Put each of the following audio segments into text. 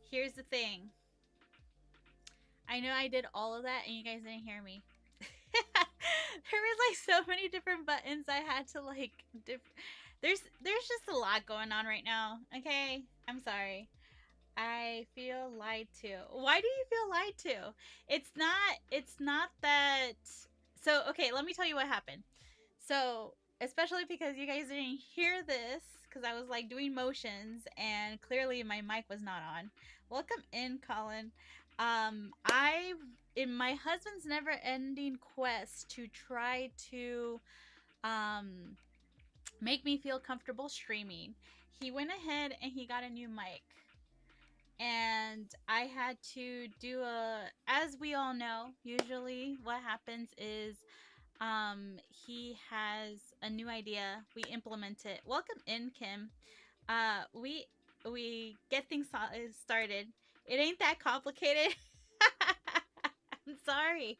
Here's the thing. I know I did all of that and you guys didn't hear me. There was like so many different buttons I had to like there's just a lot going on right now. Okay? I'm sorry. I feel lied to. Why do you feel lied to? It's not that. So, okay, let me tell you what happened. So, especially because you guys didn't hear this because I was like doing motions and clearly my mic was not on. Welcome in, Colin. I in my husband's never-ending quest to try to um make me feel comfortable streaming, he went ahead and he got a new mic. And I had to do as we all know, usually what happens is he has a new idea, we implement it. Welcome in, Kim. We get things started. It ain't that complicated. I'm sorry.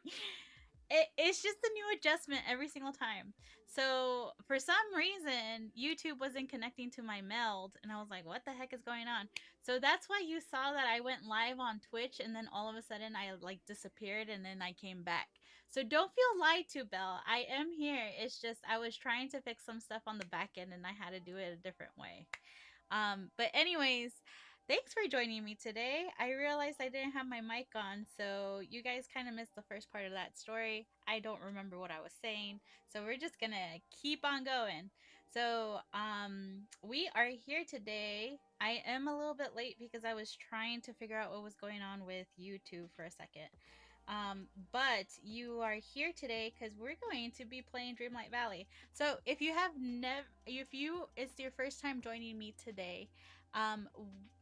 It's just a new adjustment every single time. So for some reason, YouTube wasn't connecting to my meld, and I was like, "What the heck is going on?" So that's why you saw that I went live on Twitch, and then all of a sudden I like disappeared, and then I came back. So don't feel lied to, Belle. I am here. It's just I was trying to fix some stuff on the back end, and I had to do it a different way. But anyways, thanks for joining me today. I realized I didn't have my mic on, so you guys kind of missed the first part of that story. I don't remember what I was saying, so we're just gonna keep on going. So, we are here today. I am a little bit late because I was trying to figure out what was going on with YouTube for a second. But you are here today because we're going to be playing Dreamlight Valley. So if you have never, if you it's your first time joining me today, um,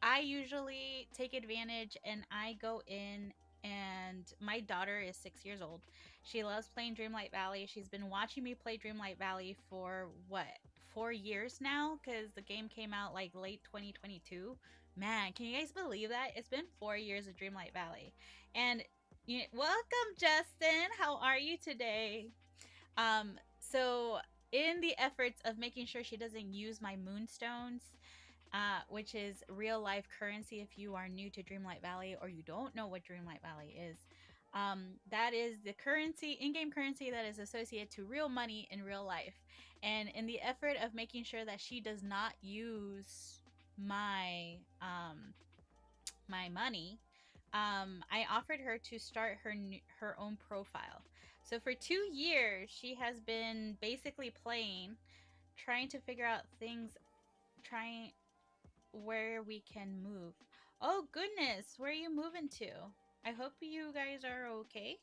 I usually take advantage and I go in. And my daughter is 6 years old. She loves playing Dreamlight Valley. She's been watching me play Dreamlight Valley for what, 4 years now? Because the game came out like late 2022. Man, can you guys believe that? It's been 4 years of Dreamlight Valley. And welcome, Justin. How are you today? So in the efforts of making sure she doesn't use my moonstones, which is real life currency if you are new to Dreamlight Valley or you don't know what Dreamlight Valley is. That is the currency, in-game currency that is associated to real money in real life. And in the effort of making sure that she does not use my my money, I offered her to start her own profile. So for 2 years, she has been basically playing, trying to figure out things, trying where we can move. Oh goodness, where are you moving to? I hope you guys are okay.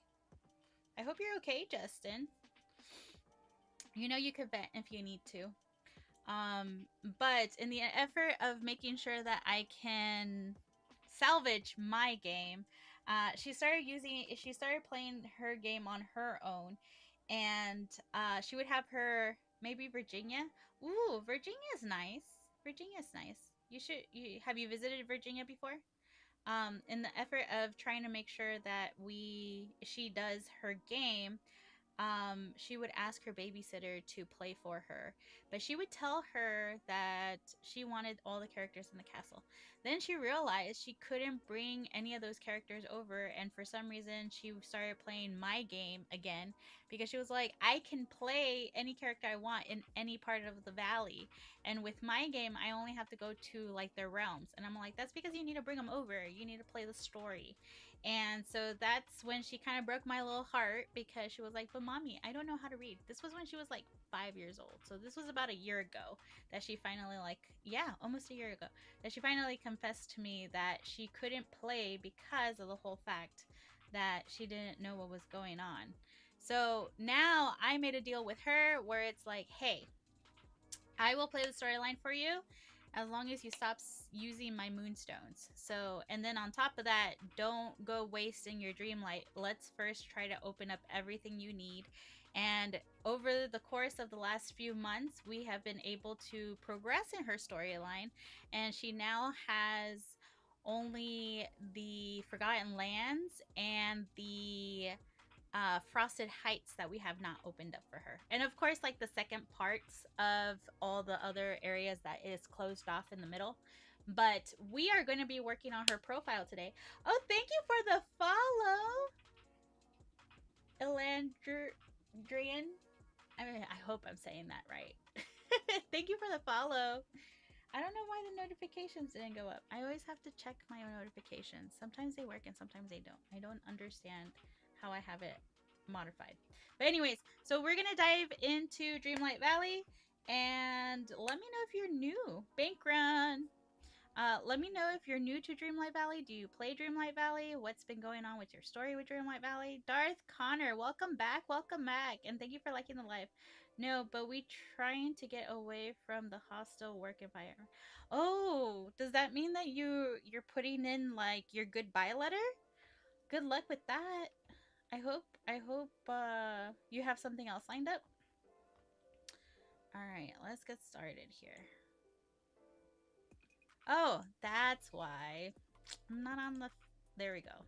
I hope you're okay, Justin. You know you could vent if you need to. But in the effort of making sure that I can salvage my game, she started playing her game on her own, and she would have her, maybe Virginia. Ooh, Virginia's nice. Virginia's nice. Have you visited Virginia before? In the effort of trying to make sure that she does her game, she would ask her babysitter to play for her, but she would tell her that she wanted all the characters in the castle. Then she realized she couldn't bring any of those characters over, and for some reason she started playing my game again because she was like, I can play any character I want in any part of the valley, and with my game I only have to go to like their realms. And I'm like, that's because you need to bring them over, you need to play the story. And so that's when she kind of broke my little heart because she was like, but mommy, I don't know how to read. This was when she was like 5 years old. So this was about a year ago that she finally, like, yeah, almost a year ago, that she finally confessed to me that she couldn't play because of the whole fact that she didn't know what was going on. So now I made a deal with her where it's like, hey, I will play the storyline for you as long as you stop using my moonstones. So, and then on top of that, don't go wasting your Dreamlight. Let's first try to open up everything you need. And over the course of the last few months, we have been able to progress in her storyline, and she now has only the Forgotten Lands and the Frosted Heights that we have not opened up for her. And of course, like the second parts of all the other areas that is closed off in the middle. But we are going to be working on her profile today. Oh, thank you for the follow, Elandrian. I hope I'm saying that right. Thank you for the follow. I don't know why the notifications didn't go up. I always have to check my notifications. Sometimes they work and sometimes they don't. I don't understand how I have it modified. But anyways, so we're gonna dive into Dreamlight Valley, and let me know if you're new. Bank run. Let me know if you're new to Dreamlight Valley. Do you play Dreamlight Valley? What's been going on with your story with Dreamlight Valley? Darth Connor, welcome back, and thank you for liking the live. No, but we trying to get away from the hostile work environment. Oh, does that mean that you're putting in like your goodbye letter? Good luck with that. I hope you have something else lined up. All right, let's get started here. Oh, that's why. I'm not on the... There we go.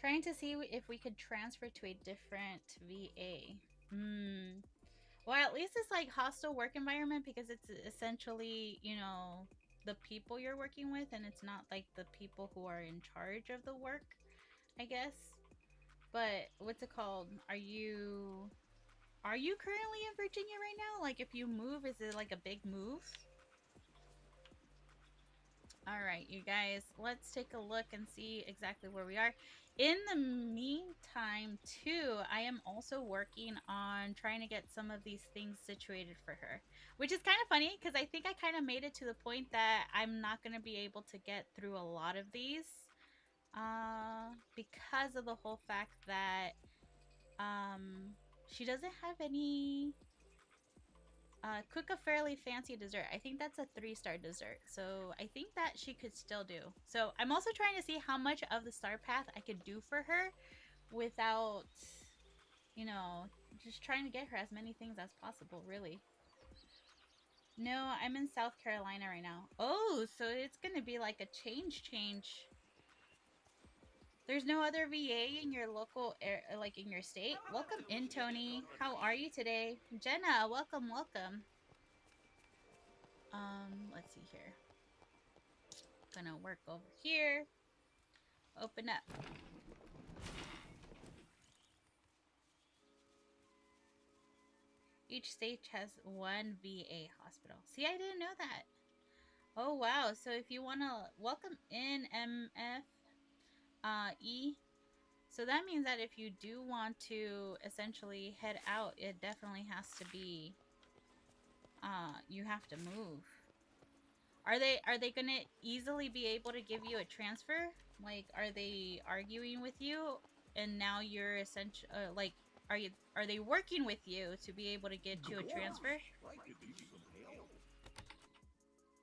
Trying to see if we could transfer to a different VA. Well, at least it's like hostile work environment because it's essentially, you know, the people you're working with, and it's not like the people who are in charge of the work, I guess. But what's it called? Are you currently in Virginia right now? Like, if you move, is it like a big move? All right, you guys, let's take a look and see exactly where we are. In the meantime, too, I am also working on trying to get some of these things situated for her, which is kind of funny because I think I kind of made it to the point that I'm not going to be able to get through a lot of these because of the whole fact that she doesn't have any... cook a fairly fancy dessert. I think that's a 3-star dessert. So I think that she could still do. So I'm also trying to see how much of the star path I could do for her without, you know, just trying to get her as many things as possible, really. No, I'm in South Carolina right now. Oh, so it's going to be like a change. There's no other VA in your local, like in your state? Welcome in, Tony. How are you today? Jenna, welcome. Let's see here. Gonna work over here. Open up. Each state has one VA hospital. See, I didn't know that. Oh, wow. So if you want to... Welcome in, E. So that means that if you do want to essentially head out, it definitely has to be... you have to move. Are they gonna easily be able to give you a transfer? Like, are they arguing with you, and now you're essentially like, are they working with you to be able to get you a transfer?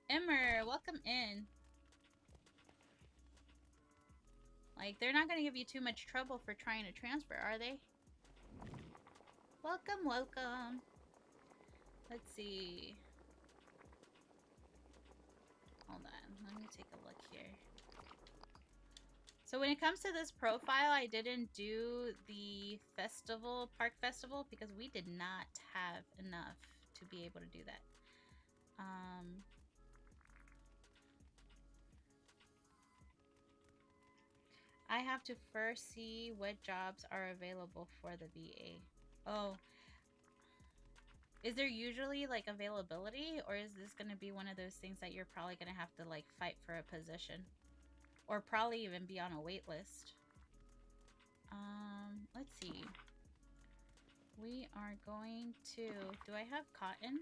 Emmer, welcome in. Like, they're not gonna give you too much trouble for trying to transfer, are they? Welcome. Let's see. Hold on, let me take a look here. So when it comes to this profile, I didn't do the park festival, because we did not have enough to be able to do that. I have to first see what jobs are available for the VA. Oh. Is there usually like availability, or is this going to be one of those things that you're probably going to have to like fight for a position? Or probably even be on a wait list. Let's see. We are going to... Do I have cotton?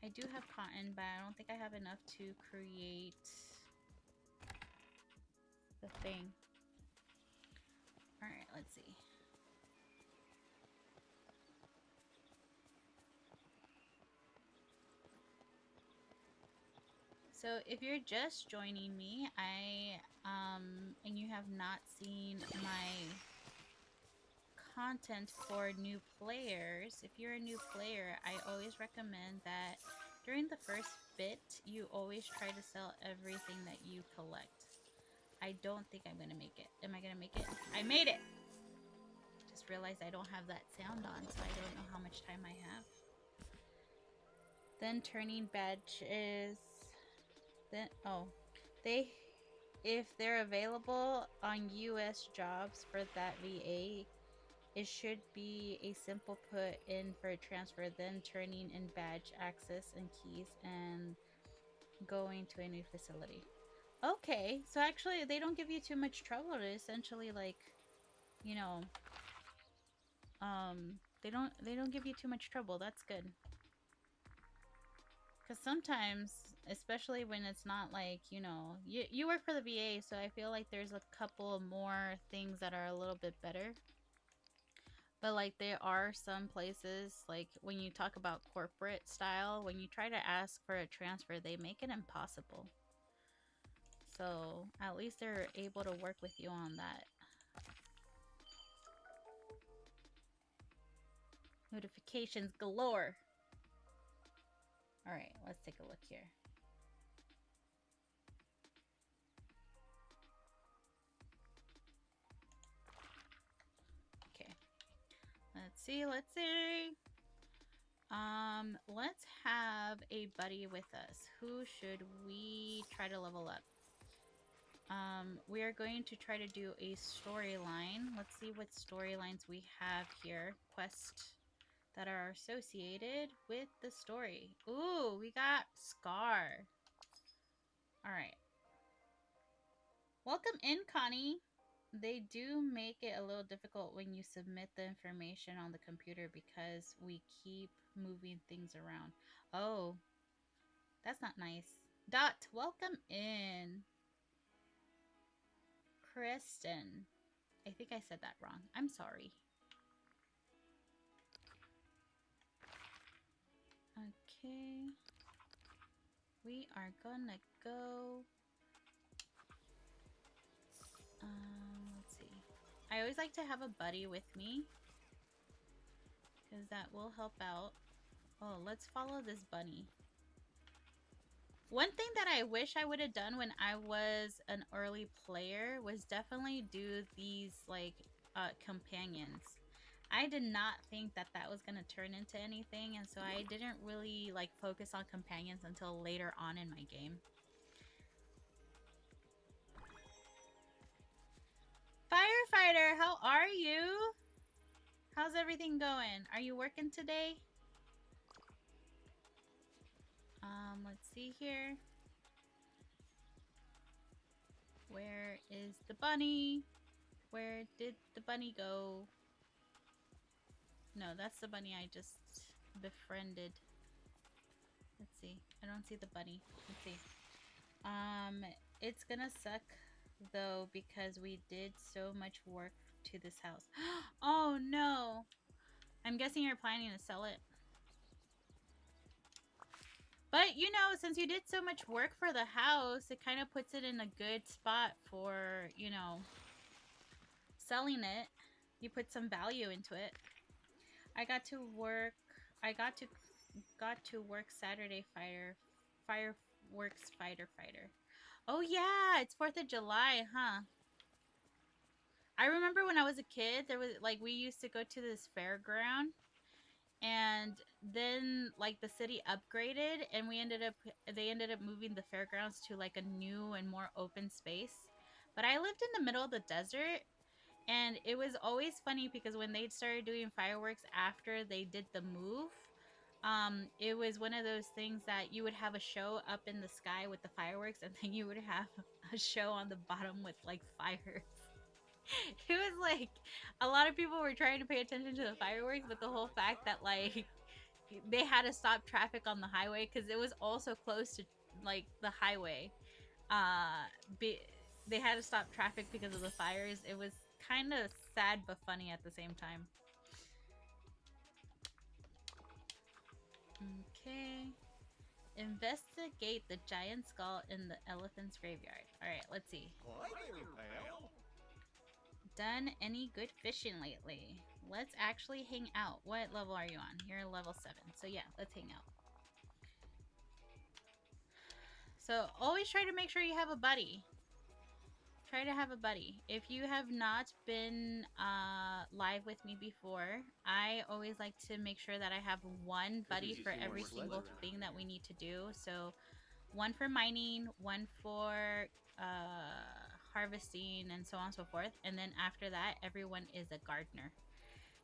I do have cotton, but I don't think I have enough to create the thing. Alright, let's see. So if you're just joining me, and you have not seen my content for new players, if you're a new player, I always recommend that during the first bit, you always try to sell everything that you collect. I don't think I'm gonna make it. Am I gonna make it? I made it! Just realized I don't have that sound on, so I don't know how much time I have. Then turning badges. Then, oh, if they're available on US jobs for that VA, it should be a simple put in for a transfer, then turning in badge access and keys and going to a new facility. Okay, so actually they don't give you too much trouble to essentially like, you know, they don't give you too much trouble. That's good. Cuz sometimes, especially when it's not like, you work for the VA, so I feel like there's a couple more things that are a little bit better. But like there are some places like when you talk about corporate style, when you try to ask for a transfer, they make it impossible. So at least they're able to work with you on that. Notifications galore. All right, let's take a look here. Okay. Let's see. Let's have a buddy with us. Who should we try to level up? We are going to try to do a storyline. Let's see what storylines we have here. Quest that are associated with the story. Ooh, we got Scar. Alright. Welcome in, Connie. They do make it a little difficult when you submit the information on the computer because we keep moving things around. Oh, that's not nice. Dot, welcome in. Kristen. I think I said that wrong. I'm sorry. Okay. We are gonna go. Let's see. I always like to have a buddy with me because that will help out. Oh, let's follow this bunny. One thing that I wish I would have done when I was an early player was definitely do these like companions. I did not think that that was gonna turn into anything, and so I didn't really like focus on companions until later on in my game. Firefighter, how are you? How's everything going? Are you working today? Let's see here. Where is the bunny? Where did the bunny go? No, that's the bunny I just befriended. Let's see. I don't see the bunny. Let's see. It's gonna suck though because we did so much work to this house. Oh no! I'm guessing you're planning to sell it. But, since you did so much work for the house, it kind of puts it in a good spot for, selling it. You put some value into it. I got to work. I got to work Saturday fireworks fighter. Oh yeah, it's 4th of July, huh? I remember when I was a kid, there was like we used to go to this fairground, and then like the city upgraded, and they ended up moving the fairgrounds to like a new and more open space. But I lived in the middle of the desert, and it was always funny because when they started doing fireworks after they did the move, it was one of those things that you would have a show up in the sky with the fireworks, and then you would have a show on the bottom with like fires. It was like a lot of people were trying to pay attention to the fireworks, but the whole fact that like they had to stop traffic on the highway because it was also close to like the highway. Uh, be, they had to stop traffic because of the fires. It was kind of sad but funny at the same time. Okay. Investigate the giant skull in the elephant's graveyard. Alright, let's see. Done any good fishing lately? Let's actually hang out. What level are you on? You're level 7. So yeah, let's hang out. So always try to make sure you have a buddy. Try to have a buddy. If you have not been live with me before, I always like to make sure that I have one buddy for every single thing that we need to do. So one for mining, one for harvesting, and so on and so forth. And then after that, everyone is a gardener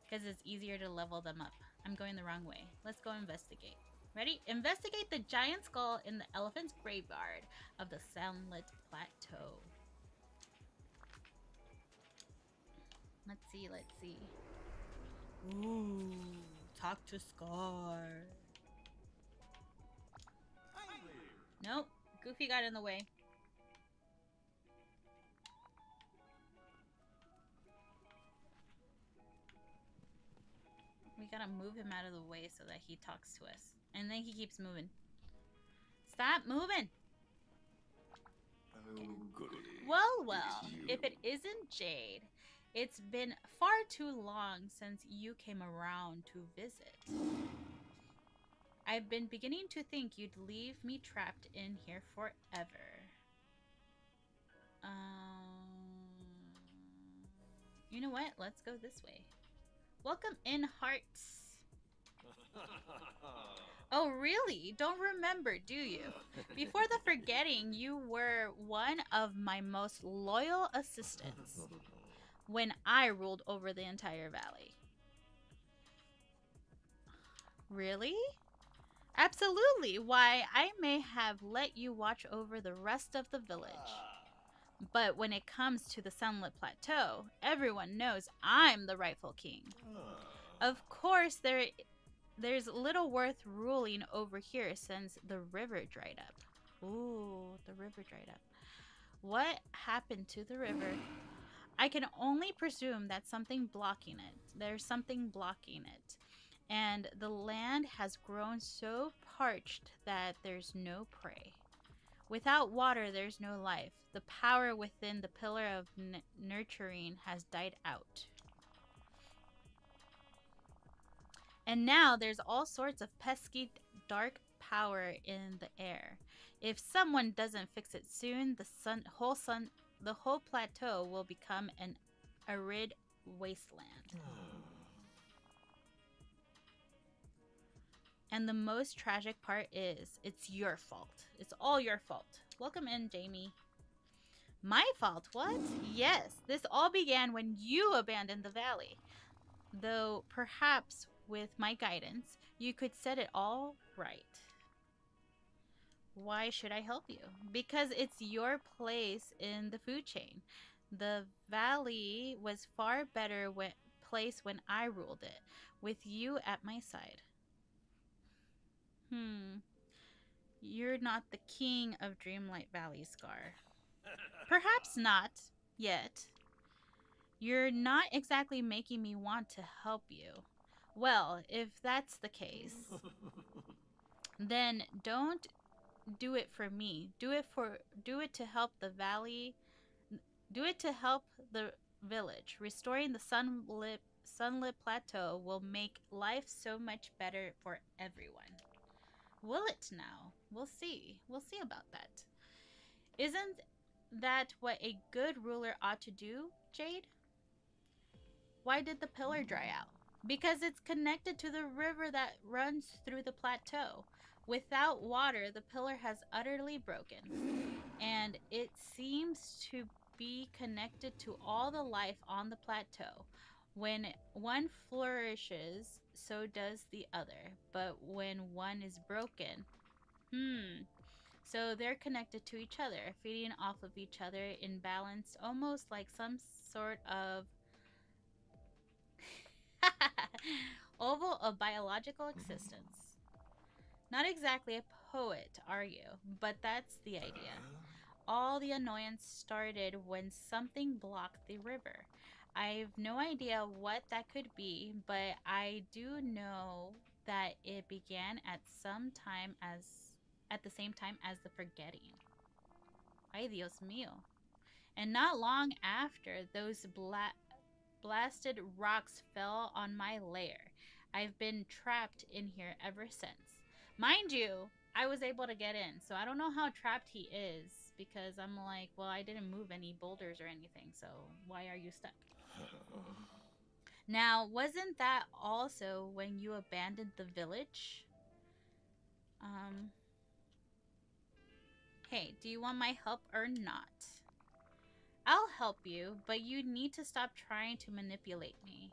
because it's easier to level them up. I'm going the wrong way. Let's go investigate. Ready? Investigate the giant skull in the elephant's graveyard of the Sunlit Plateau. Let's see, let's see. Ooh, talk to Scar. Nope, Goofy got in the way. We gotta move him out of the way so that he talks to us. And then he keeps moving. Stop moving! Well, if it isn't Jade, it's been far too long since you came around to visit. I've been beginning to think you'd leave me trapped in here forever. You know what? Let's go this way. Welcome in, hearts. Oh, really? Don't remember, do you? Before the forgetting, you were one of my most loyal assistants when I ruled over the entire valley. Really? Absolutely. Why, I may have let you watch over the rest of the village. But when it comes to the Sunlit Plateau, everyone knows I'm the rightful king. Of course, there's little worth ruling over here since the river dried up. Ooh, the river dried up. What happened to the river? I can only presume that something blocking it. There's something blocking it. And the land has grown so parched that there's no prey. Without water, there's no life. The power within the pillar of nurturing has died out. And now there's all sorts of pesky dark power in the air. If someone doesn't fix it soon, the whole plateau will become an arid wasteland. And the most tragic part is, it's your fault. It's all your fault. Welcome in, Jamie. My fault? What? Yes, this all began when you abandoned the valley. Though perhaps with my guidance, you could set it all right. Why should I help you? Because it's your place in the food chain. The valley was far better place when I ruled it, with you at my side. You're not the king of Dreamlight Valley, Scar. Perhaps not, yet. You're not exactly making me want to help you. Well, if that's the case, then don't do it for me. Do it to help the valley. Do it to help the village. Restoring the sunlit plateau will make life so much better for everyone. Will it now? We'll see. We'll see about that. Isn't that what a good ruler ought to do, Jade? Why did the pillar dry out? Because it's connected to the river that runs through the plateau. Without water, the pillar has utterly broken. And it seems to be connected to all the life on the plateau. When one flourishes, so does the other. But when one is broken, so they're connected to each other, feeding off of each other in balance, almost like some sort of oval of biological existence. Not exactly a poet, are you? But that's the idea. All the annoyance started when something blocked the river. I've no idea what that could be, but I do know that it began at the same time as the forgetting. Ay, Dios mío. And not long after, those blasted rocks fell on my lair. I've been trapped in here ever since. Mind you, I was able to get in, so I don't know how trapped he is, because I'm like, well, I didn't move any boulders or anything, so why are you stuck? Now, wasn't that also when you abandoned the village? Hey, do you want my help or not? I'll help you, but you need to stop trying to manipulate me.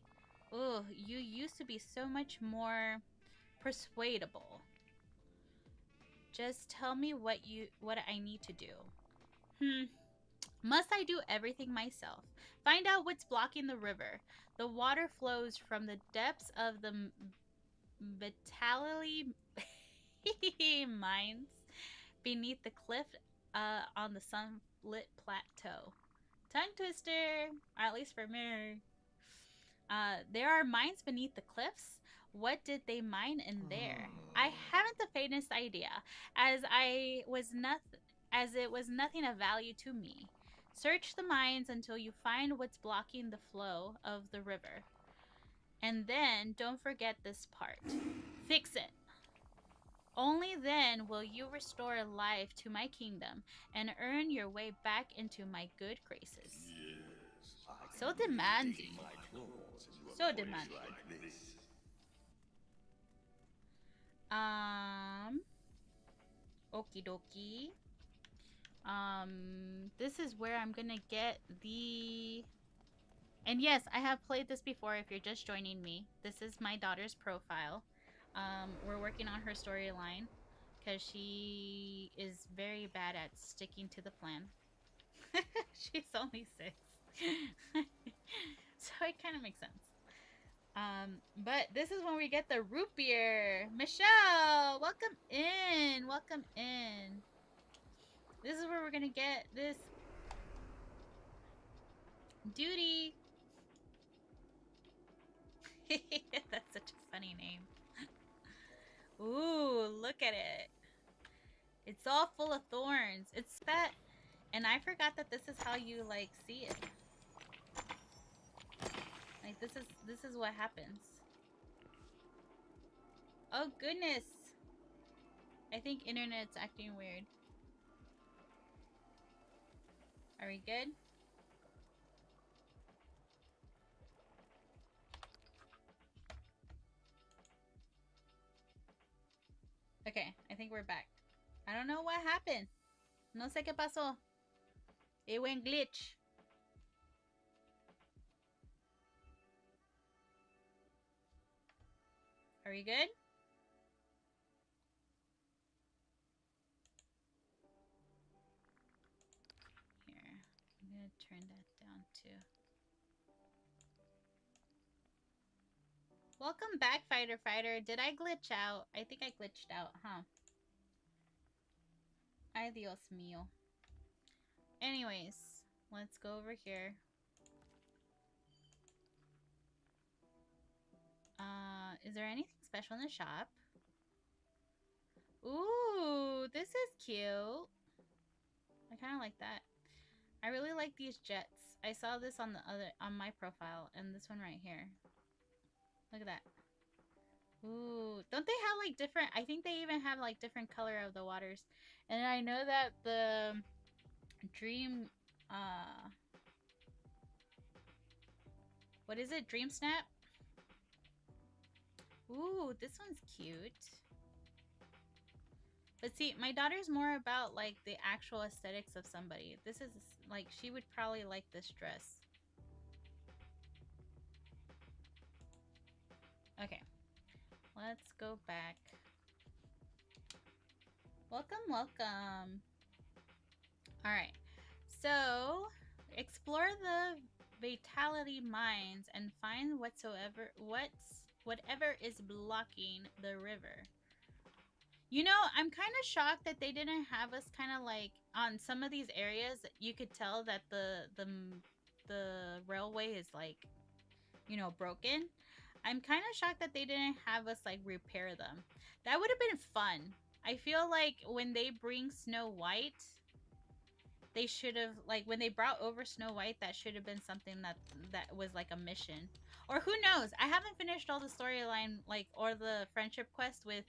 Ugh, you used to be so much more persuadable. Just tell me what I need to do. Must I do everything myself? Find out what's blocking the river. The water flows from the depths of the Vitality mines beneath the cliff on the sunlit plateau. Tongue twister, or at least for me. There are mines beneath the cliffs. What did they mine in there? I haven't the faintest idea, as it was nothing of value to me. Search the mines until you find what's blocking the flow of the river. And then don't forget this part. Fix it. Only then will you restore life to my kingdom and earn your way back into my good graces. So demanding. So demanding. Okie dokie. This is where I'm gonna get the... And yes, I have played this before if you're just joining me. This is my daughter's profile. We're working on her storyline because she is very bad at sticking to the plan. She's only 6. So it kind of makes sense. But this is when we get the root beer. Michelle, welcome in. Welcome in. This is where we're gonna get this duty. That's such a funny name. Ooh, look at it. It's all full of thorns. It's that, and I forgot that this is how you like see it. Like this is what happens. Oh goodness. I think internet's acting weird. Are we good? Okay, I think we're back. I don't know what happened. No sé qué pasó. It went glitch. Are we good? Here, I'm gonna turn that down too. Welcome back, Fighter. Did I glitch out? I think I glitched out, huh? Ay, Dios mío. Anyways, let's go over here. Is there anything special in the shop? Ooh, this is cute. I kind of like that. I really like these jets. I saw this on my profile and this one right here. Look at that. Ooh, don't they have like different, I think they even have like different color of the waters. And I know that the Dream, what is it? Dream Snap? Ooh, this one's cute. But see, my daughter's more about like the actual aesthetics of somebody. This is like, she would probably like this dress. Okay, let's go back. Welcome, welcome. All right, so explore the Vitality mines and find whatever is blocking the river. You know, I'm kind of shocked that they didn't have us kind of like on some of these areas. You could tell that the railway is like, you know, broken. I'm kind of shocked that they didn't have us like repair them. That would have been fun. I feel like when they bring Snow White, they should have, like, when they brought over Snow White, that should have been something that was like a mission. Or who knows? I haven't finished all the storyline, like, or the friendship quest with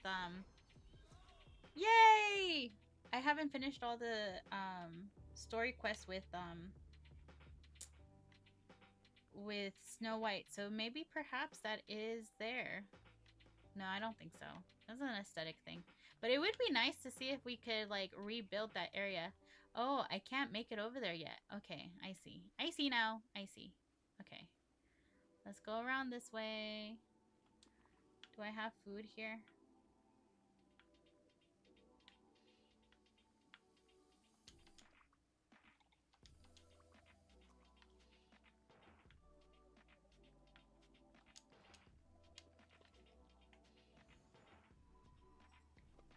Yay! I haven't finished all the story quests with Snow White, so maybe perhaps that is there. No, I don't think so. That's an aesthetic thing. But it would be nice to see if we could like rebuild that area. Oh, I can't make it over there yet. Okay, I see. I see now. I see. Okay. Let's go around this way. Do I have food here?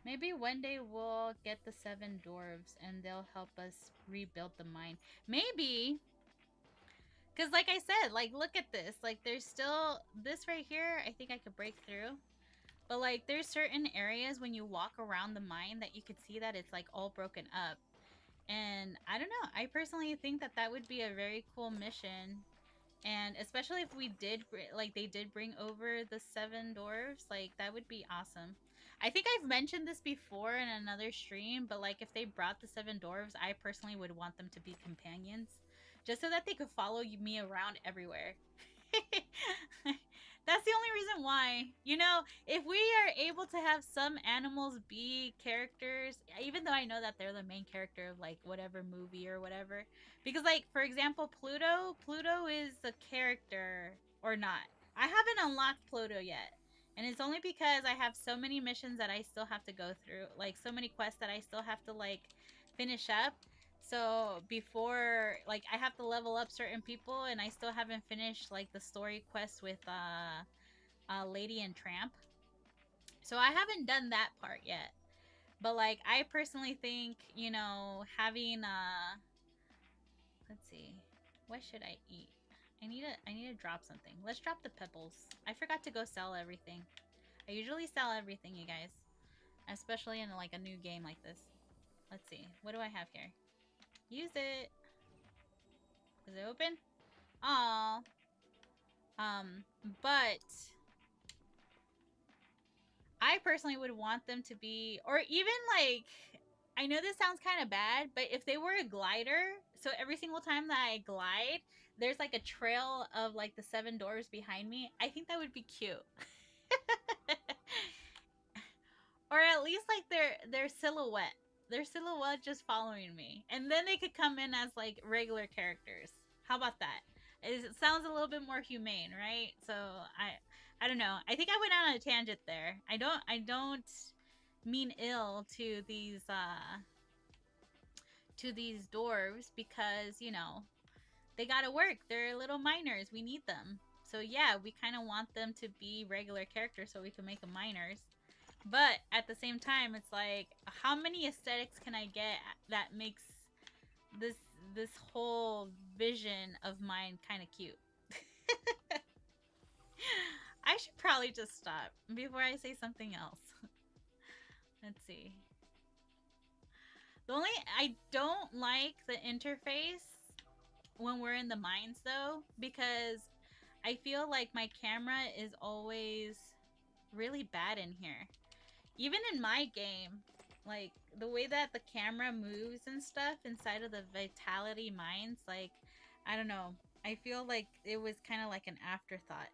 Maybe one day we'll get the 7 dwarves and they'll help us rebuild the mine. Maybe. Because like I said, like, look at this. Like, there's still this right here. I think I could break through. But like, there's certain areas when you walk around the mine that you could see that it's like all broken up. And I don't know. I personally think that that would be a very cool mission. And especially if we did, like, they did bring over the 7 dwarves, like, that would be awesome. I think I've mentioned this before in another stream, but like, if they brought the 7 dwarves, I personally would want them to be companions, just so that they could follow me around everywhere. That's the only reason why. You know, if we are able to have some animals be characters, even though I know that they're the main character of like whatever movie or whatever, because like for example, Pluto is a character or not. I haven't unlocked Pluto yet. And it's only because I have so many missions that I still have to go through, like so many quests that I still have to like finish up. So before, like, I have to level up certain people, and I still haven't finished like the story quest with Lady and Tramp. So I haven't done that part yet. But like, I personally think, you know, having let's see, what should I eat? I need to drop something. Let's drop the pebbles. I forgot to go sell everything. I usually sell everything, you guys, especially in like a new game like this. Let's see, what do I have here? Use it. Is it open? Aww. But I personally would want them to be, or even like, I know this sounds kind of bad, but if they were a glider, so every single time that I glide, there's like a trail of like the 7 doors behind me, I think that would be cute. Or at least like their silhouette. Their silhouette just following me. And then they could come in as like regular characters. How about that? It sounds a little bit more humane, right? So I don't know. I think I went on a tangent there. I don't mean ill to these dwarves because, you know, they gotta work. They're little miners. We need them. So yeah, we kind of want them to be regular characters so we can make them miners. But at the same time, it's like, how many aesthetics can I get that makes this this whole vision of mine kind of cute? I should probably just stop before I say something else. Let's see. The only I don't like the interface when we're in the mines though, because I feel like my camera is always really bad in here. Even in my game, like the way that the camera moves and stuff inside of the Vitality mines, like, I don't know. I feel like it was kind of like an afterthought.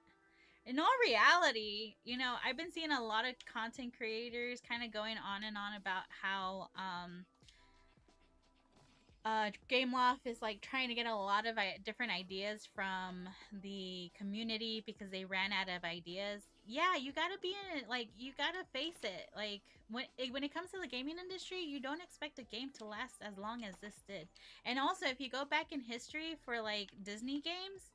In all reality, you know, I've been seeing a lot of content creators kind of going on and on about how Gameloft is like trying to get a lot of different ideas from the community because they ran out of ideas. Yeah, you gotta be in it. Like, you gotta face it. Like, when it comes to the gaming industry, you don't expect a game to last as long as this did. And also, if you go back in history for like Disney games,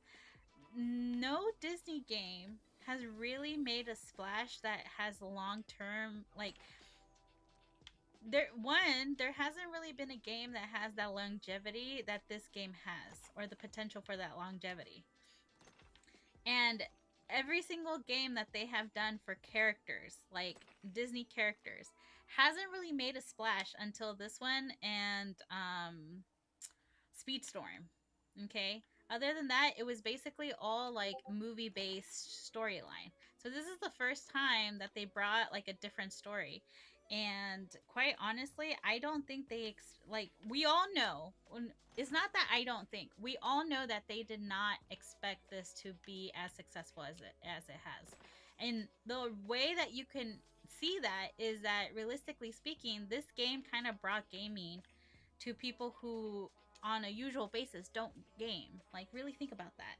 no Disney game has really made a splash that has long term, like, there hasn't really been a game that has that longevity that this game has, or the potential for that longevity. And every single game that they have done for characters, like Disney characters, hasn't really made a splash until this one and Speedstorm. Okay, other than that, it was basically all like movie based storyline. So this is the first time that they brought like a different story. And quite honestly, I don't think like, we all know, it's not that I don't think, we all know that they did not expect this to be as successful as it has. And the way that you can see that is that, realistically speaking, this game kind of brought gaming to people who on a usual basis don't game. Like, really think about that.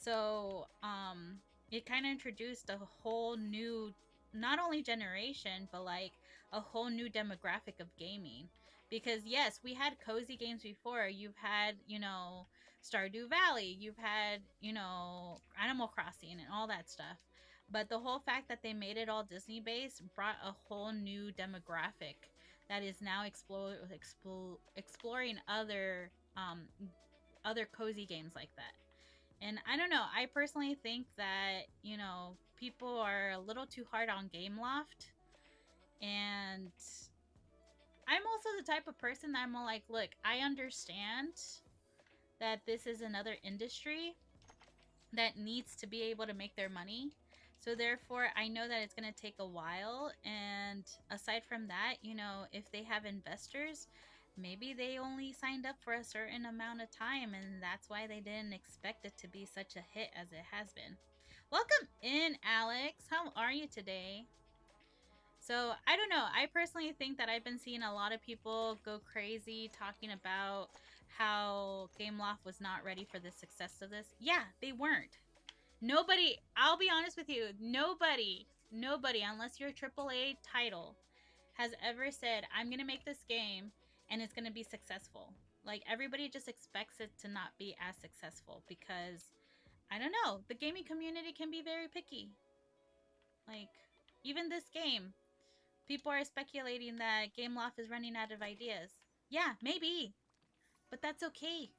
So it kind of introduced a whole new, not only generation, but like a whole new demographic of gaming. Because yes, we had cozy games before. You've had, you know, Stardew Valley, you've had, you know, Animal Crossing and all that stuff. But the whole fact that they made it all Disney based brought a whole new demographic that is now exploring other cozy games like that. And I don't know, I personally think that, people are a little too hard on Gameloft. And I'm also the type of person that I'm like, look, I understand that this is another industry that needs to be able to make their money. So therefore, I know that it's going to take a while. And aside from that, if they have investors, maybe they only signed up for a certain amount of time, and that's why they didn't expect it to be such a hit as it has been. Welcome in, Alex. How are you today? So I don't know. I personally think that I've been seeing a lot of people go crazy talking about how Gameloft was not ready for the success of this. Yeah, they weren't. Nobody, I'll be honest with you, nobody, unless you're a AAA title, has ever said, I'm going to make this game and it's going to be successful. Like, everybody just expects it to not be as successful because, I don't know, the gaming community can be very picky. Like, even this game, people are speculating that Gameloft is running out of ideas. Yeah, maybe, but that's okay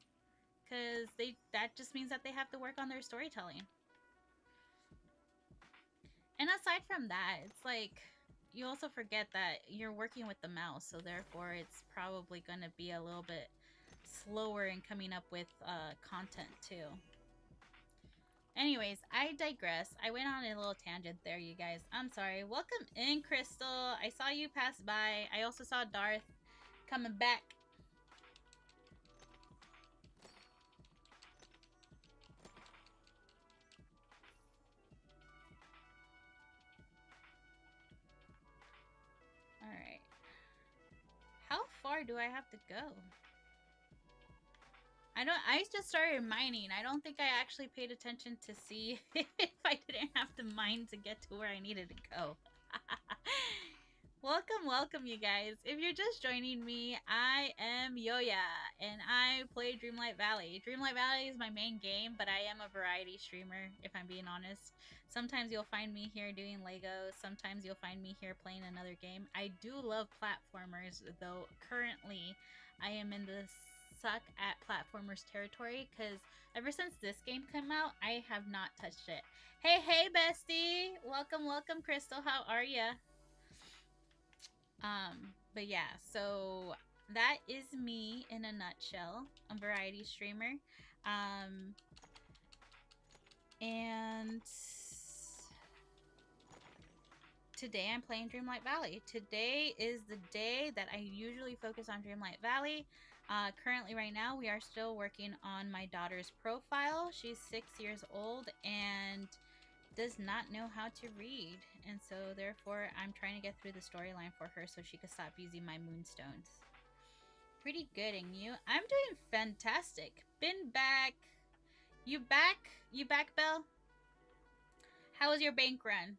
because that just means that they have to work on their storytelling. And aside from that, it's like you also forget that you're working with the mouse, so therefore it's probably going to be a little bit slower in coming up with content too. Anyways, I digress. I went on a little tangent there, you guys. I'm sorry. Welcome in, Crystal. I saw you pass by. I also saw Darth coming back. Alright. How far do I have to go? I just started mining. I don't think I actually paid attention to see if I didn't have to mine to get to where I needed to go. Welcome, you guys. If you're just joining me, I am Yoya, and I play Dreamlight Valley. Dreamlight Valley is my main game, but I am a variety streamer, if I'm being honest. Sometimes you'll find me here doing Legos. Sometimes you'll find me here playing another game. I do love platformers, though currently I am in the suck at platformers territory, because ever since this game came out, I have not touched it. Hey, bestie! Welcome, Crystal. How are ya? But yeah, so that is me in a nutshell. I'm a variety streamer. And today I'm playing Dreamlight Valley. Today is the day that I usually focus on Dreamlight Valley. Currently, right now, we are still working on my daughter's profile. She's 6 years old and does not know how to read, and so therefore I'm trying to get through the storyline for her so she could stop using my moonstones. Pretty good, and you? I'm doing fantastic. Been back. You back? You back, Belle? How was your bank run?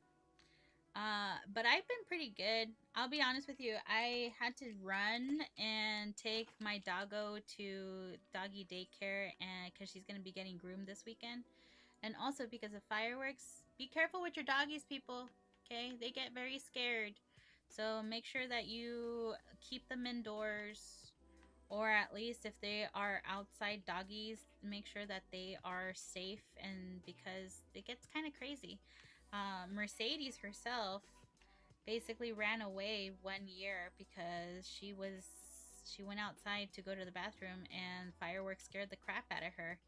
But I've been pretty good. I'll be honest with you. I had to run and take my doggo to doggy daycare, and because she's gonna be getting groomed this weekend. And also because of fireworks, be careful with your doggies, people. Okay? They get very scared. So make sure that you keep them indoors. Or at least if they are outside doggies, make sure that they are safe, and because it gets kind of crazy. Mercedes herself basically ran away 1 year because she went outside to go to the bathroom and fireworks scared the crap out of her.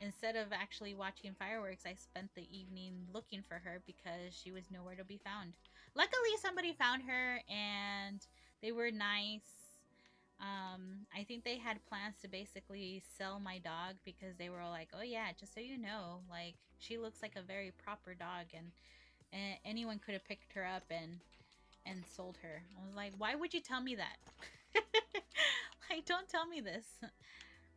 Instead of actually watching fireworks, I spent the evening looking for her because she was nowhere to be found. Luckily, somebody found her and they were nice. I think they had plans to basically sell my dog because they were like, oh yeah, just so you know, like, she looks like a very proper dog, and anyone could have picked her up and sold her. I was like, why would you tell me that? Like, don't tell me this.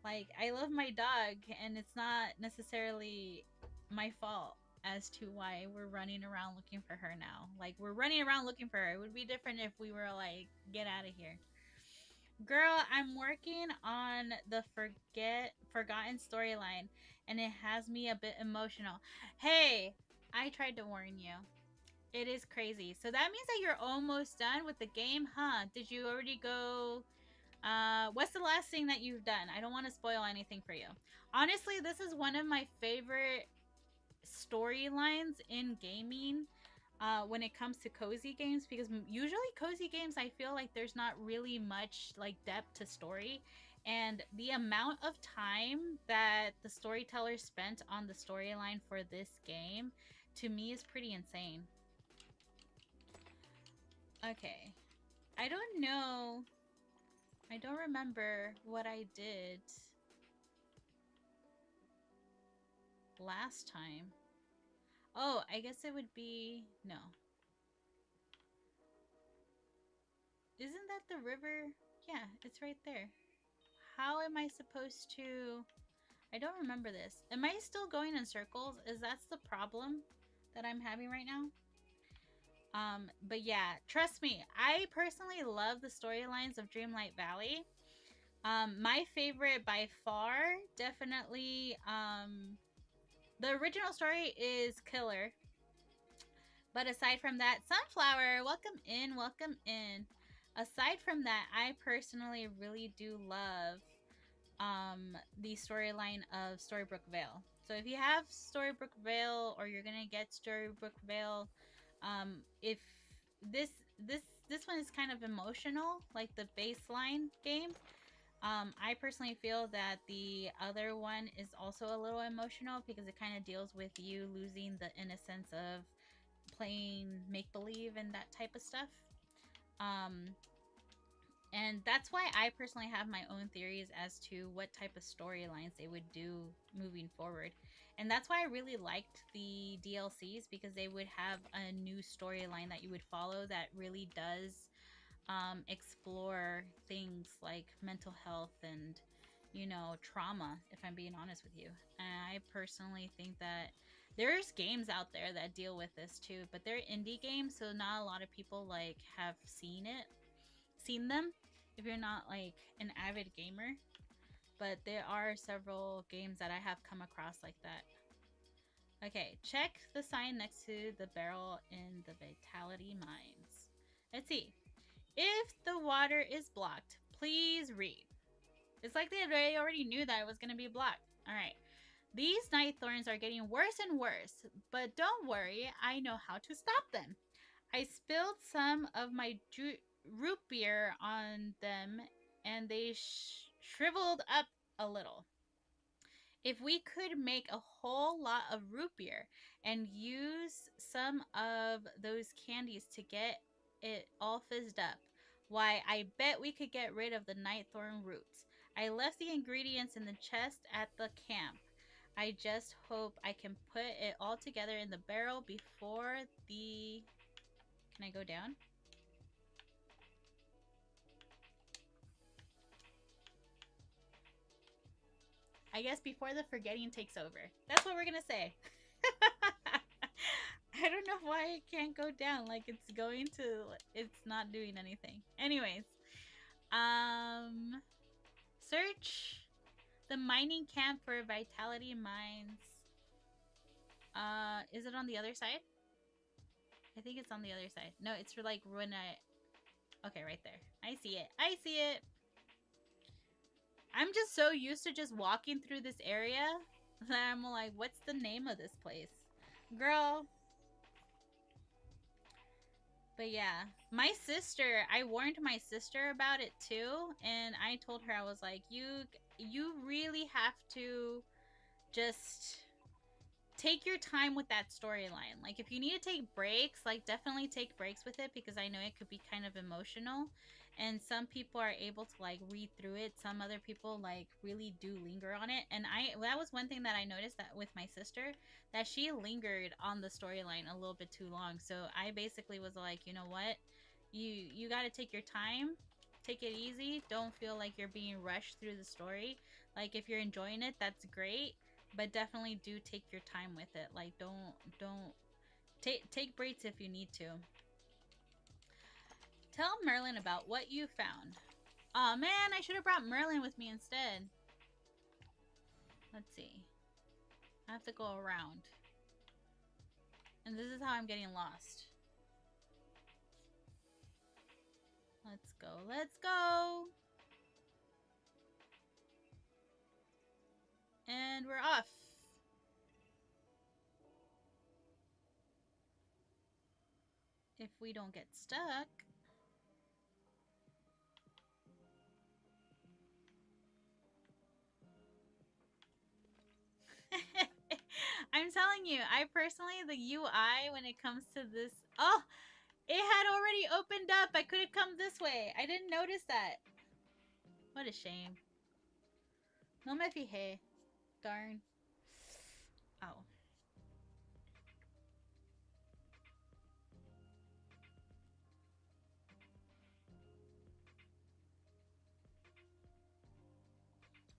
Like, I love my dog, and it's not necessarily my fault as to why we're running around looking for her now. Like, we're running around looking for her. It would be different if we were like, get out of here. Girl, I'm working on the forgotten storyline. and it has me a bit emotional. Hey, I tried to warn you. It is crazy. So that means that you're almost done with the game, huh? Did you already go? What's the last thing that you've done? I don't want to spoil anything for you. Honestly, this is one of my favorite storylines in gaming when it comes to cozy games, because usually cozy games, I feel like there's not really much like depth to story, and the amount of time that the storyteller spent on the storyline for this game to me is pretty insane. Okay, I don't know, I don't remember what I did last time. Oh, I guess it would be no. Isn't that the river? Yeah, it's right there. How am I supposed to... I don't remember this. Am I still going in circles? Is that's the problem that I'm having right now? But yeah, trust me, I personally love the storylines of Dreamlight Valley. My favorite by far, definitely, the original story is killer. But aside from that, Sunflower, welcome in, welcome in. Aside from that, I personally really do love the storyline of Storybrooke Vale. So if you have Storybrooke Vale, or you're gonna get Storybrooke Vale, if this this one is kind of emotional, like the baseline game. I personally feel that the other one is also a little emotional because it kind of deals with you losing the innocence of playing make believe and that type of stuff. Um, and that's why I personally have my own theories as to what type of storylines they would do moving forward. And that's why I really liked the DLCs, because they would have a new storyline that you would follow that really does explore things like mental health and, you know, trauma, if I'm being honest with you. And I personally think that there's games out there that deal with this too, but they're indie games, so not a lot of people like have seen them if you're not like an avid gamer. But there are several games that I have come across like that. Okay, check the sign next to the barrel in the Vitality Mines. Let's see. If the water is blocked, please read. It's like they already knew that it was going to be blocked. All right. These night thorns are getting worse and worse, but don't worry, I know how to stop them. I spilled some of my root beer on them, and they shriveled up a little. If we could make a whole lot of root beer and use some of those candies to get it all fizzed up, why, I bet we could get rid of the nightthorn roots. I left the ingredients in the chest at the camp. I just hope I can put it all together in the barrel before the... Can I go down? I guess before the forgetting takes over. That's what we're gonna say. I don't know why it can't go down. Like it's going to... It's not doing anything. Anyways. Search the mining camp for Vitality Mines. Is it on the other side? I think it's on the other side. No, it's for like when I... Okay, right there. I see it. I see it. I'm just so used to just walking through this area that I'm like, what's the name of this place? Girl. But yeah, my sister, I warned my sister about it too, and I told her, I was like, you really have to just take your time with that storyline. Like if you need to take breaks, like definitely take breaks with it, because I know it could be kind of emotional, and some people are able to like read through it, some other people like really do linger on it. And that was one thing that I noticed that with my sister, that she lingered on the storyline a little bit too long. So I basically was like, you know what, you got to take your time, take it easy, don't feel like you're being rushed through the story. Like if you're enjoying it, that's great, but definitely do take your time with it. Like don't take breaks if you need to. Tell Merlin about what you found. Aw, man, I should have brought Merlin with me instead. Let's see. I have to go around. And this is how I'm getting lost. Let's go. Let's go. And we're off. If we don't get stuck. I'm telling you, I personally, the UI when it comes to this. Oh, it had already opened up. I could have come this way. I didn't notice that. What a shame. No me fijé. Darn. Oh.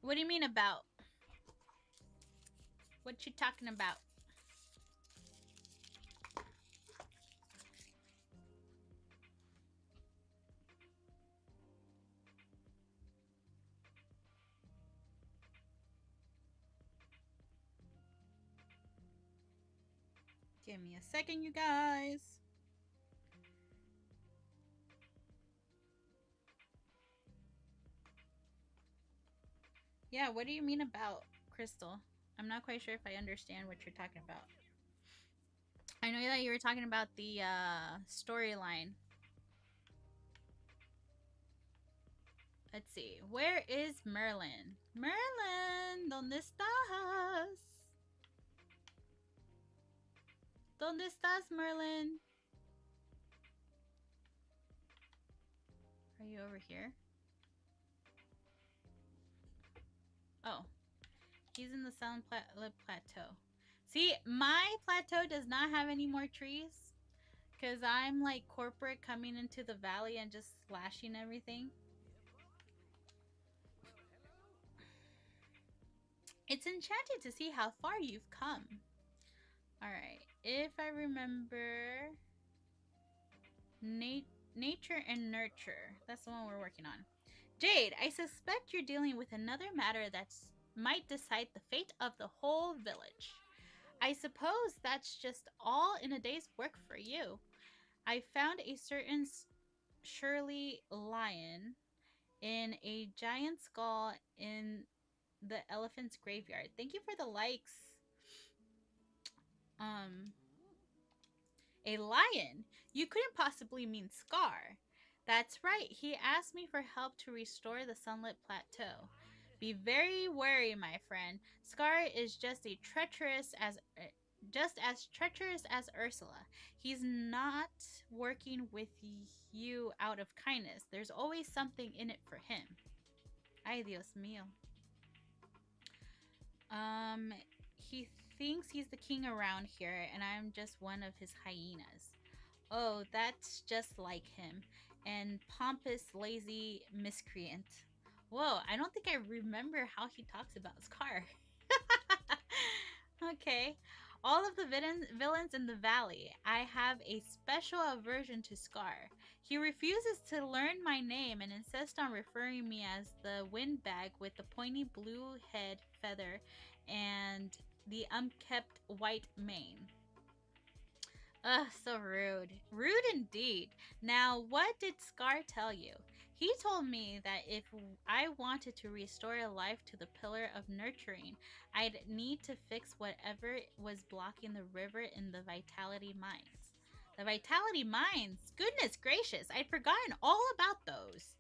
What do you mean about? What you talking about? Give me a second, you guys. Yeah, what do you mean about, Crystal? I'm not quite sure if I understand what you're talking about. I know that you were talking about the storyline. Let's see. Where is Merlin? Merlin, ¿dónde estás? ¿Dónde estás, Merlin? Are you over here? Oh. He's in the Sun Plateau. See, my plateau does not have any more trees. Because I'm like corporate coming into the valley and just slashing everything. It's enchanting to see how far you've come. Alright. If I remember... Nature and Nurture. That's the one we're working on. Jade, I suspect you're dealing with another matter that might decide the fate of the whole village. I suppose that's just all in a day's work for you. I found a certain Shirley lion in a giant skull in the elephant's graveyard. Thank you for the likes. A lion? You couldn't possibly mean Scar. That's right. He asked me for help to restore the Sunlit Plateau. Be very wary, my friend. Scar is just as treacherous as Ursula. He's not working with you out of kindness. There's always something in it for him. Ay, Dios mío. He thinks he's the king around here, and I'm just one of his hyenas. Oh, that's just like him. And pompous, lazy miscreant. Whoa, I don't think I remember how he talks about Scar. Okay. All of the villains in the valley, I have a special aversion to Scar. He refuses to learn my name and insists on referring me as the windbag with the pointy blue head feather and the unkempt white mane. Ugh, so rude. Rude indeed. Now, what did Scar tell you? He told me that if I wanted to restore life to the Pillar of Nurturing, I'd need to fix whatever was blocking the river in the Vitality Mines. The Vitality Mines? Goodness gracious, I'd forgotten all about those.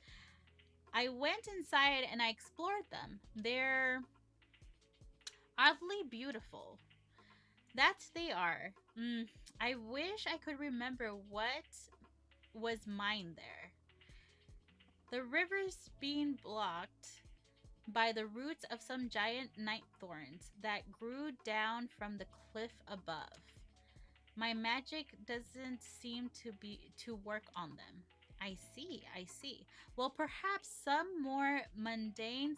I went inside and I explored them. They're oddly beautiful. That they are. I wish I could remember what was mine there. The river's being blocked by the roots of some giant night thorns that grew down from the cliff above. My magic doesn't seem to work on them. I see, I see. Well, perhaps some more mundane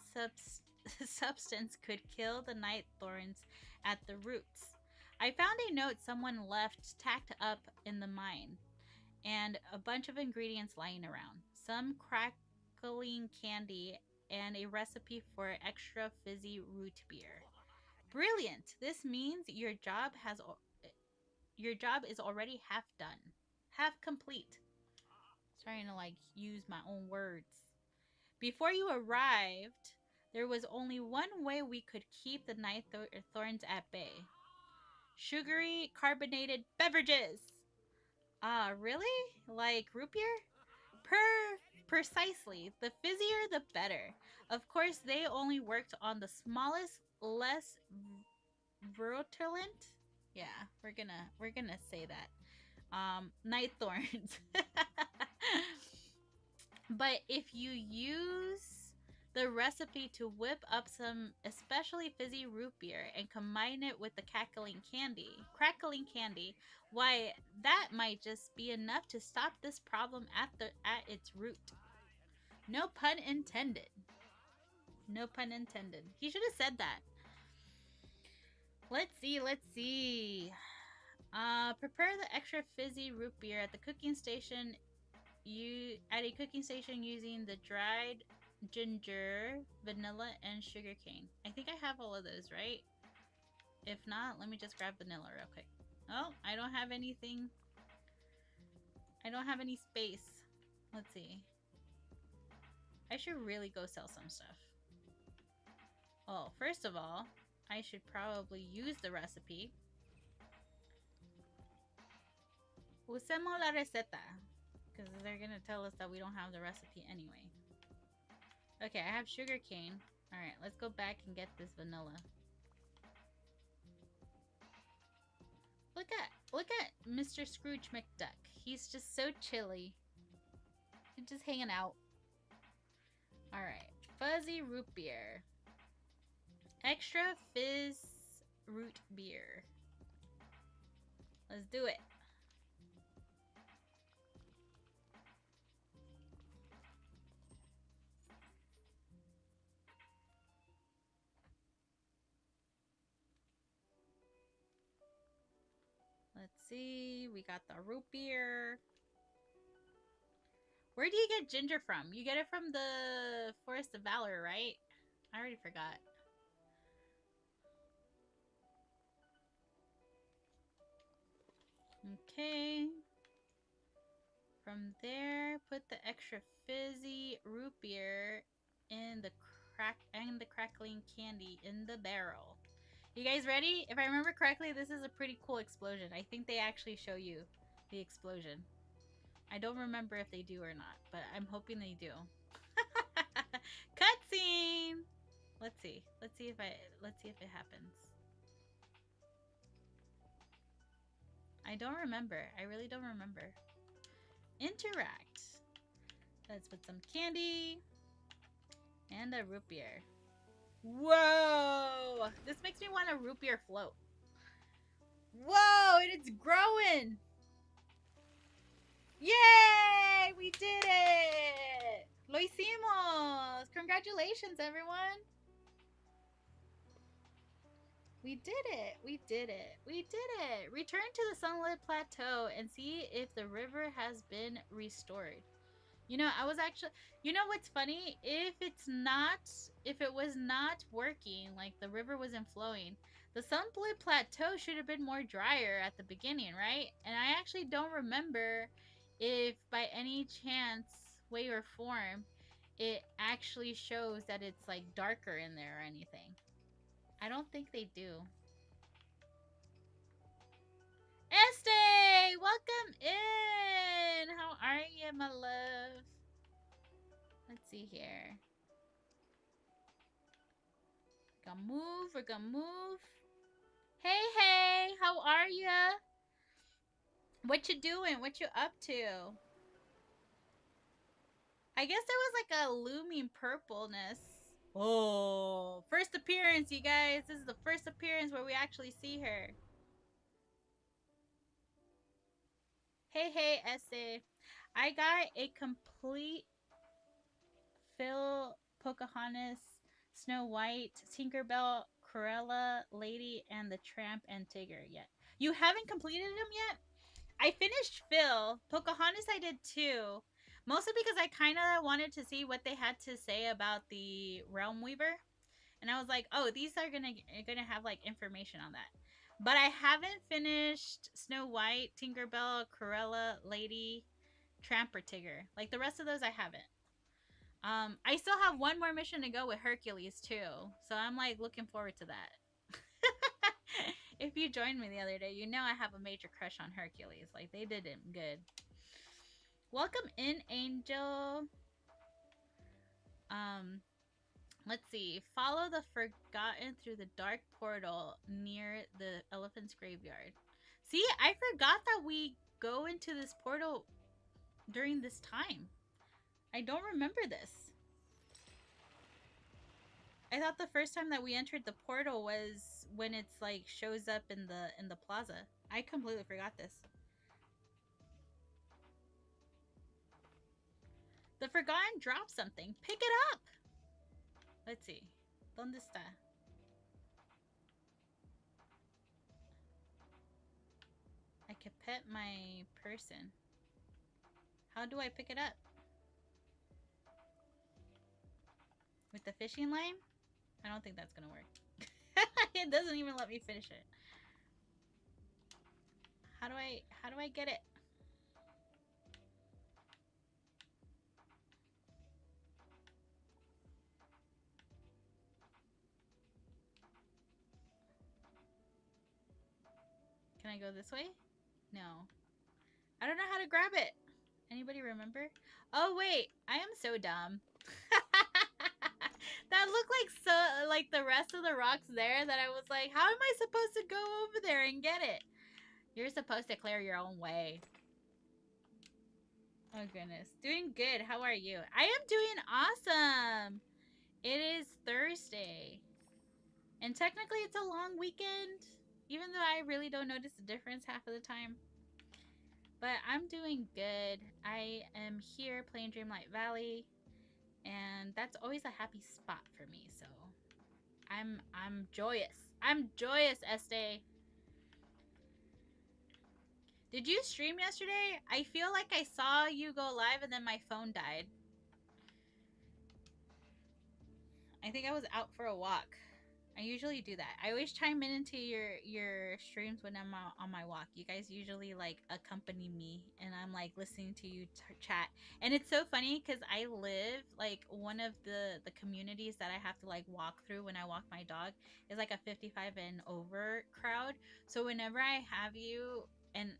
substance could kill the night thorns at the roots. I found a note someone left tacked up in the mine, and a bunch of ingredients lying around. Some crackling candy and a recipe for extra fizzy root beer. Brilliant. This means your job is already half done. Half complete. Starting to like use my own words. Before you arrived, there was only one way we could keep the night thorns at bay. Sugary carbonated beverages. Ah, really? Like root beer? Precisely. The fizzier, the better. Of course, they only worked on the smallest, less virulent. Yeah, we're gonna say that. Night thorns. But if you use the recipe to whip up some especially fizzy root beer and combine it with the crackling candy, why that might just be enough to stop this problem at its root. No pun intended. No pun intended. He should have said that. Let's see. Prepare the extra fizzy root beer at a cooking station using the dried ginger, vanilla, and sugarcane. I think I have all of those, right? If not, let me just grab vanilla real quick. Oh, I don't have anything. I don't have any space. Let's see. I should really go sell some stuff. Oh, first of all, I should probably use the recipe. Usemos la receta. Because they're going to tell us that we don't have the recipe anyway. Okay, I have sugar cane. Alright, let's go back and get this vanilla. Look at Mr. Scrooge McDuck. He's just so chilly. He's just hanging out. Alright, fuzzy root beer. Extra fizz root beer. Let's do it. Let's see. We got the root beer. Where do you get ginger from? You get it from the Forest of Valor, right? I already forgot. Okay. From there, put the extra fizzy root beer in the crackling candy in the barrel. You guys ready? If I remember correctly, this is a pretty cool explosion. I think they actually show you the explosion. I don't remember if they do or not, but I'm hoping they do. Cutscene. Let's see if it happens. I don't remember. I really don't remember. Interact. Let's put some candy and a root beer. Whoa! This makes me want a root beer float. Whoa! And it's growing! Yay! We did it! Lo hicimos! Congratulations, everyone! We did it! We did it! We did it! Return to the sunlit plateau and see if the river has been restored. You know, I was actually... You know what's funny? If it was not working, like the river wasn't flowing, the sunlit plateau should have been more drier at the beginning, right? And I actually don't remember if by any chance, way or form, it actually shows that it's like darker in there or anything. I don't think they do. Este! Welcome in! How are you, my love? Let's see here. We're gonna move. Hey, how are ya? What you doing? What you up to? I guess there was like a looming purpleness. Oh, first appearance, you guys. This is the first appearance where we actually see her. Hey, Essay. I got a complete Phil, Pocahontas, Snow White, Tinkerbell, Cruella, Lady, and the Tramp and Tigger yet. You haven't completed them yet? I finished Phil. Pocahontas I did too. Mostly because I kind of wanted to see what they had to say about the Realm Weaver. And I was like, oh, these are gonna have like information on that. But I haven't finished Snow White, Tinkerbell, Cruella, Lady, Tramp, or Tigger. Like the rest of those, I haven't. I still have one more mission to go with Hercules too, so I'm like looking forward to that. If you joined me the other day, you know I have a major crush on Hercules. Like they did him good. Welcome in, Angel. Let's see. Follow the Forgotten through the dark portal near the elephant's graveyard. See, I forgot that we go into this portal during this time. I don't remember this. I thought the first time that we entered the portal was when it's like shows up in the plaza. I completely forgot this. The Forgotten dropped something. Pick it up. Let's see. ¿Dónde está? I could pet my person. How do I pick it up? With the fishing line? I don't think that's gonna work. It doesn't even let me finish it. How do I get it? Can I go this way? No. I don't know how to grab it. Anybody remember? Oh wait, I am so dumb. That looked like so like the rest of the rocks there that I was like, how am I supposed to go over there and get it? You're supposed to clear your own way. Oh goodness. Doing good. How are you? I am doing awesome. It is Thursday. And technically it's a long weekend. Even though I really don't notice the difference half of the time. But I'm doing good. I am here playing Dreamlight Valley. And that's always a happy spot for me, so I'm joyous. I'm joyous, Este. Did you stream yesterday? I feel like I saw you go live and then my phone died. I think I was out for a walk. I usually do that. I always chime in into your streams when I'm on my walk. You guys usually like accompany me and I'm like listening to you chat. And it's so funny because I live like one of the communities that I have to like walk through when I walk my dog is like a 55 and over crowd. So whenever I have you and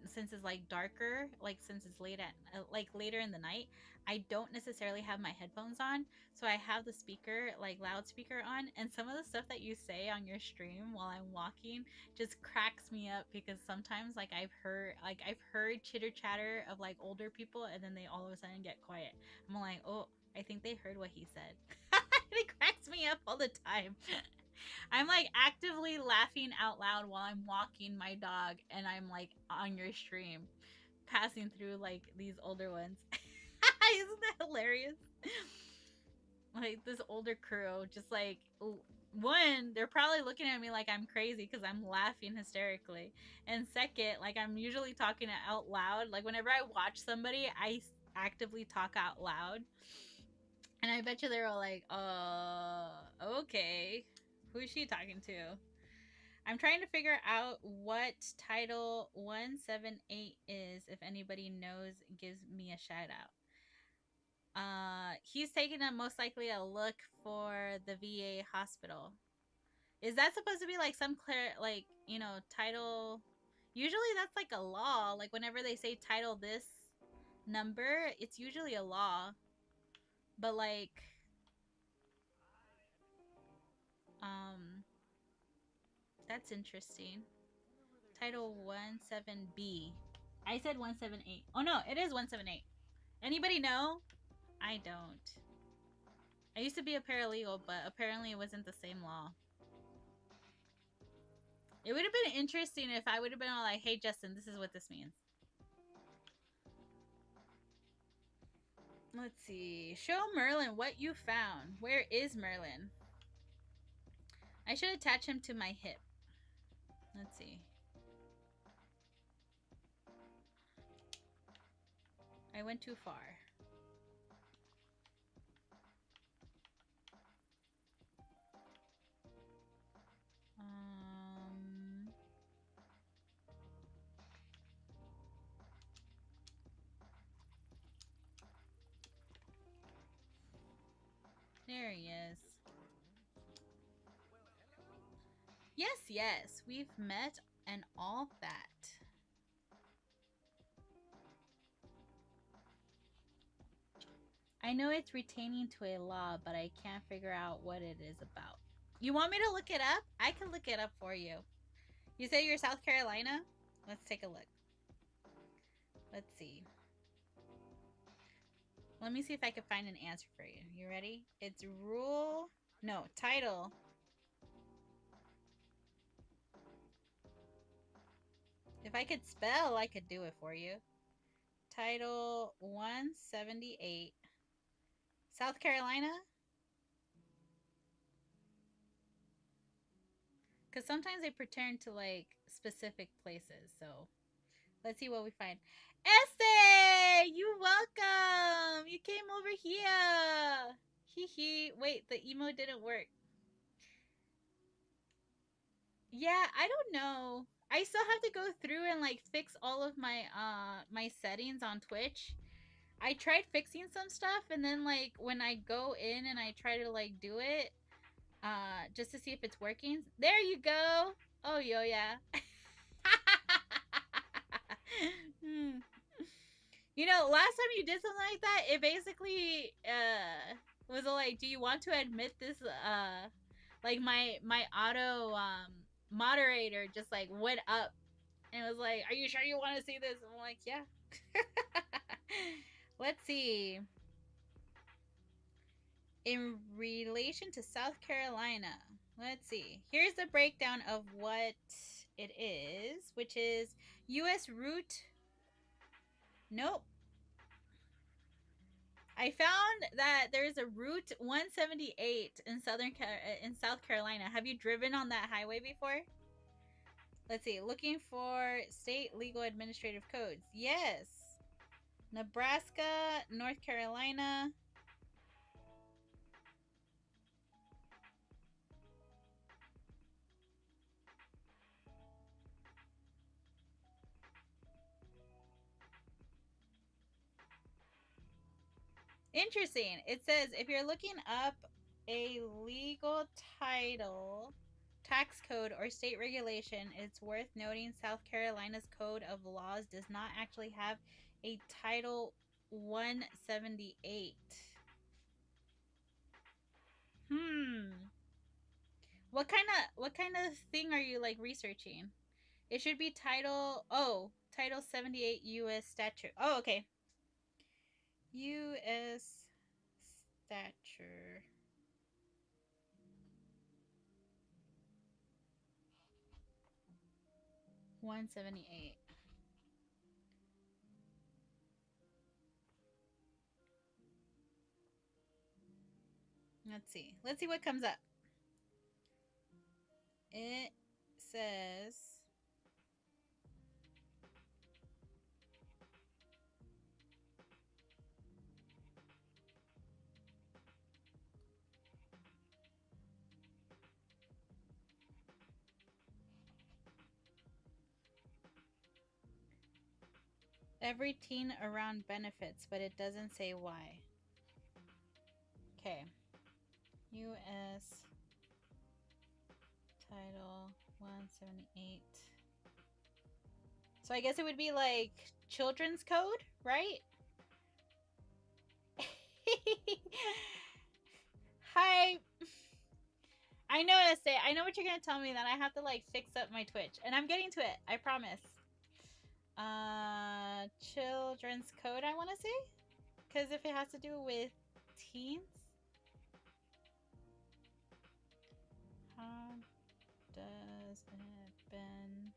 since it's like darker, like since it's late at like later in the night, I don't necessarily have my headphones on, so I have the speaker, like loudspeaker on, and some of the stuff that you say on your stream while I'm walking just cracks me up because sometimes like I've heard chitter chatter of like older people and then they all of a sudden get quiet. I'm like, oh, I think they heard what he said. It cracks me up all the time. I'm like actively laughing out loud while I'm walking my dog and I'm like on your stream passing through like these older ones. Isn't that hilarious? Like this older crew just like one, they're probably looking at me like I'm crazy because I'm laughing hysterically, and second, like I'm usually talking out loud. Like whenever I watch somebody, I actively talk out loud, and I bet you they're all like, okay, who is she talking to? I'm trying to figure out what title 178 is. If anybody knows, gives me a shout out. He's taking most likely a look for the VA hospital. Is that supposed to be like some clear, like, you know, title? Usually that's like a law. Like whenever they say title this number, it's usually a law. But like, that's interesting. Title 17B. I said 178. Oh no, it is 178. Anybody know? I don't. I used to be a paralegal, but apparently it wasn't the same law. It would have been interesting if I would have been all like, hey, Justin, this is what this means. Let's see. Show Merlin what you found. Where is Merlin? I should attach him to my hip. Let's see. I went too far. There he is. Yes, yes, we've met and all that. I know it's retaining to a law, but I can't figure out what it is about. You want me to look it up? I can look it up for you. You say you're South Carolina? Let's take a look. Let's see. Let me see if I can find an answer for you. You ready? It's rule... No, title. If I could spell, I could do it for you. Title 178. South Carolina? Because sometimes they pertain to, like, specific places. So, let's see what we find. Estee! You welcome! You came over here! Hee hee. Wait, the emo didn't work. Yeah, I don't know. I still have to go through and like fix all of my settings on Twitch. I tried fixing some stuff and then like when I go in and I try to like do it just to see if it's working. There you go. Oh yo yeah. You know, last time you did something like that, it basically was like, do you want to admit this like my auto moderator just like went up and was like, are you sure you want to see this? I'm like, yeah. Let's see. In relation to South Carolina, let's see. Here's the breakdown of what it is, which is U.S. route. Nope. I found that there's a Route 178 in South Carolina. Have you driven on that highway before? Let's see. Looking for state legal administrative codes. Yes. Nebraska, North Carolina. Interesting. It says if you're looking up a legal title, tax code, or state regulation, it's worth noting South Carolina's Code of Laws does not actually have a Title 178. What kind of thing are you like researching? It should be Title 78 US statute. Oh, okay. US stature. $178. Let's see. Let's see what comes up. It says every teen around benefits, but it doesn't say why. Okay. US Title 178. So I guess it would be like children's code, right? Hi. I know, Estee. I know what you're gonna tell me, that I have to like fix up my Twitch. And I'm getting to it, I promise. Children's code, I wanna say? Because if it has to do with teens. How does it been?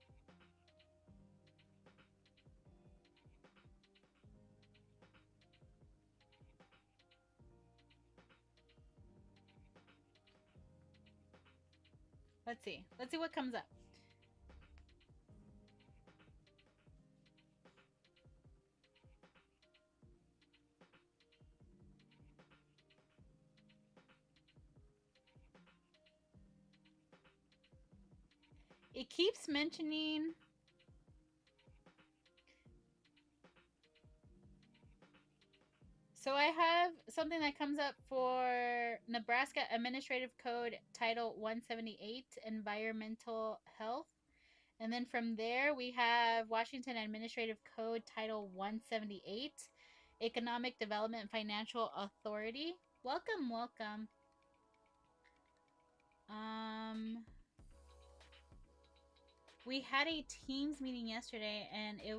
Let's see. Let's see what comes up. It keeps mentioning something that comes up for Nebraska Administrative Code Title 178, Environmental Health. And then from there, we have Washington Administrative Code Title 178, Economic Development and Financial Authority. Welcome, welcome. We had a Teams meeting yesterday and it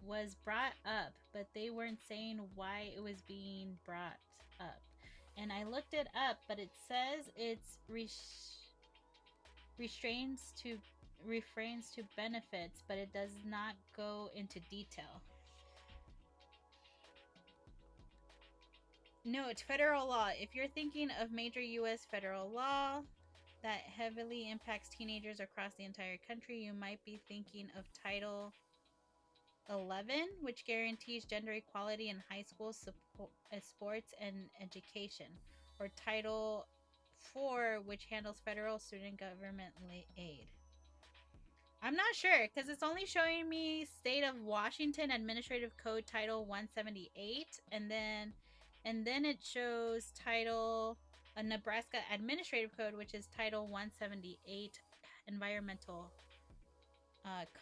was brought up, but they weren't saying why it was being brought up. And I looked it up, but it says it's refrains to benefits, but it does not go into detail. No, it's federal law. If you're thinking of major U.S. federal law that heavily impacts teenagers across the entire country, you might be thinking of Title 11, which guarantees gender equality in high school sports and education, or Title 4, which handles federal student government aid. I'm not sure because it's only showing me State of Washington Administrative Code Title 178, and then it shows Title a Nebraska Administrative Code, which is Title 178 Environmental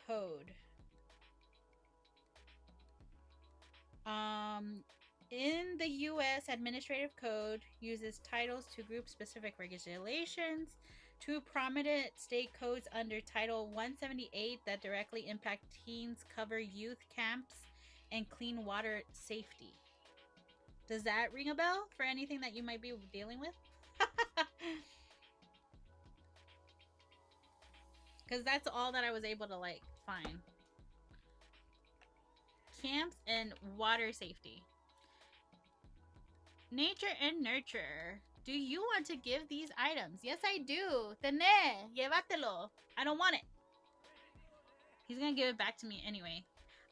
Code. In the U.S. Administrative Code uses titles to group specific regulations. Two prominent state codes under Title 178 that directly impact teens cover youth camps and clean water safety. Does that ring a bell for anything that you might be dealing with? Because that's all that I was able to find. Camps and water safety. Nature and nurture. Do you want to give these items? Yes, I do. Tené, llévatelo. I don't want it. He's gonna give it back to me anyway.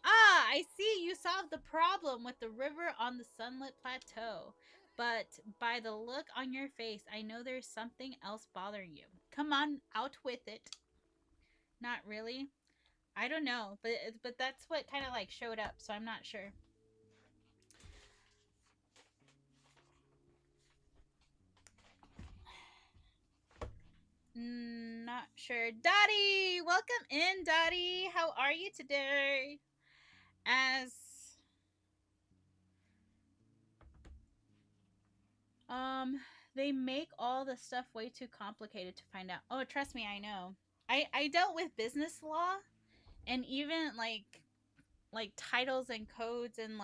Ah, I see you solved the problem with the river on the sunlit plateau. But by the look on your face, I know there's something else bothering you. Come on, out with it. Not really. I don't know, but that's what kind of showed up, so I'm not sure. Not sure. Dottie! Welcome in, Dottie! How are you today? As they make all the stuff way too complicated to find out. Oh, trust me, I know. I dealt with business law and even like titles and codes, and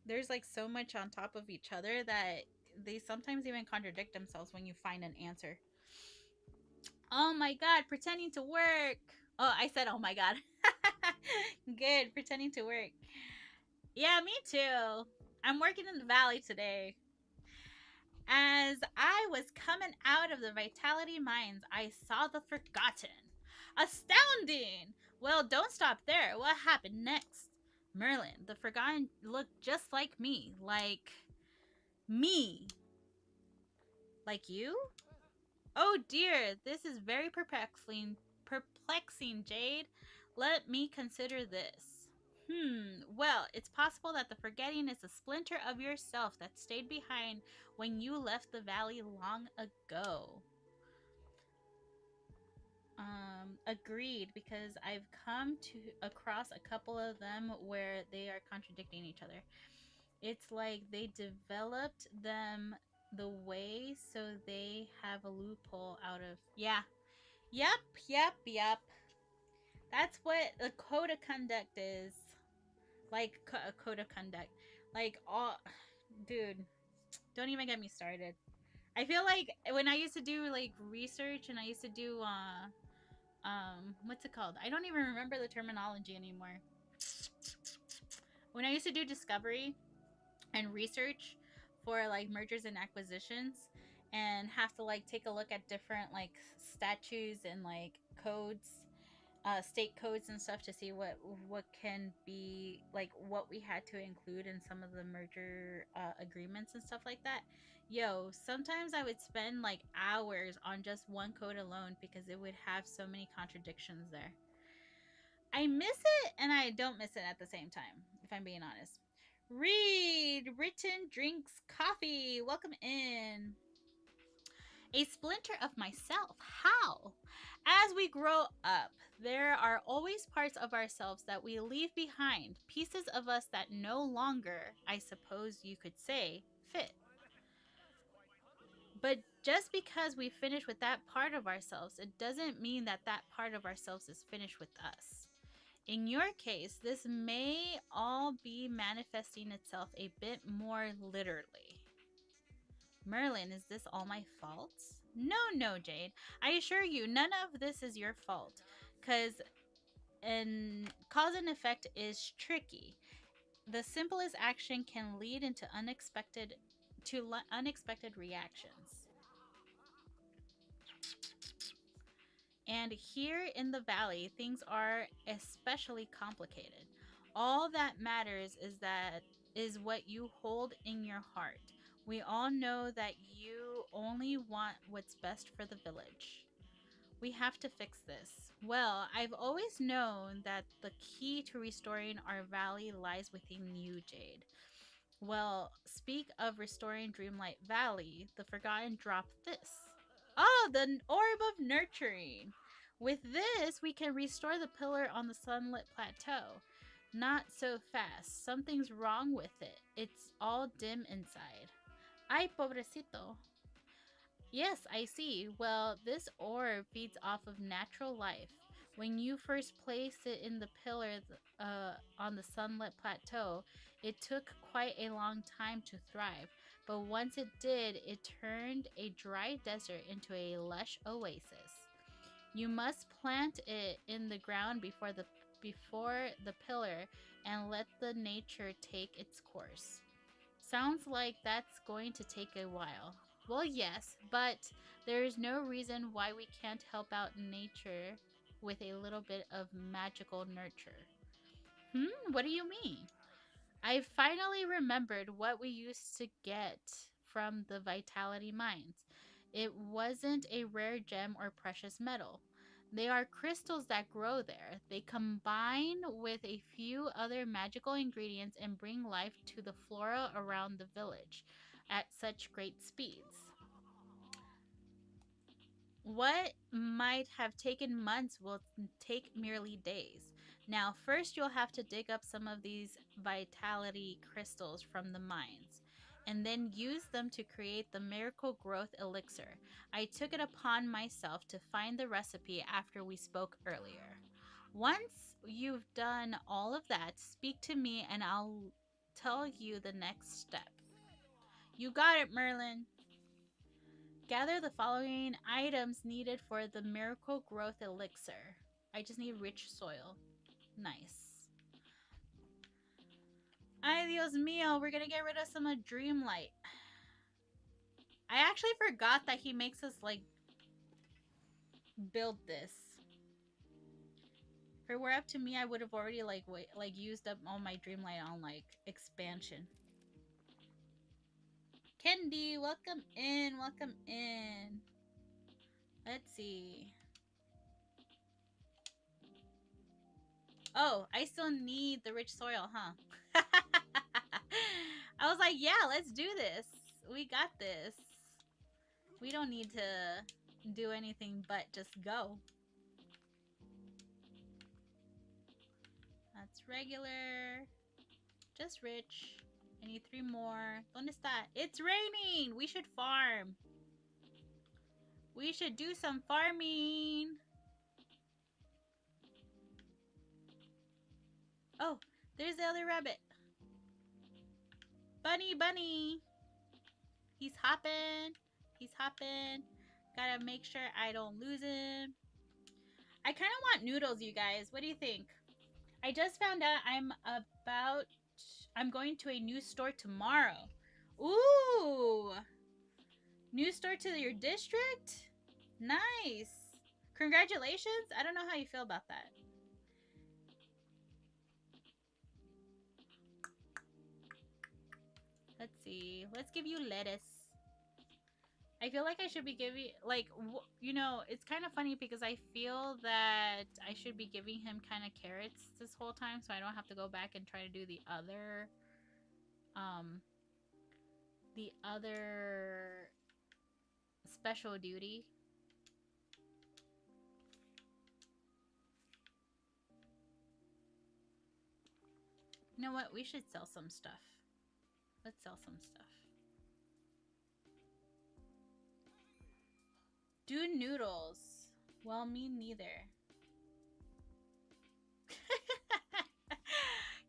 there's so much on top of each other that they sometimes even contradict themselves when you find an answer. Oh my god, pretending to work. Oh, I said oh my god. Good, pretending to work. Yeah, me too. I'm working in the valley today. As I was coming out of the Vitality Mines, I saw the Forgotten. Astounding! Well, don't stop there. What happened next? Merlin, the Forgotten looked just like me. Like me. Like you? Oh dear, this is very perplexing, Jade. Let me consider this. Well, it's possible that the forgetting is a splinter of yourself that stayed behind when you left the valley long ago. Agreed, because I've come across a couple of them where they are contradicting each other. It's like they developed them the way so they have a loophole out of... Yeah. Yep. That's what a code of conduct is. Like a code of conduct. Dude, don't even get me started. I feel like when I used to do research and I used to do what's it called? I don't even remember the terminology anymore. When I used to do discovery and research for mergers and acquisitions, and have to take a look at different statutes and codes, state codes and stuff, to see what can be what we had to include in some of the merger agreements and stuff like that. Yo, sometimes I would spend hours on just one code alone because it would have so many contradictions there. I miss it and I don't miss it at the same time, if I'm being honest. Read. Written drinks coffee. Welcome in. A splinter of myself. How? As we grow up, there are always parts of ourselves that we leave behind, pieces of us that no longer, I suppose you could say, fit. But just because we finish with that part of ourselves, it doesn't mean that that part of ourselves is finished with us. In your case, this may all be manifesting itself a bit more literally. Merlin, is this all my fault? No, no, Jade. I assure you, none of this is your fault. Because cause and effect is tricky. The simplest action can lead into unexpected reactions. And here in the valley, things are especially complicated. All that matters is what you hold in your heart. We all know that you only want what's best for the village. We have to fix this. Well, I've always known that the key to restoring our valley lies within you, Jade. Well, speak of restoring Dreamlight Valley, the Forgotten drop this. Oh, the Orb of Nurturing. With this, we can restore the pillar on the sunlit plateau. Not so fast. Something's wrong with it. It's all dim inside. Ay, pobrecito. Yes, I see. Well, this orb feeds off of natural life. When you first placed it in the pillar on the sunlit plateau, it took quite a long time to thrive. But once it did, it turned a dry desert into a lush oasis. You must plant it in the ground before the pillar and let the nature take its course. Sounds like that's going to take a while. Well, yes, but there is no reason why we can't help out nature with a little bit of magical nurture. What do you mean? I finally remembered what we used to get from the Vitality Mines. It wasn't a rare gem or precious metal. They are crystals that grow there. They combine with a few other magical ingredients and bring life to the flora around the village at such great speeds. What might have taken months will take merely days. Now, first you'll have to dig up some of these vitality crystals from the mines and then use them to create the miracle growth elixir. I took it upon myself to find the recipe after we spoke earlier. Once you've done all of that, speak to me and I'll tell you the next step. You got it, Merlin. Gather the following items needed for the miracle growth elixir. I just need rich soil. Nice. Ay, Dios mío, we're gonna get rid of some of Dreamlight. I actually forgot that he makes us, like, build this. If it were up to me, I would have already, like, used up all my Dreamlight on, like, expansion. Kendi, welcome in, welcome in. Let's see. Oh, I still need the rich soil, huh? I was like, yeah, let's do this. We got this. We don't need to do anything but just go. That's regular. Just rich. I need 3 more. ¿Dónde está? It's raining! We should farm. We should do some farming. Oh, there's the other rabbit. Bunny, bunny. He's hopping. He's hopping. Gotta make sure I don't lose him. I kind of want noodles, you guys. What do you think? I just found out I'm going to a new store tomorrow. Ooh! New store to your district? Nice. Congratulations. I don't know how you feel about that. Let's see. Let's give you lettuce. I feel like I should be giving, like, you know, it's kind of funny because I feel that I should be giving him kind of carrots this whole time so I don't have to go back and try to do the other um the other special duty. You know what? We should sell some stuff. Let's sell some stuff. Do noodles. Well, me neither.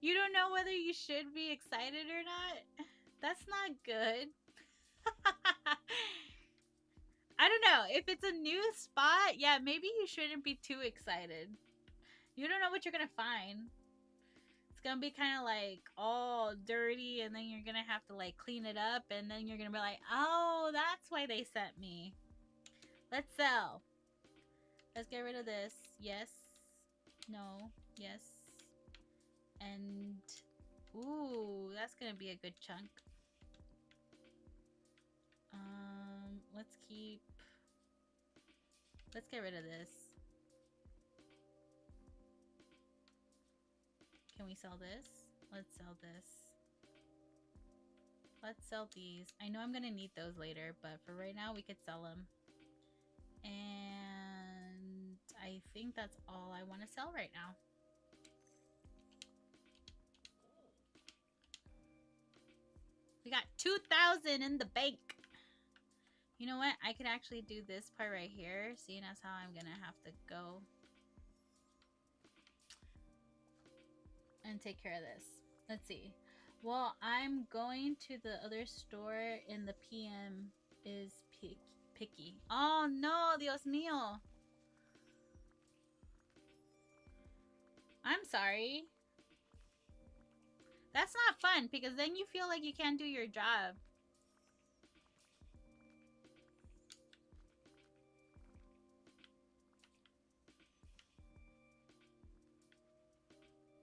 You don't know whether you should be excited or not? That's not good. I don't know. If it's a new spot, yeah, maybe you shouldn't be too excited. You don't know what you're gonna find. It's gonna be kind of like all dirty, and then you're gonna have to like clean it up, and then you're gonna be like, oh, that's why they sent me. Let's sell. Let's get rid of this. Yes. No. Yes. And ooh, that's gonna be a good chunk. Let's get rid of this. Can we sell this? Let's sell this. Let's sell these. I know I'm gonna need those later, but for right now we could sell them. And I think that's all I want to sell right now. We got 2,000 in the bank. You know what? I could actually do this part right here, seeing as how I'm gonna have to go and take care of this. Let's see. Well, I'm going to the other store in the PM is picky. Oh no, Dios mío. I'm sorry. That's not fun because then you feel like you can't do your job.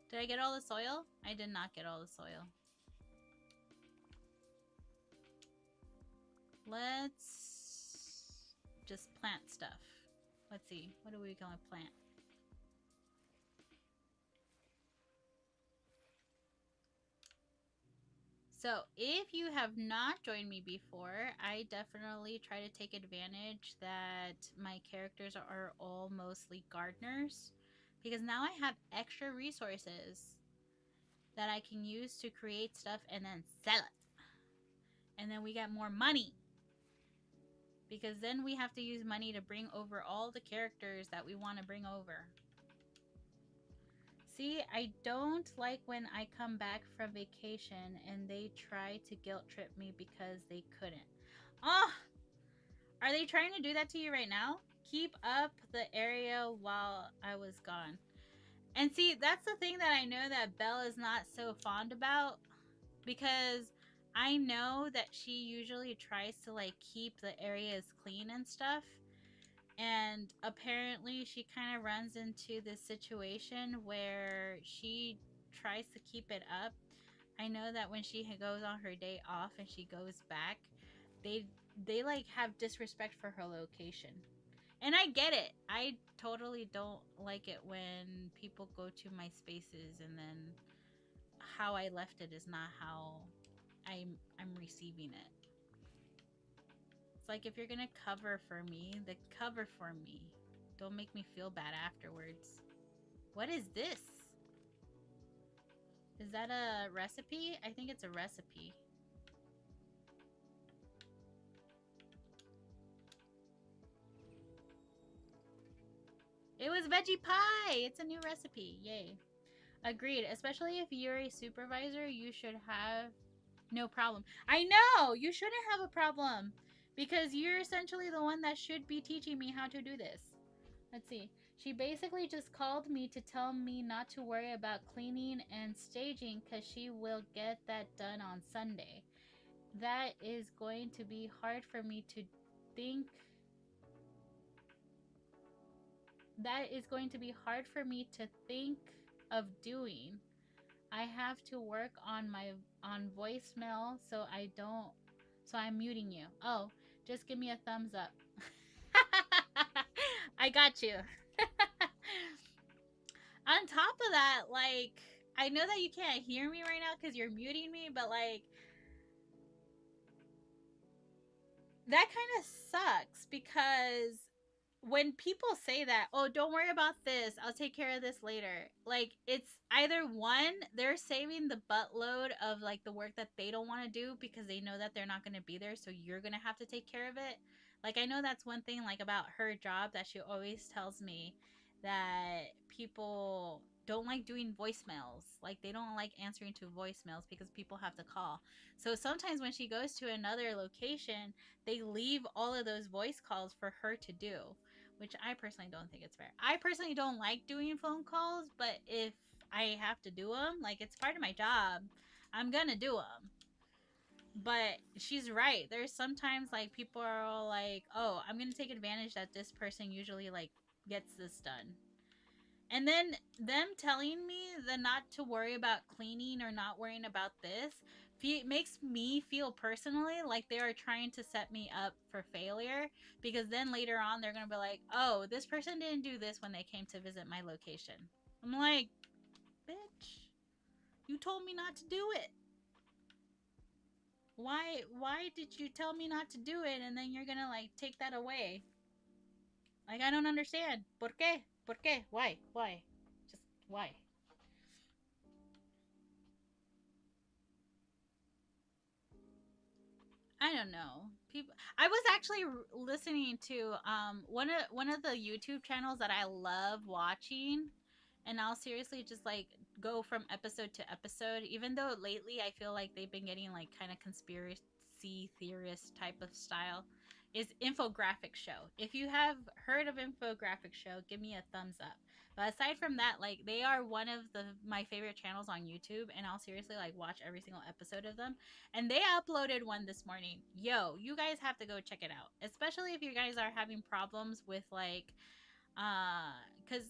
Did I get all the soil? I did not get all the soil. Let's just plant stuff. Let's see. What are we going to plant? So if you have not joined me before, I definitely try to take advantage that my characters are all mostly gardeners, because now I have extra resources that I can use to create stuff and then sell it. And then we get more money, because then we have to use money to bring over all the characters that we want to bring over. See, I don't like when I come back from vacation and they try to guilt trip me because they couldn't. Oh, are they trying to do that to you right now? Keep up the area while I was gone. And see, that's the thing that I know that Belle is not so fond about, because I know that she usually tries to like keep the areas clean and stuff. And apparently she kind of runs into this situation where she tries to keep it up. I know that when she goes on her day off and she goes back, they like have disrespect for her location. And I get it. I totally don't like it when people go to my spaces and then how I left it is not how I'm receiving it. It's like, if you're gonna cover for me, then cover for me. Don't make me feel bad afterwards. What is this? Is that a recipe? I think it's a recipe. It was veggie pie! It's a new recipe. Yay. Agreed. Especially if you're a supervisor, you should have no problem. I know! You shouldn't have a problem, because you're essentially the one that should be teaching me how to do this. Let's see. She basically just called me to tell me not to worry about cleaning and staging because she will get that done on Sunday. That is going to be hard for me to think. That is going to be hard for me to think of doing. I have to work on voicemail, so I'm muting you. Oh, just give me a thumbs up. I got you. On top of that, like, I know that you can't hear me right now because you're muting me, but like, that kind of sucks because when people say that, oh, don't worry about this, I'll take care of this later, like, it's either one, they're saving the buttload of like the work that they don't want to do because they know that they're not going to be there, so you're going to have to take care of it. Like, I know that's one thing like about her job that she always tells me, that people don't like doing voicemails, like they don't like answering to voicemails because people have to call. So sometimes when she goes to another location, they leave all of those voice calls for her to do, which I personally don't think it's fair. I personally don't like doing phone calls, but if I have to do them, like, it's part of my job, I'm gonna do them. But she's right. There's sometimes like people are all like, "Oh, I'm gonna take advantage that this person usually like gets this done." And then them telling me that not to worry about cleaning or not worrying about this makes me feel personally like they are trying to set me up for failure, because then later on they're going to be like, oh, this person didn't do this when they came to visit my location. I'm like, bitch, you told me not to do it. Why did you tell me not to do it and then you're going to like take that away? Like, I don't understand. ¿Por qué? ¿Por qué? Why? Just why? I don't know. People. I was actually listening to one of the YouTube channels that I love watching, and I'll seriously just like go from episode to episode. Even though lately I feel like they've been getting like kind of conspiracy theorist type of style. Is Infographic Show. If you have heard of Infographic Show, give me a thumbs up. But aside from that, like, they are one of the my favorite channels on YouTube, and I'll seriously like watch every single episode of them. And they uploaded one this morning. Yo, you guys have to go check it out. Especially if you guys are having problems with like cuz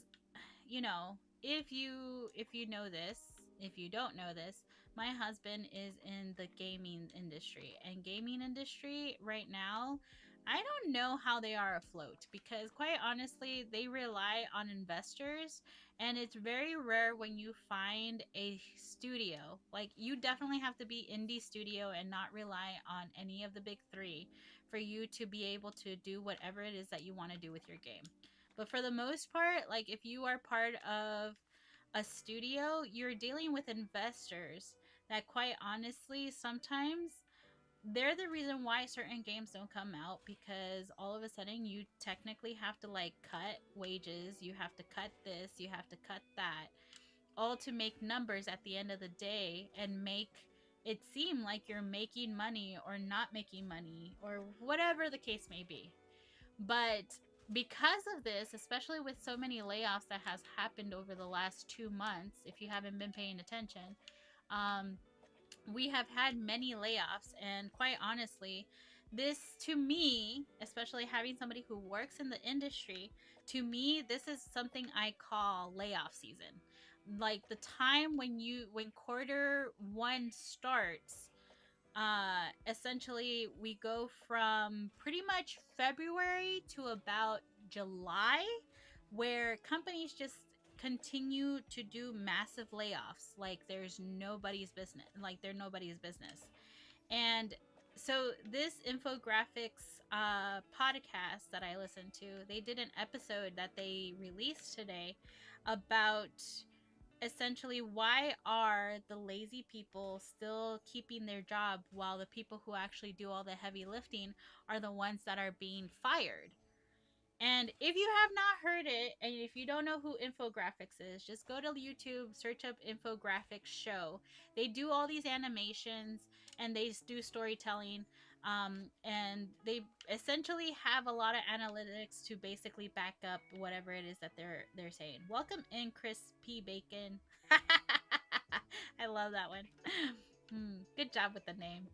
you know, if you know this, if you don't know this, my husband is in the gaming industry, and gaming industry right now, I don't know how they are afloat, because quite honestly, they rely on investors, and it's very rare when you find a studio. Like, you definitely have to be indie studio and not rely on any of the big 3 for you to be able to do whatever it is that you want to do with your game. But for the most part, like, if you are part of a studio, you're dealing with investors that, quite honestly, sometimes they're the reason why certain games don't come out, because all of a sudden you technically have to like cut wages, you have to cut this, you have to cut that, all to make numbers at the end of the day and make it seem like you're making money or not making money or whatever the case may be. But because of this, especially with so many layoffs that has happened over the last 2 months, if you haven't been paying attention, um, we have had many layoffs. And quite honestly, this, to me, especially having somebody who works in the industry, to me, this is something I call layoff season. Like, the time when quarter one starts, essentially we go from pretty much February to about July, where companies just continue to do massive layoffs like there's nobody's business, like they're nobody's business. And so this infographics podcast that I listened to, they did an episode that they released today about essentially why are the lazy people still keeping their job while the people who actually do all the heavy lifting are the ones that are being fired. And if you have not heard it, and if you don't know who Infographics is, just go to YouTube, search up Infographics Show. They do all these animations and they do storytelling. And they essentially have a lot of analytics to basically back up whatever it is that they're saying. Welcome in, Chris P. Bacon. I love that one. Good job with the name.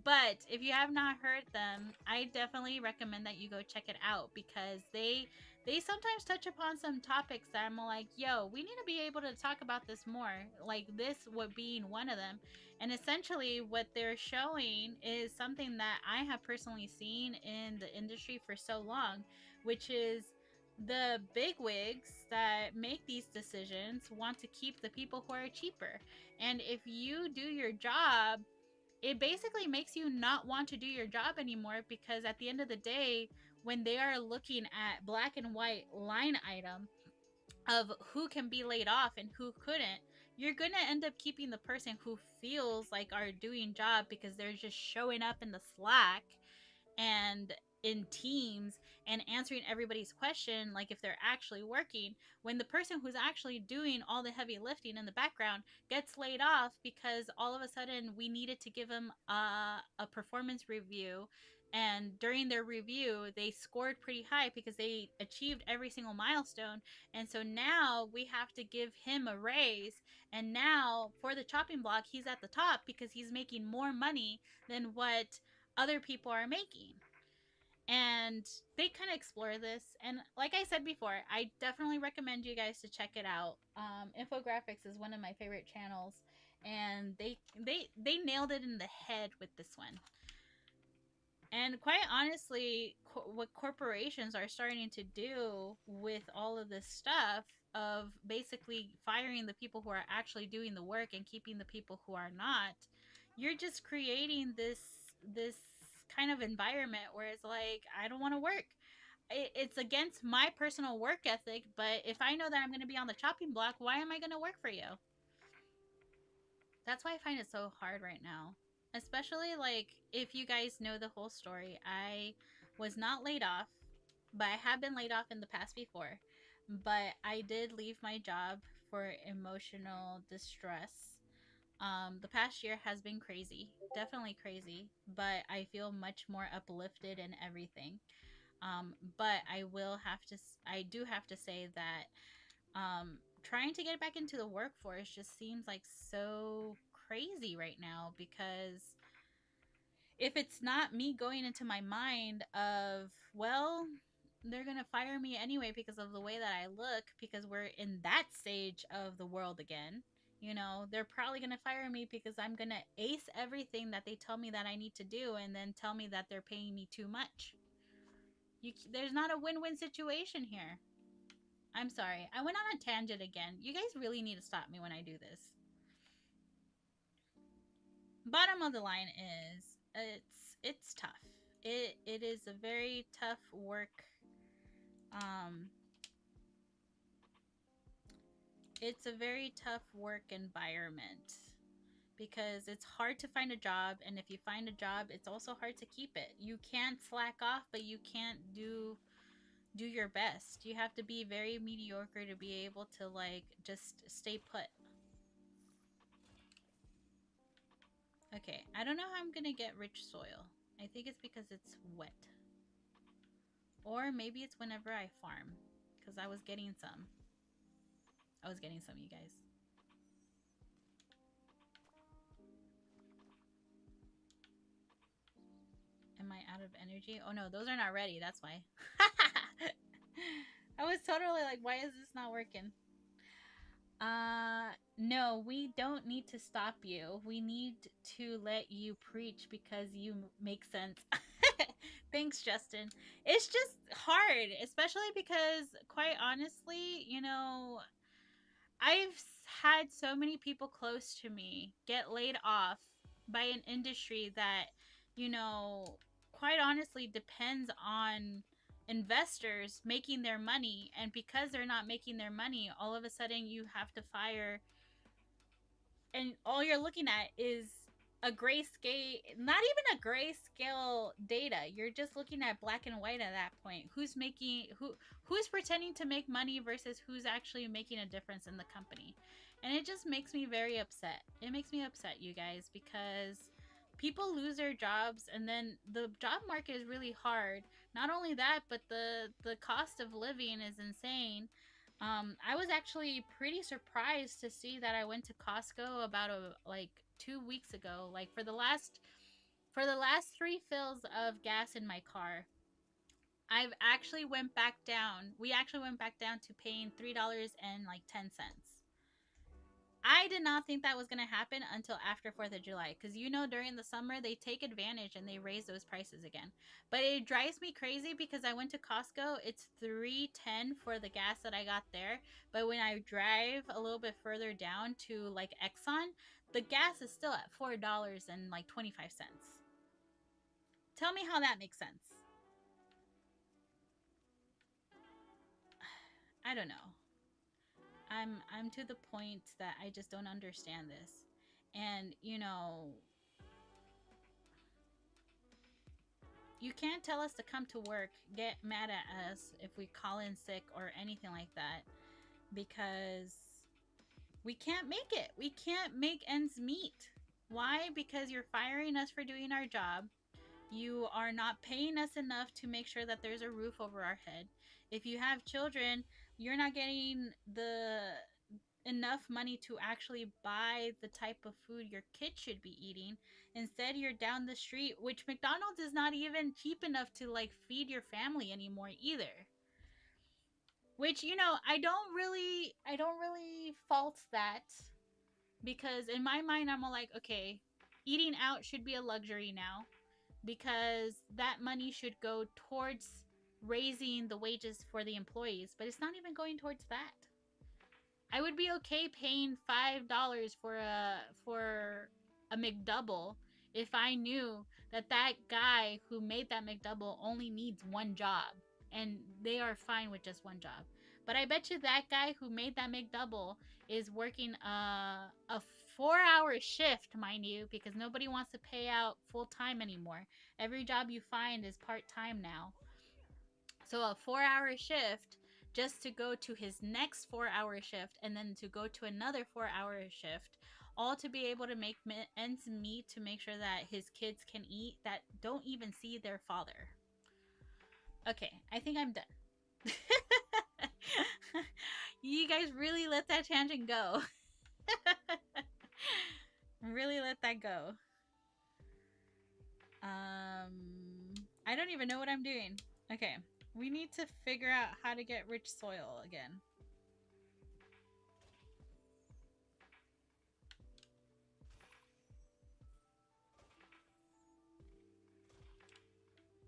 But if you have not heard them, I definitely recommend that you go check it out, because they sometimes touch upon some topics that I'm like, yo, we need to be able to talk about this more. Like, this would being one of them. And essentially what they're showing is something that I have personally seen in the industry for so long, which is the bigwigs that make these decisions want to keep the people who are cheaper. And if you do your job it basically makes you not want to do your job anymore, because at the end of the day, when they are looking at black and white line item of who can be laid off and who couldn't, you're going to end up keeping the person who feels like are doing job because they're just showing up in the Slack and in teams and answering everybody's question like if they're actually working, when the person who's actually doing all the heavy lifting in the background gets laid off because all of a sudden we needed to give them a performance review, and during their review they scored pretty high because they achieved every single milestone, and so now we have to give him a raise, and now for the chopping block he's at the top because he's making more money than what other people are making. And they kind of explore this, and like I said before, I definitely recommend you guys to check it out. Infographics is one of my favorite channels, and they nailed it in the head with this one. And quite honestly, what corporations are starting to do with all of this stuff of basically firing the people who are actually doing the work and keeping the people who are not, you're just creating this kind of environment where it's like, I don't want to work. It's against my personal work ethic, but if I know that I'm going to be on the chopping block, why am I going to work for you? That's why I find it so hard right now. Especially like if you guys know the whole story, I was not laid off, but I have been laid off in the past before. But I did leave my job for emotional distress. The past year has been crazy, definitely crazy, but I feel much more uplifted and everything. But I do have to say that trying to get back into the workforce just seems like so crazy right now, because if it's not me going into my mind of, well, they're going to fire me anyway because of the way that I look, because we're in that stage of the world again. You know, they're probably going to fire me because I'm going to ace everything that they tell me that I need to do and then tell me that they're paying me too much. There's not a win-win situation here. I'm sorry. I went on a tangent again. You guys really need to stop me when I do this. Bottom of the line is it's tough. It is a very tough work. Um it's a very tough work environment because it's hard to find a job, and if you find a job, it's also hard to keep it. You can't slack off, but you can't do your best. You have to be very mediocre to be able to like just stay put. Okay, I don't know how I'm gonna get rich soil. I think it's because it's wet. Or maybe it's whenever I farm. Because I was getting some. You guys. Am I out of energy? Oh no, those are not ready. That's why. I was totally like, why is this not working? No, we don't need to stop you. We need to let you preach because you make sense. Thanks, Justin. It's just hard, especially because, quite honestly, you know, I've had so many people close to me get laid off by an industry that, you know, quite honestly depends on investors making their money. And because they're not making their money, all of a sudden you have to fire, and all you're looking at is a grayscale, not even a grayscale data. You're just looking at black and white at that point. Who's pretending to make money versus who's actually making a difference in the company. And it just makes me very upset. It makes me upset, you guys, because people lose their jobs, and then the job market is really hard. Not only that, but the cost of living is insane. I was actually pretty surprised to see that I went to Costco about like 2 weeks ago. Like for the last three fills of gas in my car, I've actually went back down. We actually went back down to paying $3.10. I did not think that was going to happen until after 4th of July, because you know during the summer they take advantage and they raise those prices again. But it drives me crazy because I went to Costco, it's $3.10 for the gas that I got there, but when I drive a little bit further down to like Exxon, the gas is still at $4.25. Tell me how that makes sense. I don't know. I'm to the point that I just don't understand this. And, you know, you can't tell us to come to work, get mad at us if we call in sick or anything like that, because we can't make it. We can't make ends meet. Why? Because you're firing us for doing our job. You are not paying us enough to make sure that there's a roof over our head. If you have children, you're not getting the enough money to actually buy the type of food your kids should be eating. Instead, you're down the street, which McDonald's is not even cheap enough to like feed your family anymore either. Which, you know, I don't really fault that, because in my mind I'm all like, okay, eating out should be a luxury now, because that money should go towards raising the wages for the employees, but it's not even going towards that. I would be okay paying $5 for a McDouble if I knew that that guy who made that McDouble only needs one job and they are fine with just one job. But I bet you that guy who made that McDouble is working a 4-hour shift, mind you, because nobody wants to pay out full time anymore. Every job you find is part time now. So a 4-hour shift just to go to his next 4-hour shift and then to go to another 4-hour shift, all to be able to make ends meet, to make sure that his kids can eat that don't even see their father. Okay, I think I'm done. You guys really let that tangent go. Really let that go. I don't even know what I'm doing. Okay, we need to figure out how to get rich soil again.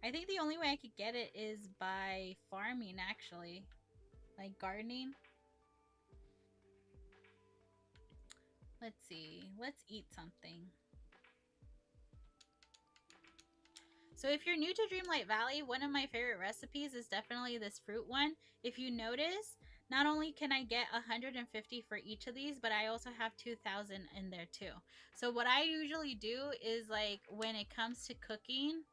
I think the only way I could get it is by farming, actually. Like gardening. Let's see. Let's eat something. So if you're new to Dreamlight Valley, one of my favorite recipes is definitely this fruit one. If you notice, not only can I get 150 for each of these, but I also have 2,000 in there too. So what I usually do is, like, when it comes to cooking,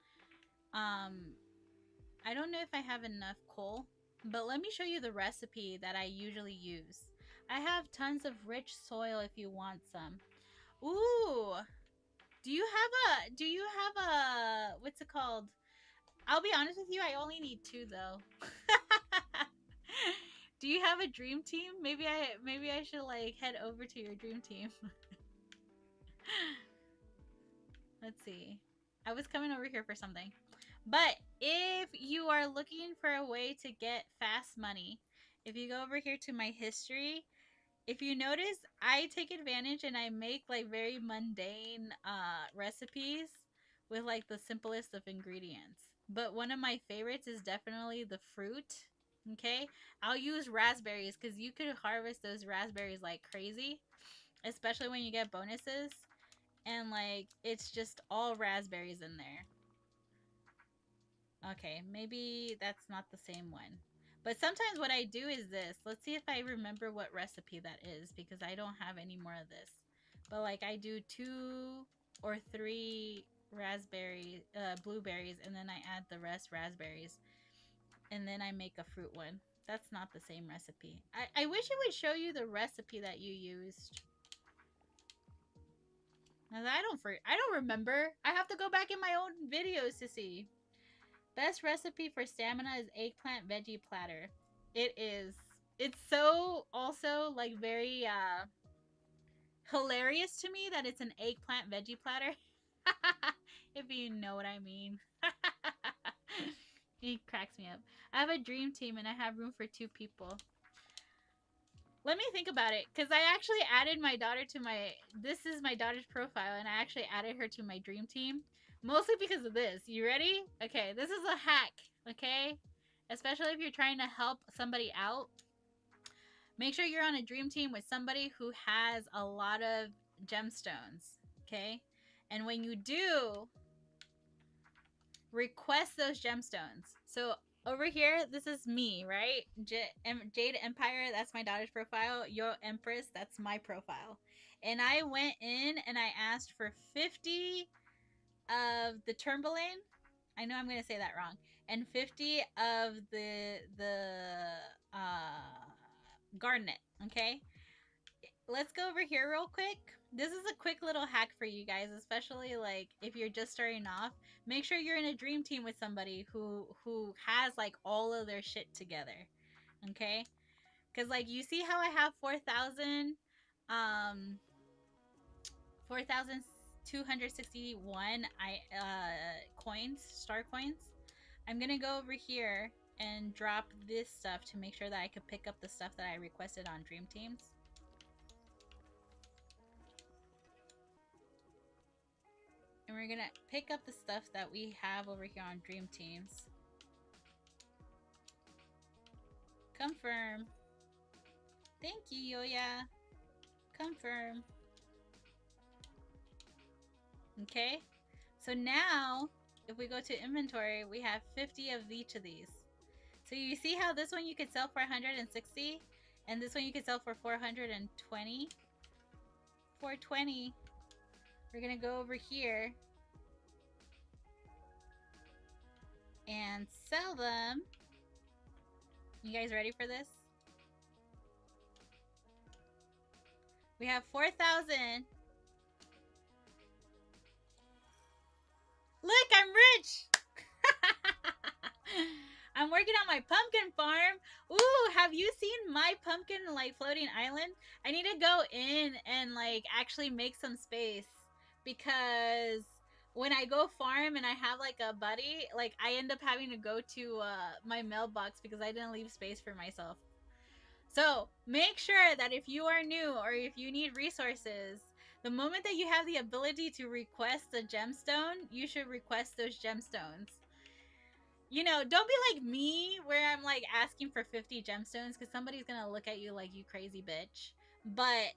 I don't know if I have enough coal, but let me show you the recipe that I usually use. I have tons of rich soil if you want some. Ooh, do you have a, what's it called? I'll be honest with you, I only need 2 though. Do you have a dream team? Maybe I should like head over to your dream team. Let's see. I was coming over here for something. But if you are looking for a way to get fast money, if you go over here to my history, if you notice, I take advantage and I make like very mundane recipes with like the simplest of ingredients. But one of my favorites is definitely the fruit. Okay, I'll use raspberries because you could harvest those raspberries like crazy, especially when you get bonuses. And like, it's just all raspberries in there. Okay, maybe that's not the same one. But sometimes what I do is this. Let's see if I remember what recipe that is, because I don't have any more of this. But like, I do 2 or 3 blueberries, and then I add the rest raspberries. And then I make a fruit one. That's not the same recipe. I wish it would show you the recipe that you used. I don't remember. I have to go back in my own videos to see. Best recipe for stamina is eggplant veggie platter. It is. It's so also like very hilarious to me that it's an eggplant veggie platter. If you know what I mean. It cracks me up. I have a dream team and I have room for 2 people. Let me think about it, because I actually added my daughter to my... This is my daughter's profile, and I actually added her to my dream team. Mostly because of this. You ready? Okay, this is a hack, okay? Especially if you're trying to help somebody out. Make sure you're on a dream team with somebody who has a lot of gemstones. Okay? And when you do, request those gemstones. So over here, this is me, right? Jade Empire, that's my daughter's profile. Yo Empress, that's my profile. And I went in and I asked for 50 of the Turmalane. I know I'm gonna say that wrong. And 50 of uh garnet. Okay. Let's go over here real quick. This is a quick little hack for you guys, especially like if you're just starting off. Make sure you're in a dream team with somebody who has like all of their shit together. Okay? Cuz like you see how I have 4,000 um 4,261 coins, star coins. I'm going to go over here and drop this stuff to make sure that I could pick up the stuff that I requested on Dream Teams. And we're gonna pick up the stuff that we have over here on Dream Teams. Confirm. Thank you, Yoya. Confirm. Okay. So now, if we go to inventory, we have 50 of each of these. So you see how this one you could sell for 160, and this one you could sell for 420. 420. We're gonna go over here and sell them. You guys ready for this? We have 4,000. Look, I'm rich. I'm working on my pumpkin farm. Ooh, have you seen my pumpkin like floating island? I need to go in and like actually make some space, because when I go farm and I have like a buddy, like I end up having to go to my mailbox because I didn't leave space for myself. So make sure that if you are new or if you need resources, the moment that you have the ability to request a gemstone, you should request those gemstones. You know, don't be like me where I'm like asking for 50 gemstones, because somebody's gonna look at you like, you crazy bitch. But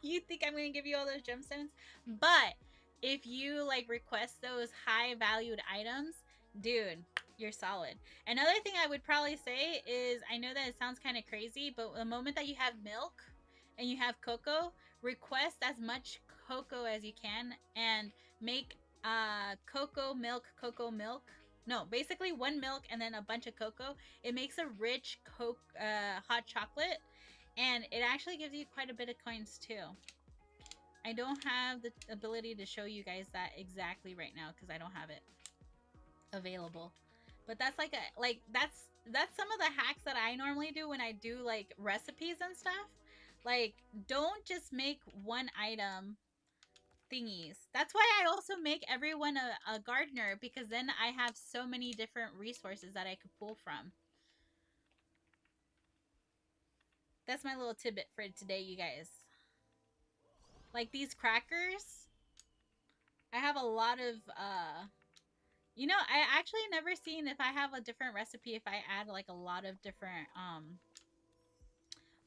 you think I'm gonna give you all those gemstones? But if you like request those high valued items, dude, you're solid. Another thing I would probably say is, I know that it sounds kind of crazy, but the moment that you have milk and you have cocoa, request as much cocoa as you can and make cocoa milk. No, basically one milk and then a bunch of cocoa. It makes a rich hot chocolate, and it actually gives you quite a bit of coins too. I don't have the ability to show you guys that exactly right now because I don't have it available. But that's like that's some of the hacks that I normally do when I do like recipes and stuff. Like, don't just make one item thingies. That's why I also make everyone a gardener, because then I have so many different resources that I could pull from. That's my little tidbit for today, you guys. Like these crackers, I have a lot of you know, I actually never seen if I have a different recipe if I add like a lot of different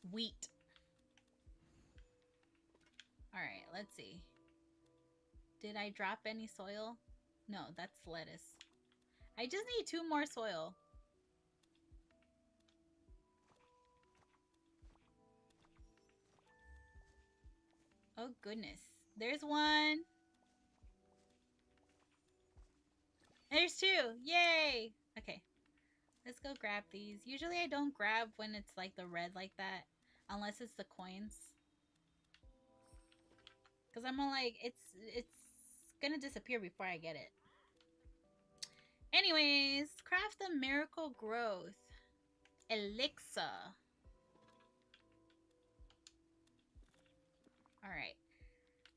wheat. All right, let's see. Did I drop any soil? No, that's lettuce. I just need 2 more soil. Oh goodness. There's one. There's 2. Yay! Okay. Let's go grab these. Usually I don't grab when it's like the red like that, unless it's the coins. Cause I'm like, it's gonna disappear before I get it. Anyways, craft the miracle growth elixir. Alright.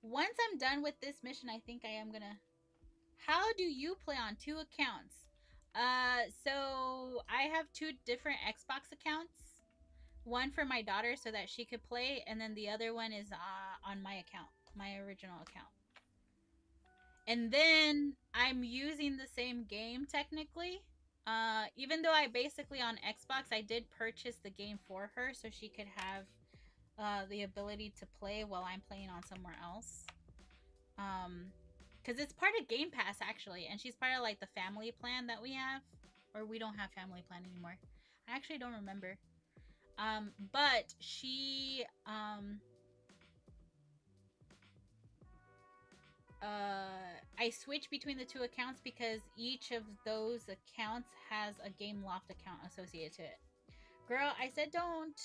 Once I'm done with this mission, I think I am gonna... How do you play on 2 accounts? So I have 2 different Xbox accounts. One for my daughter so that she could play, and then the other one is on my account, my original account. And then I'm using the same game technically. Even though I basically on Xbox, I did purchase the game for her so she could have the ability to play while I'm playing on somewhere else. Um, because it's part of Game Pass actually, and she's part of like the family plan that we have, or we don't have family plan anymore. I actually don't remember. But I switch between the two accounts because each of those accounts has a Game Loft account associated to it. Girl, I said don't.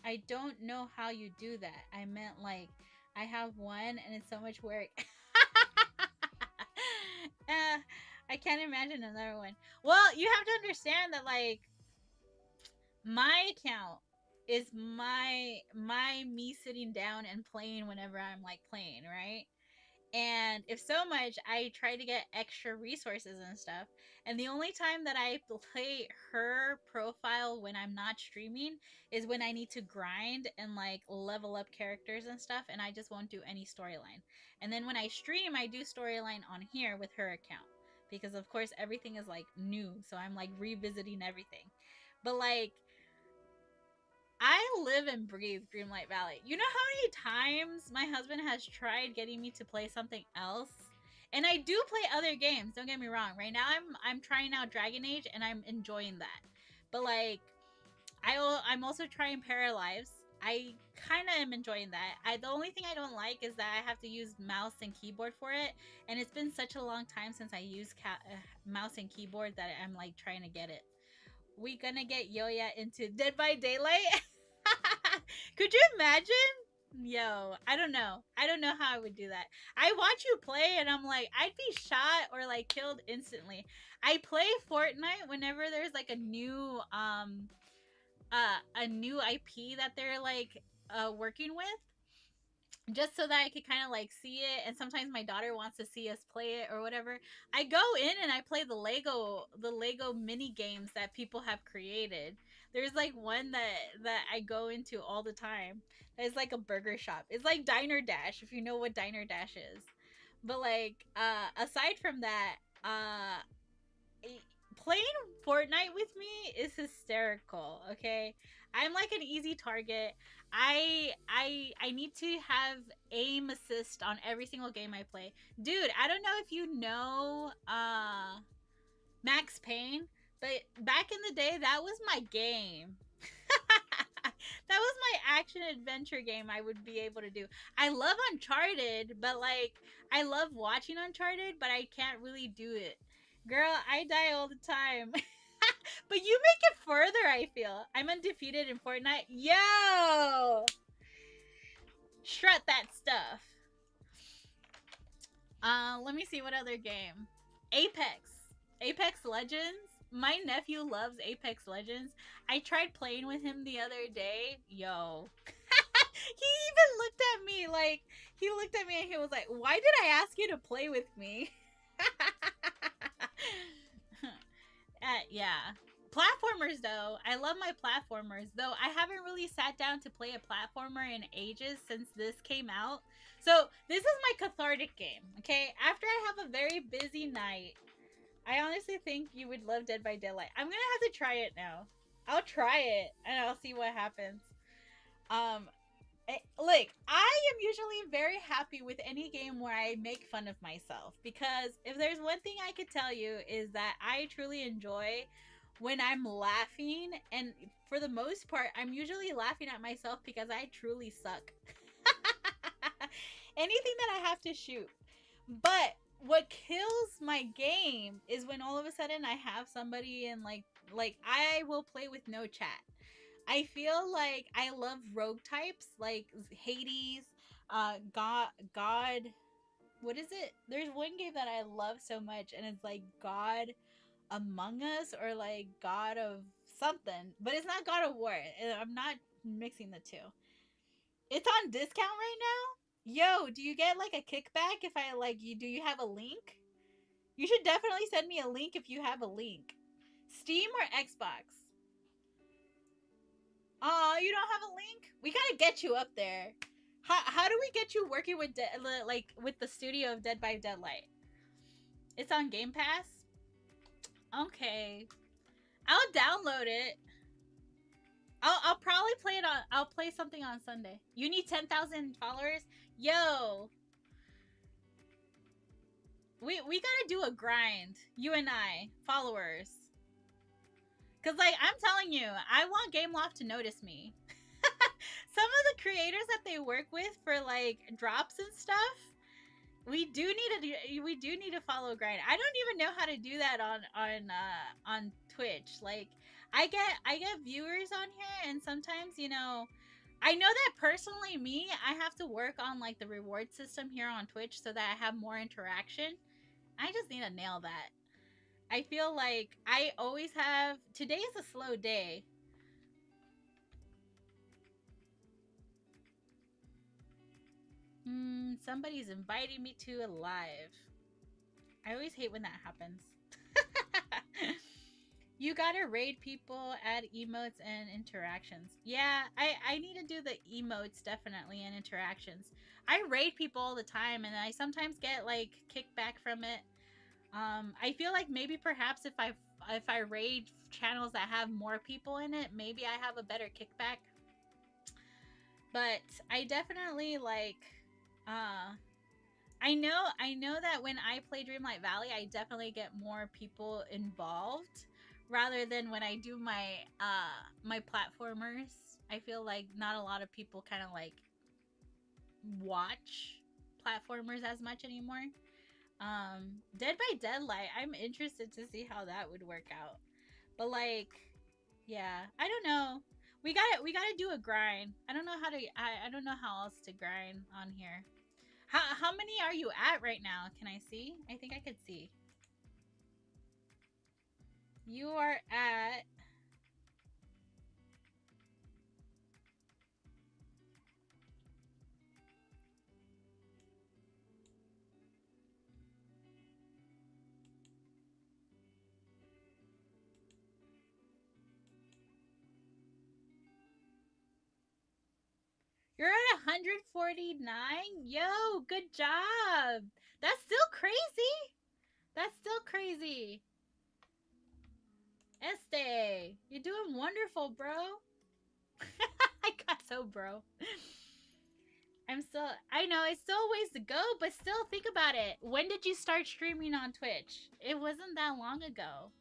I don't know how you do that. I meant like I have one and it's so much work. uh, I can't imagine another one. Well, you have to understand that like my account is my me sitting down and playing whenever I'm like playing, right? And if so much, I try to get extra resources and stuff. And the only time that I play her profile when I'm not streaming is when I need to grind and like level up characters and stuff. And I just won't do any storyline. And then when I stream, I do storyline on here with her account. Because of course everything is like new. So I'm like revisiting everything. But like I live and breathe Dreamlight Valley. You know how many times my husband has tried getting me to play something else? And I do play other games, don't get me wrong. Right now I'm trying out Dragon Age and I'm enjoying that. But like I'm also trying Paralives. I kind of am enjoying that. The only thing I don't like is that I have to use mouse and keyboard for it, and it's been such a long time since I used mouse and keyboard that I'm like trying to get it. We gonna get Yoya into Dead by Daylight? Could you imagine? Yo, I don't know. I don't know how I would do that. I watch you play and I'm like, I'd be shot or like killed instantly. I play Fortnite whenever there's like a new IP that they're like working with, just so that I could kind of like see it. And sometimes my daughter wants to see us play it or whatever. I go in and I play the Lego mini games that people have created. There's like one that I go into all the time. It's like a burger shop. It's like Diner Dash, if you know what Diner Dash is. But like aside from that, playing Fortnite with me is hysterical, okay? I'm like an easy target. I need to have aim assist on every single game I play. Dude, I don't know if you know Max Payne, but back in the day that was my game. That was my action adventure game I would be able to do. I love Uncharted, but like I love watching Uncharted, but I can't really do it. Girl, I die all the time. But you make it further, I feel. I'm undefeated in Fortnite. Yo! Strut that stuff. Let me see what other game. Apex. Apex Legends. My nephew loves Apex Legends. I tried playing with him the other day. Yo. He even looked at me like, he looked at me and he was like, why did I ask you to play with me? Yeah. Platformers, though. I love my platformers, though I haven't really sat down to play a platformer in ages since this came out. So, this is my cathartic game, okay? After I have a very busy night, I honestly think you would love Dead by Daylight. I'm gonna have to try it now. I'll try it, and I'll see what happens. Look, I am usually very happy with any game where I make fun of myself, because if there's one thing I could tell you is that I truly enjoy when I'm laughing, and for the most part I'm usually laughing at myself because I truly suck. Anything that I have to shoot. But what kills my game is when all of a sudden I have somebody and like I will play with no chat. I feel like I love rogue types like Hades, God, what is it? There's one game that I love so much, and it's like God Among Us or like God of something, but it's not God of War. I'm not mixing the two. It's on discount right now. Yo, do you get like a kickback if I like you? Do you have a link? You should definitely send me a link if you have a link. Steam or Xbox? Oh, you don't have a link? We gotta get you up there. How do we get you working with like with the studio of Dead by Deadlight? It's on Game Pass? Okay. I'll download it. I'll probably play it on. I'll play something on Sunday. You need 10,000 followers, yo. We gotta do a grind. You and I, followers. Cause like I'm telling you, I want Game Loft to notice me. Some of the creators that they work with for like drops and stuff, we do need to follow grind. I don't even know how to do that on Twitch. Like I get viewers on here, and sometimes I know that personally me, I have to work on like the reward system here on Twitch so that I have more interaction. I just need to nail that. I feel like I always have. Today is a slow day. Somebody's inviting me to a live. I always hate when that happens. You gotta raid people, add emotes and interactions. Yeah, I need to do the emotes definitely and interactions. I raid people all the time, and I sometimes get like kickback from it. I feel like maybe perhaps if I raid channels that have more people in it, maybe I have a better kickback. But I definitely like I know that when I play Dreamlight Valley, I definitely get more people involved rather than when I do my platformers. I feel like not a lot of people kind of like watch platformers as much anymore. Dead by Deadlight, I'm interested to see how that would work out. But like, yeah, I don't know. We gotta do a grind. I don't know how to. I don't know how else to grind on here. How many are you at right now? Can I see? I think I could see. You are at. You're at 149. Yo, good job. That's still crazy. That's still crazy. Este, you're doing wonderful, bro. I got so bro. I know it's still a ways to go, but still think about it. When did you start streaming on Twitch? It wasn't that long ago.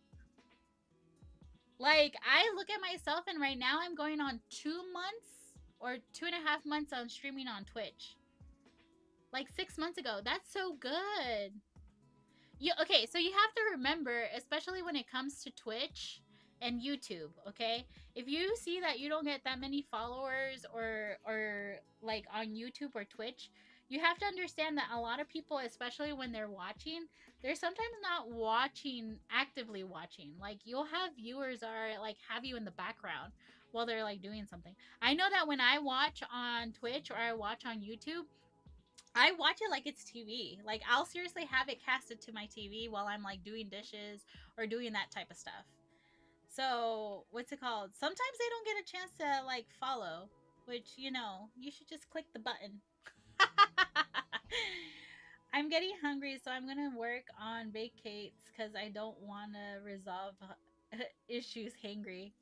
Like, I look at myself, and right now I'm going on 2 months or 2.5 months on streaming on Twitch. Like 6 months ago. That's so good. Okay, so you have to remember, especially when it comes to Twitch and YouTube, okay? If you see that you don't get that many followers or like on YouTube or Twitch, you have to understand that a lot of people, especially when they're watching, they're sometimes not watching actively watching. Like you'll have viewers are like have you in the background while they're like doing something. I know that when I watch on Twitch or I watch on YouTube, I watch it like it's TV. Like I'll seriously have it casted to my TV while I'm like doing dishes or doing that type of stuff. So, what's it called? Sometimes they don't get a chance to like follow, which, you should just click the button. I'm getting hungry, so I'm going to work on vacates cuz I don't want to resolve issues hangry.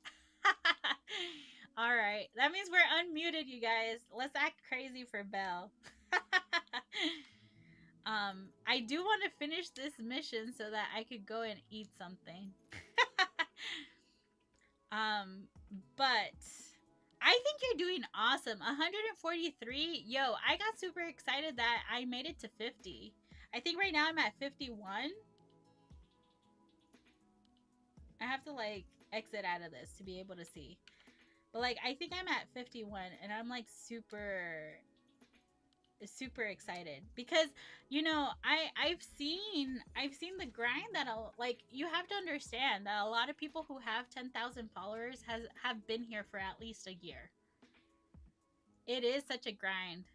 All right. That means we're unmuted, you guys. Let's act crazy for Belle. I do want to finish this mission so that I could go and eat something. um, but I think you're doing awesome. 143. Yo, I got super excited that I made it to 50. I think right now I'm at 51. I have to like exit out of this to be able to see. But like I think I'm at 51 and I'm like super excited because I've seen the grind that like you have to understand that a lot of people who have 10,000 followers have been here for at least a year. It is such a grind.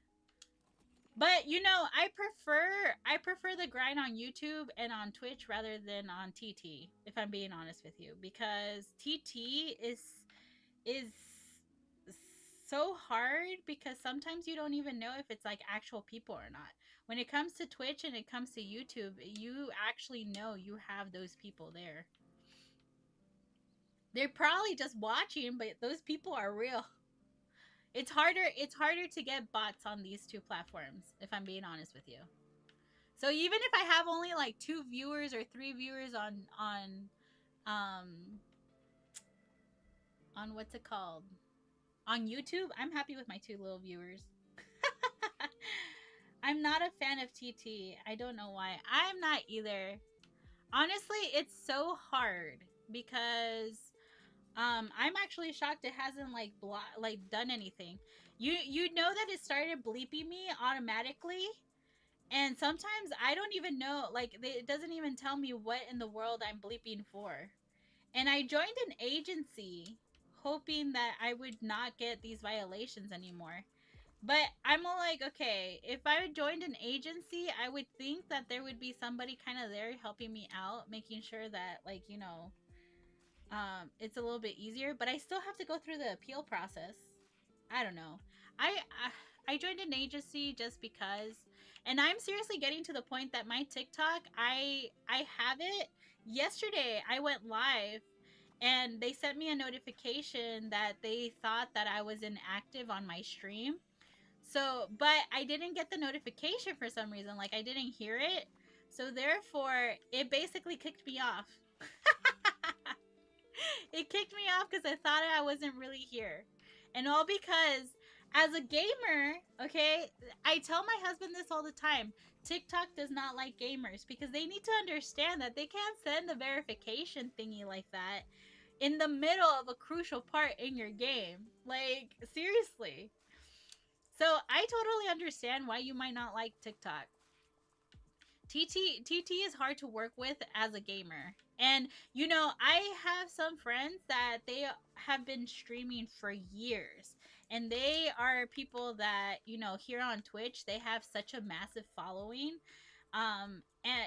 But I prefer the grind on YouTube and on Twitch rather than on TT, if I'm being honest with you, because TT is so hard because sometimes you don't even know if it's like actual people or not. When it comes to Twitch and it comes to YouTube, you actually know you have those people there. They're probably just watching, but those people are real. It's harder to get bots on these two platforms, if I'm being honest with you. So even if I have only like 2 viewers or 3 viewers um on what's it called? On YouTube, I'm happy with my 2 little viewers. I'm not a fan of TT. I don't know why. I'm not either. Honestly, it's so hard because I'm actually shocked it hasn't like done anything. You know that it started bleeping me automatically, and sometimes I don't even know, like it doesn't even tell me what in the world I'm bleeping for. And I joined an agency hoping that I would not get these violations anymore. But I'm all like, okay, if I joined an agency, I would think that there would be somebody kind of there helping me out, making sure that, like, it's a little bit easier. But I still have to go through the appeal process. I don't know. I I joined an agency just because, and I'm seriously getting to the point that my TikTok, I have it. Yesterday, I went live, and they sent me a notification that they thought that I was inactive on my stream. So, but I didn't get the notification for some reason. Like, I didn't hear it. So, therefore, it basically kicked me off. It kicked me off because I thought I wasn't really here. And all because, as a gamer, okay, I tell my husband this all the time. TikTok does not like gamers because they need to understand that they can't send the verification thingy like that in the middle of a crucial part in your game. Like, seriously. So I totally understand why you might not like TikTok. TT is hard to work with as a gamer. And I have some friends that they have been streaming for years. And they are people that, here on Twitch, they have such a massive following. And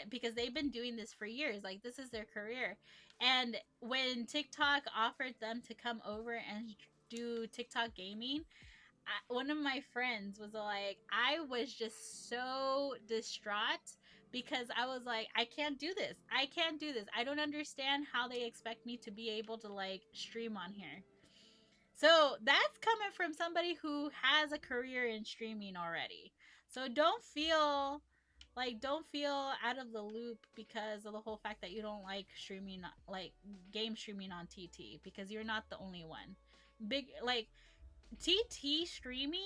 because they've been doing this for years, like this is their career. And when TikTok offered them to come over and do TikTok gaming, one of my friends was like, I was just so distraught because I was like, I can't do this. I can't do this. I don't understand how they expect me to be able to like stream on here. So that's coming from somebody who has a career in streaming already. So don't feel out of the loop because of the whole fact that you don't like streaming, like game streaming on TT, because you're not the only one. Big like TT streaming,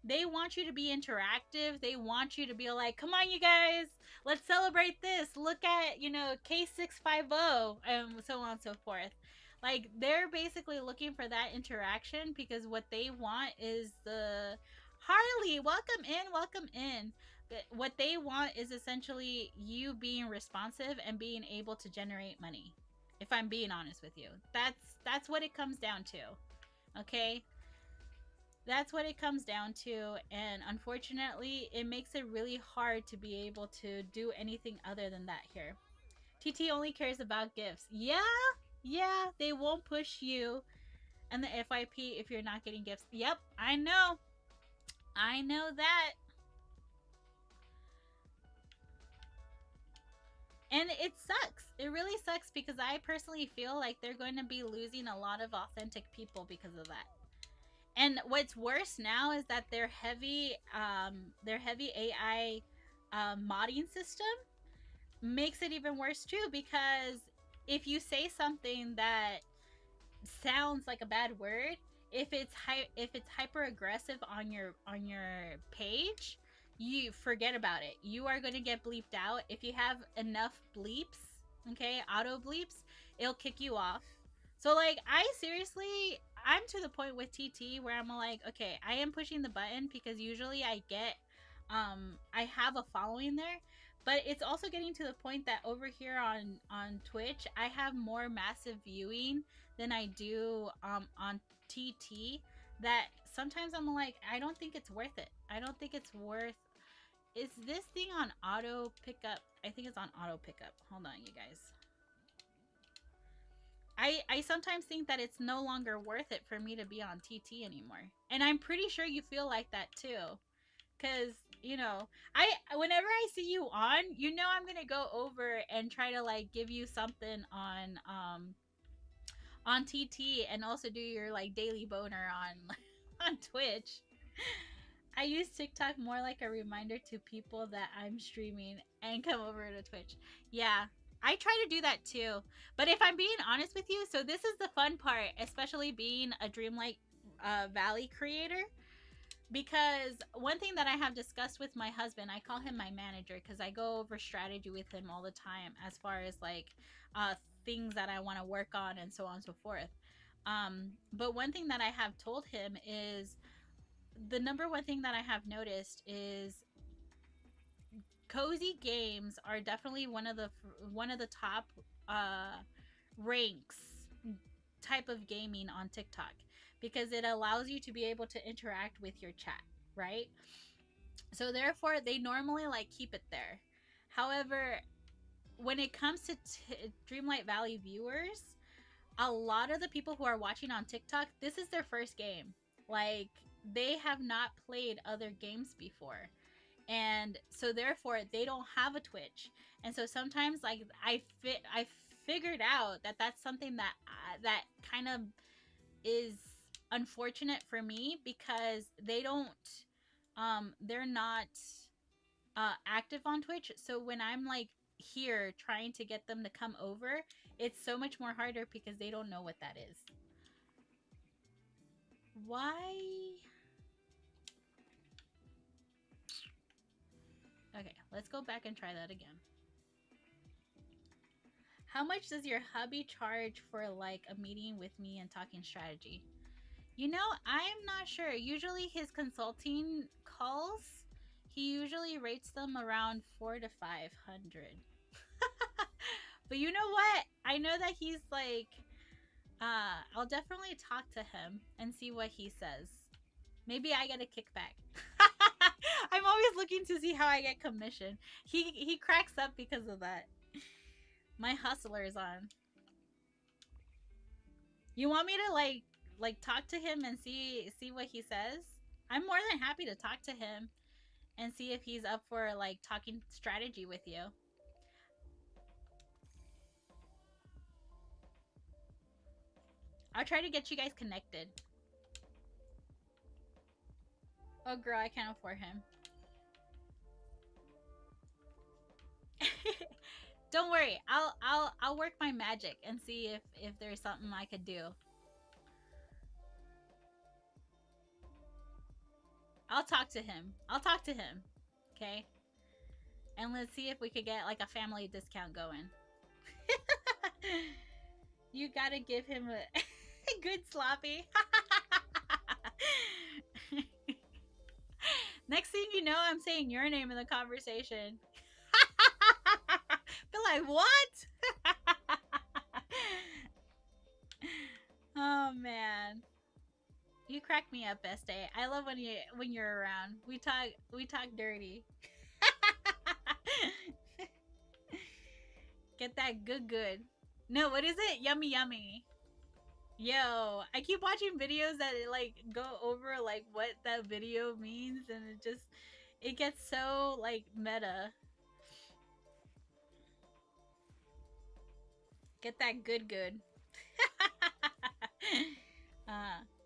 they want you to be interactive. They want you to be like, come on, you guys, let's celebrate this. Look at, K650 and so on and so forth. Like, they're basically looking for that interaction because what they want is the Harley, welcome in, welcome in. What they want is essentially you being responsive and being able to generate money. If I'm being honest with you, that's what it comes down to. Okay, that's what it comes down to, and unfortunately it makes it really hard to be able to do anything other than that here. TT only cares about gifts. Yeah, they won't push you and the FYP if you're not getting gifts. Yep, I know that. And it sucks. It really sucks because I personally feel like they're going to be losing a lot of authentic people because of that. And what's worse now is that their heavy AI modding system makes it even worse too, because if you say something that sounds like a bad word, if it's hyper aggressive on your page, you forget about it. You are going to get bleeped out. If you have enough bleeps, okay, auto bleeps, it'll kick you off. So like, I'm to the point with TT where I'm like, okay, I am pushing the button because usually I have a following there, but it's also getting to the point that over here on Twitch, I have more massive viewing than I do on TT, that sometimes I'm like, I don't think it's worth it. I don't think it's worth. Is this thing on auto pickup? I think it's on auto pickup. Hold on, you guys. I sometimes think that it's no longer worth it for me to be on TT anymore. And I'm pretty sure you feel like that too. Cause, I whenever I see you on, I'm gonna go over and try to like give you something on TT and also do your like daily boner on on Twitch. I use TikTok more like a reminder to people that I'm streaming and come over to Twitch. Yeah, I try to do that too. But if I'm being honest with you, so this is the fun part, especially being a Dreamlight Valley creator. Because one thing that I have discussed with my husband, I call him my manager because I go over strategy with him all the time as far as like uh, things that I want to work on and so on and so forth. But one thing that I have told him is the number one thing that I have noticed is cozy games are definitely one of the top uh, ranks type of gaming on TikTok because it allows you to be able to interact with your chat, right? So therefore, they normally like keep it there. However, when it comes to Dreamlight Valley viewers, a lot of the people who are watching on TikTok, this is their first game. Like they have not played other games before. And so therefore they don't have a Twitch. And so sometimes like I figured out that that's something that that kind of is unfortunate for me because they're not active on Twitch. So when I'm like here trying to get them to come over, it's so much more harder because they don't know what that is. Why? Okay, let's go back and try that again. How much does your hubby charge for like a meeting with me and talking strategy? You know, I'm not sure. Usually his consulting calls, he usually rates them around 4 to 500. But you know what? I know that he's like I'll definitely talk to him and see what he says. Maybe I get a kickback. I'm always looking to see how I get commission. He cracks up because of that. My hustler is on. You want me to like talk to him and see what he says? I'm more than happy to talk to him and see if he's up for like talking strategy with you. I'll try to get you guys connected. Oh girl, I can't afford him. Don't worry. I'll work my magic and see if there's something I could do. I'll talk to him. Okay? And let's see if we could get like a family discount going. You gotta give him a good sloppy. Next thing you know, I'm saying your name in the conversation. Be like, what? Oh man. You crack me up, best day. I love when you're around. We talk dirty. Get that good. No, what is it? Yummy yummy. Yo, I keep watching videos that like go over like what that video means and it gets so like meta. Get that good.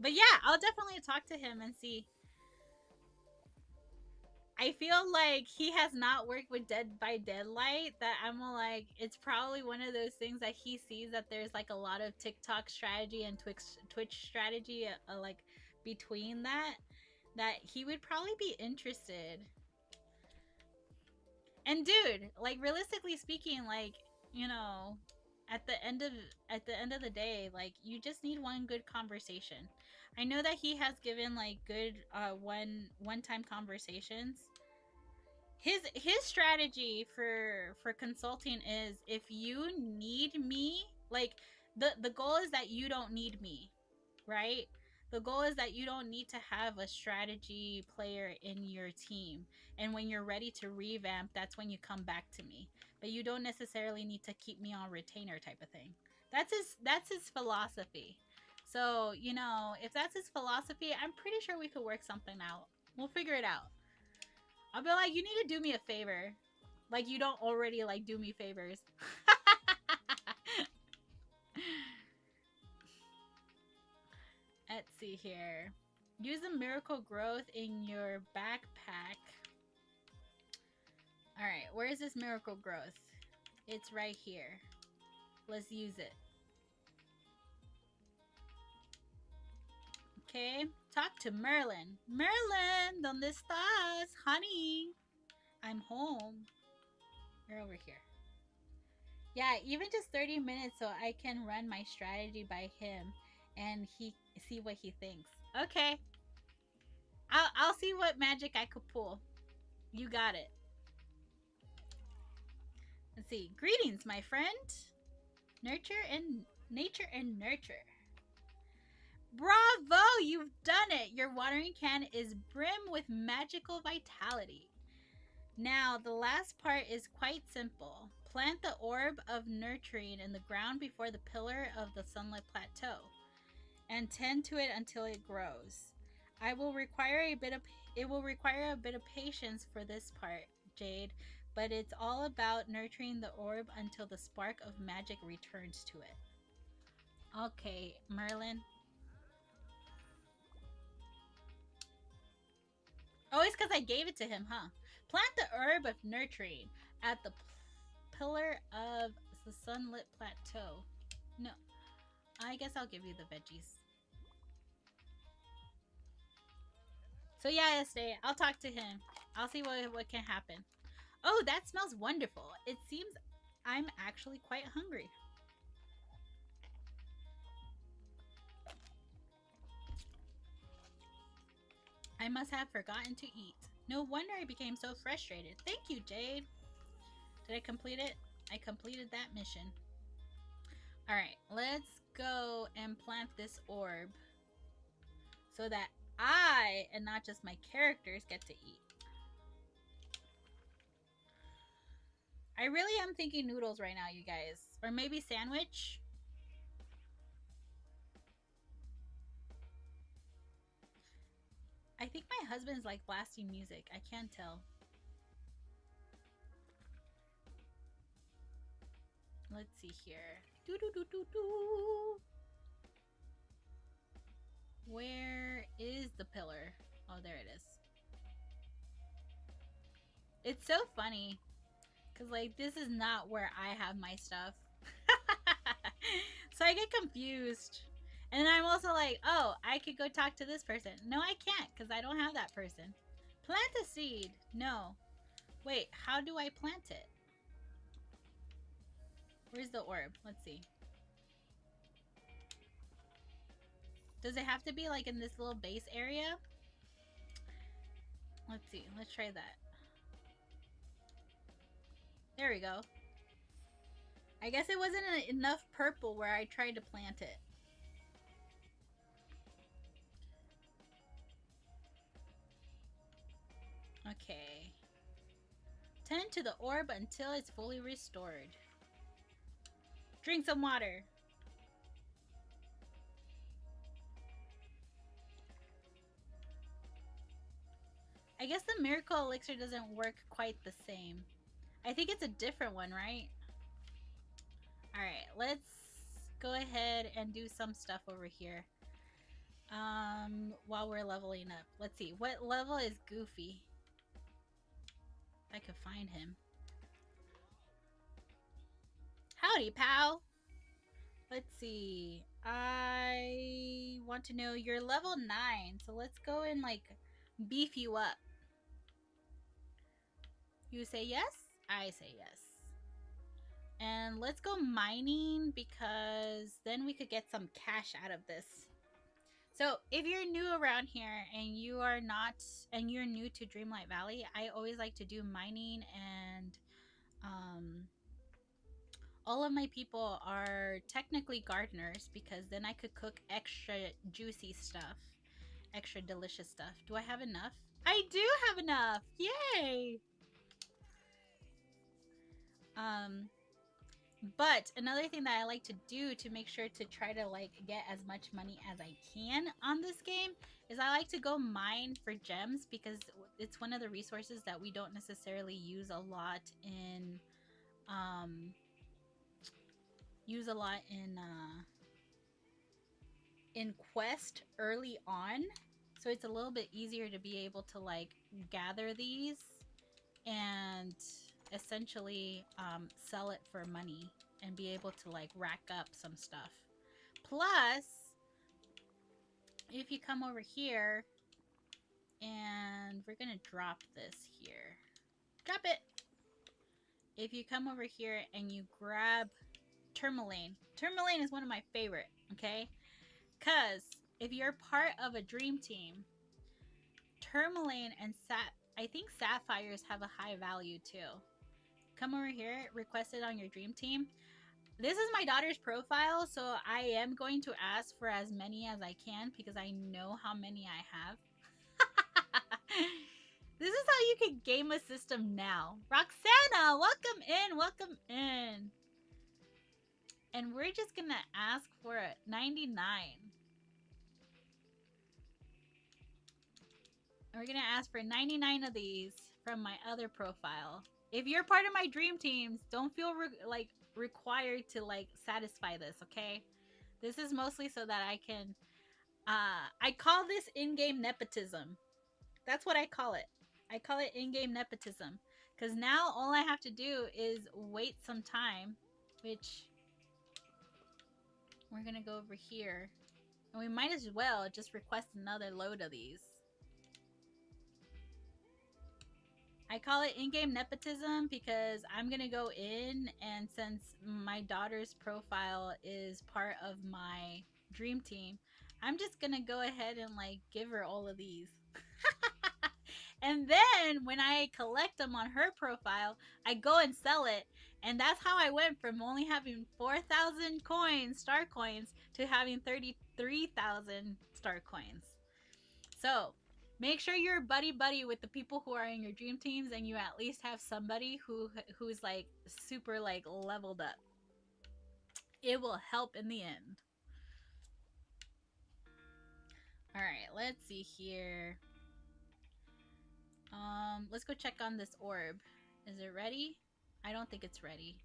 But yeah, I'll definitely talk to him and see. I feel like he has not worked with Dead by Deadlight. That I'm like, it's probably one of those things that he sees that there's like a lot of TikTok strategy and Twitch strategy, like between that he would probably be interested. And dude, like realistically speaking, like you know, at the end of the day, like you just need one good conversation. I know that he has given like good one time conversations. His strategy for consulting is if you need me, like the goal is that you don't need me, right? The goal is that you don't need to have a strategy player in your team. And when you're ready to revamp, that's when you come back to me. But you don't necessarily need to keep me on retainer type of thing. That's his philosophy. So, you know, if that's his philosophy, I'm pretty sure we could work something out. We'll figure it out. I'll be like, you need to do me a favor. Like you don't already like do me favors. see here. Use the miracle growth in your backpack. Alright, where is this miracle growth? It's right here. Let's use it. Okay, talk to Merlin. Merlin, ¿dónde estás? Honey, I'm home. You're over here. Yeah, even just 30 minutes so I can run my strategy by him and he see what he thinks. Okay. I'll see what magic I could pull. You got it. Let's see. Greetings, my friend. Nature and nurture. Bravo! You've done it! Your watering can is brim with magical vitality. Now, the last part is quite simple. Plant the orb of nurturing in the ground before the pillar of the sunlit plateau, and tend to it until it grows. It will require a bit of patience for this part, Jade, but it's all about nurturing the orb until the spark of magic returns to it. Okay, Merlin. Oh, it's because I gave it to him, huh? Plant the herb of nurturing at the pillar of the sunlit plateau. No, I guess I'll give you the veggies. So yeah, Estee, I'll talk to him. I'll see what can happen. Oh, that smells wonderful. It seems I'm actually quite hungry. I must have forgotten to eat. No wonder I became so frustrated. Thank you, Jade. Did I complete it? I completed that mission. Alright, let's go and plant this orb so that I, and not just my characters, get to eat. I really am thinking noodles right now, you guys. Or maybe sandwich. I think my husband's like blasting music. I can't tell. Let's see here. Where is the pillar? Oh, there it is. It's so funny. Because, like, this is not where I have my stuff. So I get confused. And I'm also like, oh, I could go talk to this person. No, I can't because I don't have that person. Plant a seed. No. Wait, how do I plant it? Where's the orb? Let's see. Does it have to be like in this little base area? Let's see. Let's try that. There we go. I guess it wasn't enough purple where I tried to plant it. Okay. Tend to the orb until it's fully restored. Drink some water. I guess the miracle elixir doesn't work quite the same. I think it's a different one, right? Alright, let's go ahead and do some stuff over here. While we're leveling up. Let's see, what level is Goofy? I could find him. Howdy, pal! Let's see. I want to know, you're level 9, so let's go and, like, beef you up. You say yes? I say yes. And let's go mining because then we could get some cash out of this. So if you're new around here and you're new to Dreamlight Valley, I always like to do mining, and all of my people are technically gardeners because then I could cook extra juicy stuff, extra delicious stuff. Do I have enough? I do have enough! Yay! But another thing that I like to do to make sure to try to like get as much money as I can on this game is I like to go mine for gems because it's one of the resources that we don't necessarily use a lot in in quest early on, so it's a little bit easier to be able to like gather these and essentially sell it for money and be able to like rack up some stuff. Plus, if you come over here and we're gonna drop this here, drop it. If you come over here and you grab tourmaline, tourmaline is one of my favorite, okay? Because if you're part of a dream team, tourmaline and I think sapphires have a high value too. Come over here, request it on your dream team. This is my daughter's profile, so I am going to ask for as many as I can because I know how many I have. This is how you can game a system now. Roxana, welcome in, welcome in. And we're just gonna ask for 99. We're gonna ask for 99 of these from my other profile. If you're part of my dream teams, don't feel like required to like satisfy this, okay? This is mostly so that I can I call this in-game nepotism. That's what I call it. I call it in-game nepotism because now all I have to do is wait some time, which we're gonna go over here, and we might as well just request another load of these. I call it in-game nepotism because I'm gonna go in, and since my daughter's profile is part of my dream team, I'm just gonna go ahead and like give her all of these. And then when I collect them on her profile, I go and sell it. And that's how I went from only having 4,000 coins, star coins, to having 33,000 star coins. So make sure you're buddy with the people who are in your dream teams, and you at least have somebody who's like super like leveled up. It will help in the end. All right, let's see here. Let's go check on this orb. Is it ready? I don't think it's ready.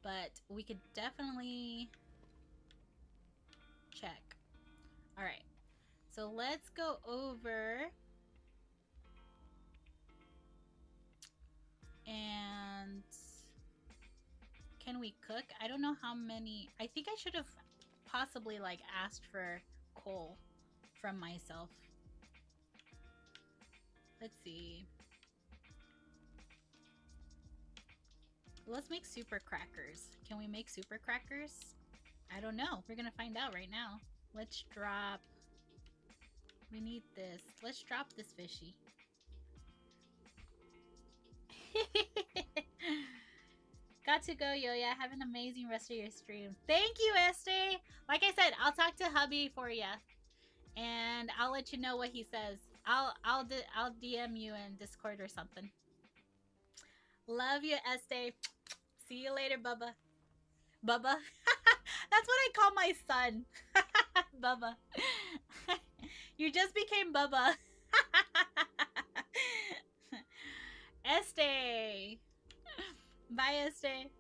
But we could definitely check. Alright. So let's go over and can we cook? I don't know how many. I think I should have possibly like asked for coal from myself. Let's see. Let's make super crackers. Can we make super crackers? I don't know. We're gonna find out right now. Let's drop. We need this. Let's drop this fishy. Got to go, Yoya. Have an amazing rest of your stream. Thank you, Estee. Like I said, I'll talk to hubby for you, and I'll let you know what he says. I'll DM you in Discord or something. Love you, Estee. See you later, Bubba. Bubba. That's what I call my son. Bubba. You just became Bubba. Estee. Bye, Estee.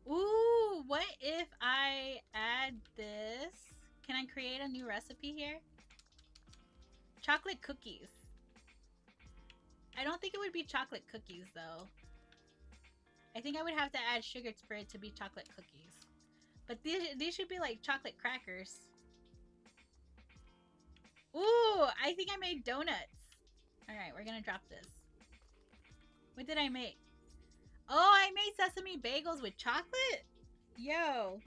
Ooh, what if I add this? Can I create a new recipe here? Chocolate cookies. I don't think it would be chocolate cookies, though. I think I would have to add sugar for it to be chocolate cookies. But these should be like chocolate crackers. Ooh, I think I made donuts. Alright, we're gonna drop this. What did I make? Oh, I made sesame bagels with chocolate? Yo.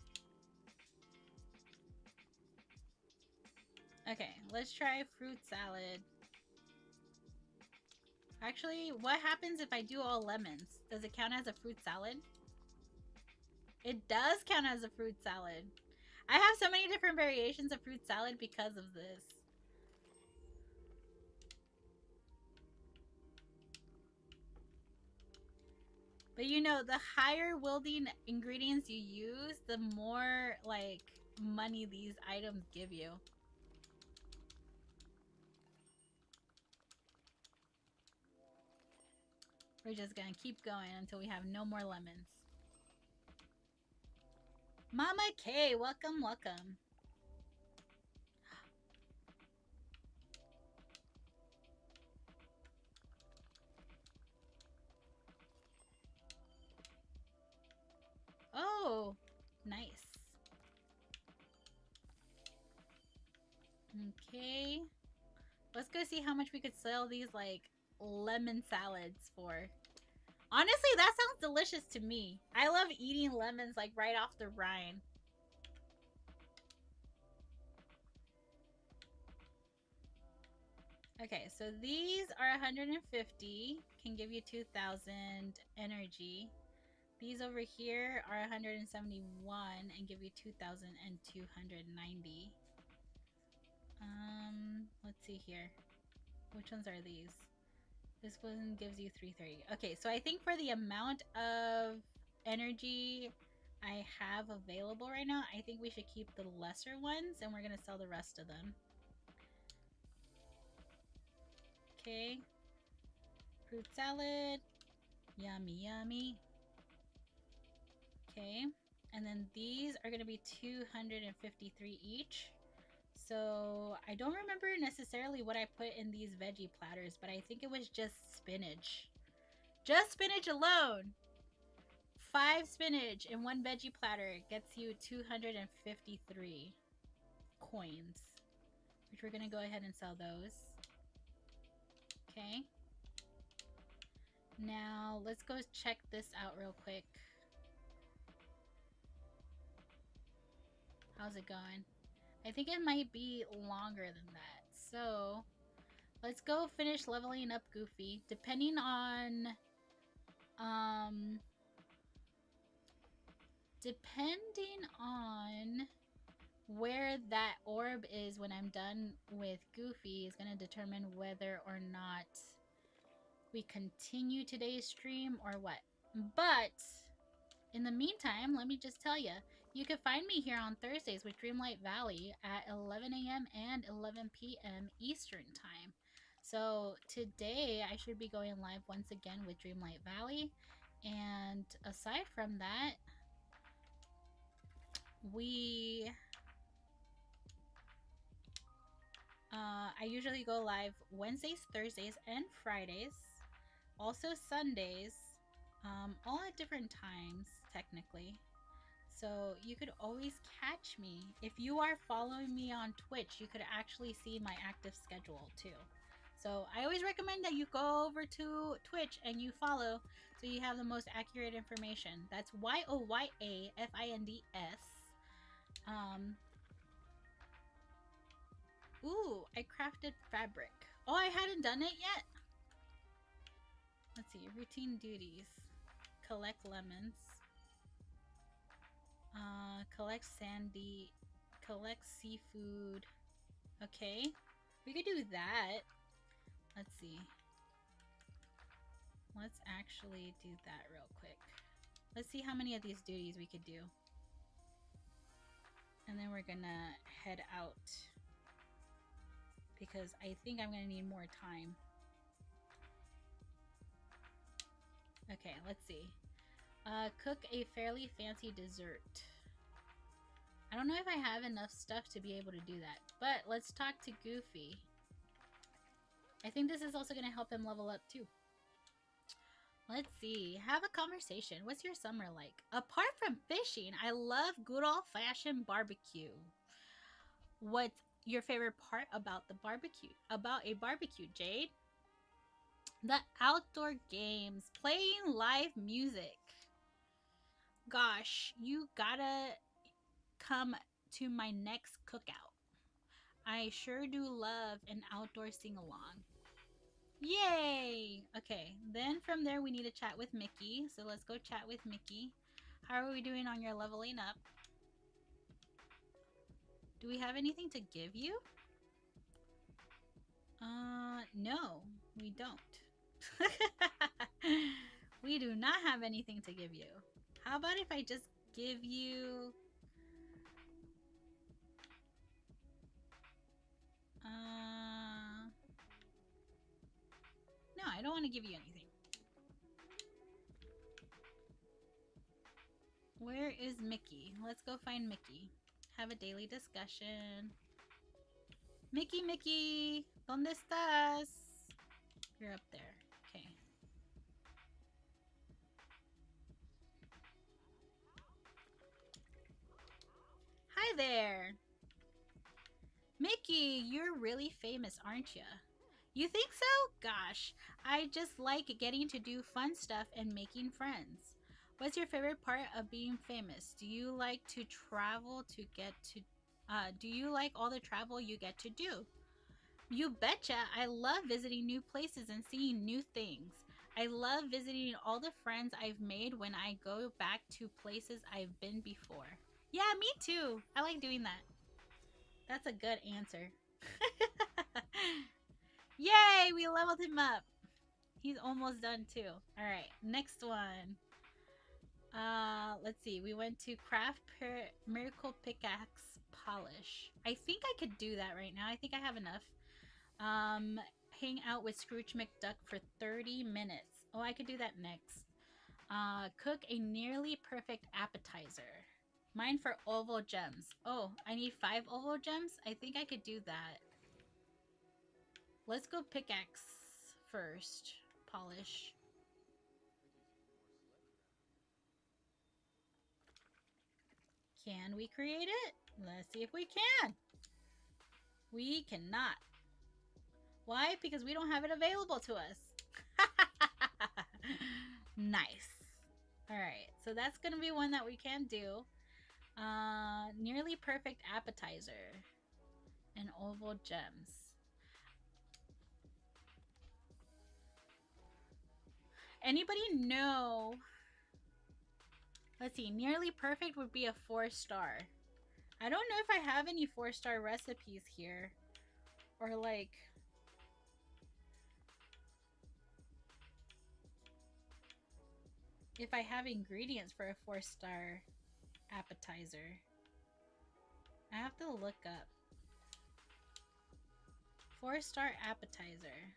Okay, let's try fruit salad. Actually, what happens if I do all lemons? Does it count as a fruit salad? It does count as a fruit salad. I have so many different variations of fruit salad because of this. But you know, the higher wielding ingredients you use, the more like money these items give you. We're just gonna keep going until we have no more lemons. Mama K, welcome, welcome. Oh, nice. Okay. Let's go see how much we could sell these, like, lemon salads for. Honestly, that sounds delicious to me. I love eating lemons, like, right off the rind. Okay, so these are 150. Can give you 2,000 energy. These over here are 171 and give you 2,290. Let's see here. Which ones are these? This one gives you 330. Okay, so I think for the amount of energy I have available right now, I think we should keep the lesser ones and we're gonna sell the rest of them. Okay. Fruit salad. Yummy, yummy. Okay. And then these are gonna be 253 each. So I don't remember necessarily what I put in these veggie platters, but I think it was just spinach. Just spinach alone. 5 spinach and 1 veggie platter gets you 253 coins, which we're gonna go ahead and sell those. Okay. Now let's go check this out real quick. How's it going? I think it might be longer than that. So let's go finish leveling up Goofy. Depending on where that orb is when I'm done with Goofy is going to determine whether or not we continue today's stream or what. But in the meantime, let me just tell you, you can find me here on Thursdays with Dreamlight Valley at 11 a.m. and 11 p.m. Eastern Time. So today I should be going live once again with Dreamlight Valley. And aside from that, I usually go live Wednesdays, Thursdays, and Fridays. Also Sundays, all at different times, technically. So you could always catch me. If you are following me on Twitch, you could actually see my active schedule too. So I always recommend that you go over to Twitch and you follow so you have the most accurate information. That's YOYAFINDS. Ooh, I crafted fabric. Oh, I hadn't done it yet? Let's see, routine duties. Collect lemons. Collect sandy. Collect seafood. Okay, we could do that. Let's see. Let's actually do that real quick. Let's see how many of these duties we could do. And then we're gonna head out. Because I think I'm gonna need more time. Okay, let's see. Cook a fairly fancy dessert. I don't know if I have enough stuff to be able to do that. But let's talk to Goofy. I think this is also going to help him level up too. Let's see. Have a conversation. What's your summer like? Apart from fishing, I love good old-fashioned barbecue. What's your favorite part about the barbecue? About a barbecue, Jade? The outdoor games. Playing live music. Gosh, you gotta come to my next cookout. I sure do love an outdoor sing-along. Yay! Okay, then from there we need to chat with Mickey. So let's go chat with Mickey. How are we doing on your leveling up? Do we have anything to give you? No, we don't. We do not have anything to give you. How about if I just give you... No, I don't want to give you anything. Where is Mickey? Let's go find Mickey. Have a daily discussion. Mickey, Mickey, ¿dónde estás? You're up there. Okay. Hi there. Mickey, you're really famous, aren't you? You think so? Gosh, I just like getting to do fun stuff and making friends. What's your favorite part of being famous? Do you like to travel to get to do you like all the travel you get to do? You betcha. I love visiting new places and seeing new things. I love visiting all the friends I've made when I go back to places I've been before. Yeah, me too. I like doing that. That's a good answer. Yay, we leveled him up. He's almost done too. All right, next one. Let's see. We went to craft miracle pickaxe polish. I think I could do that right now. I think I have enough. Hang out with Scrooge McDuck for 30 minutes. Oh, I could do that next. Cook a nearly perfect appetizer. Mine for oval gems. Oh, I need 5 oval gems? I think I could do that. Let's go pickaxe first. Polish. Can we create it? Let's see if we can. We cannot. Why? Because we don't have it available to us. Nice. Alright, so that's going to be one that we can do. Nearly perfect appetizer. And oval gems. Anybody know? Let's see, nearly perfect would be a 4-star. I don't know if I have any 4-star recipes here. Or like... if I have ingredients for a 4-star appetizer. I have to look up. 4-star appetizer.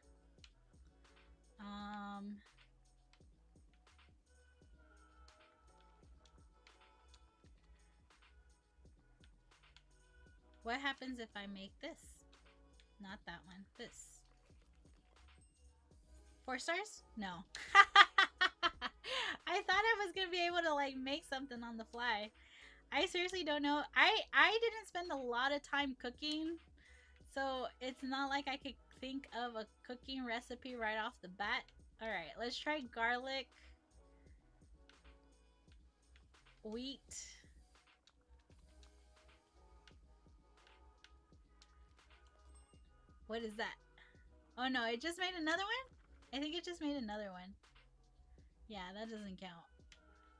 What happens if I make this? Not that one. This. 4 stars? No. I thought I was gonna be able to like make something on the fly. I seriously don't know. I didn't spend a lot of time cooking, so it's not like I could think of a cooking recipe right off the bat. All right, let's try garlic, wheat. What is that? Oh no, it just made another one? I think it just made another one. Yeah, that doesn't count.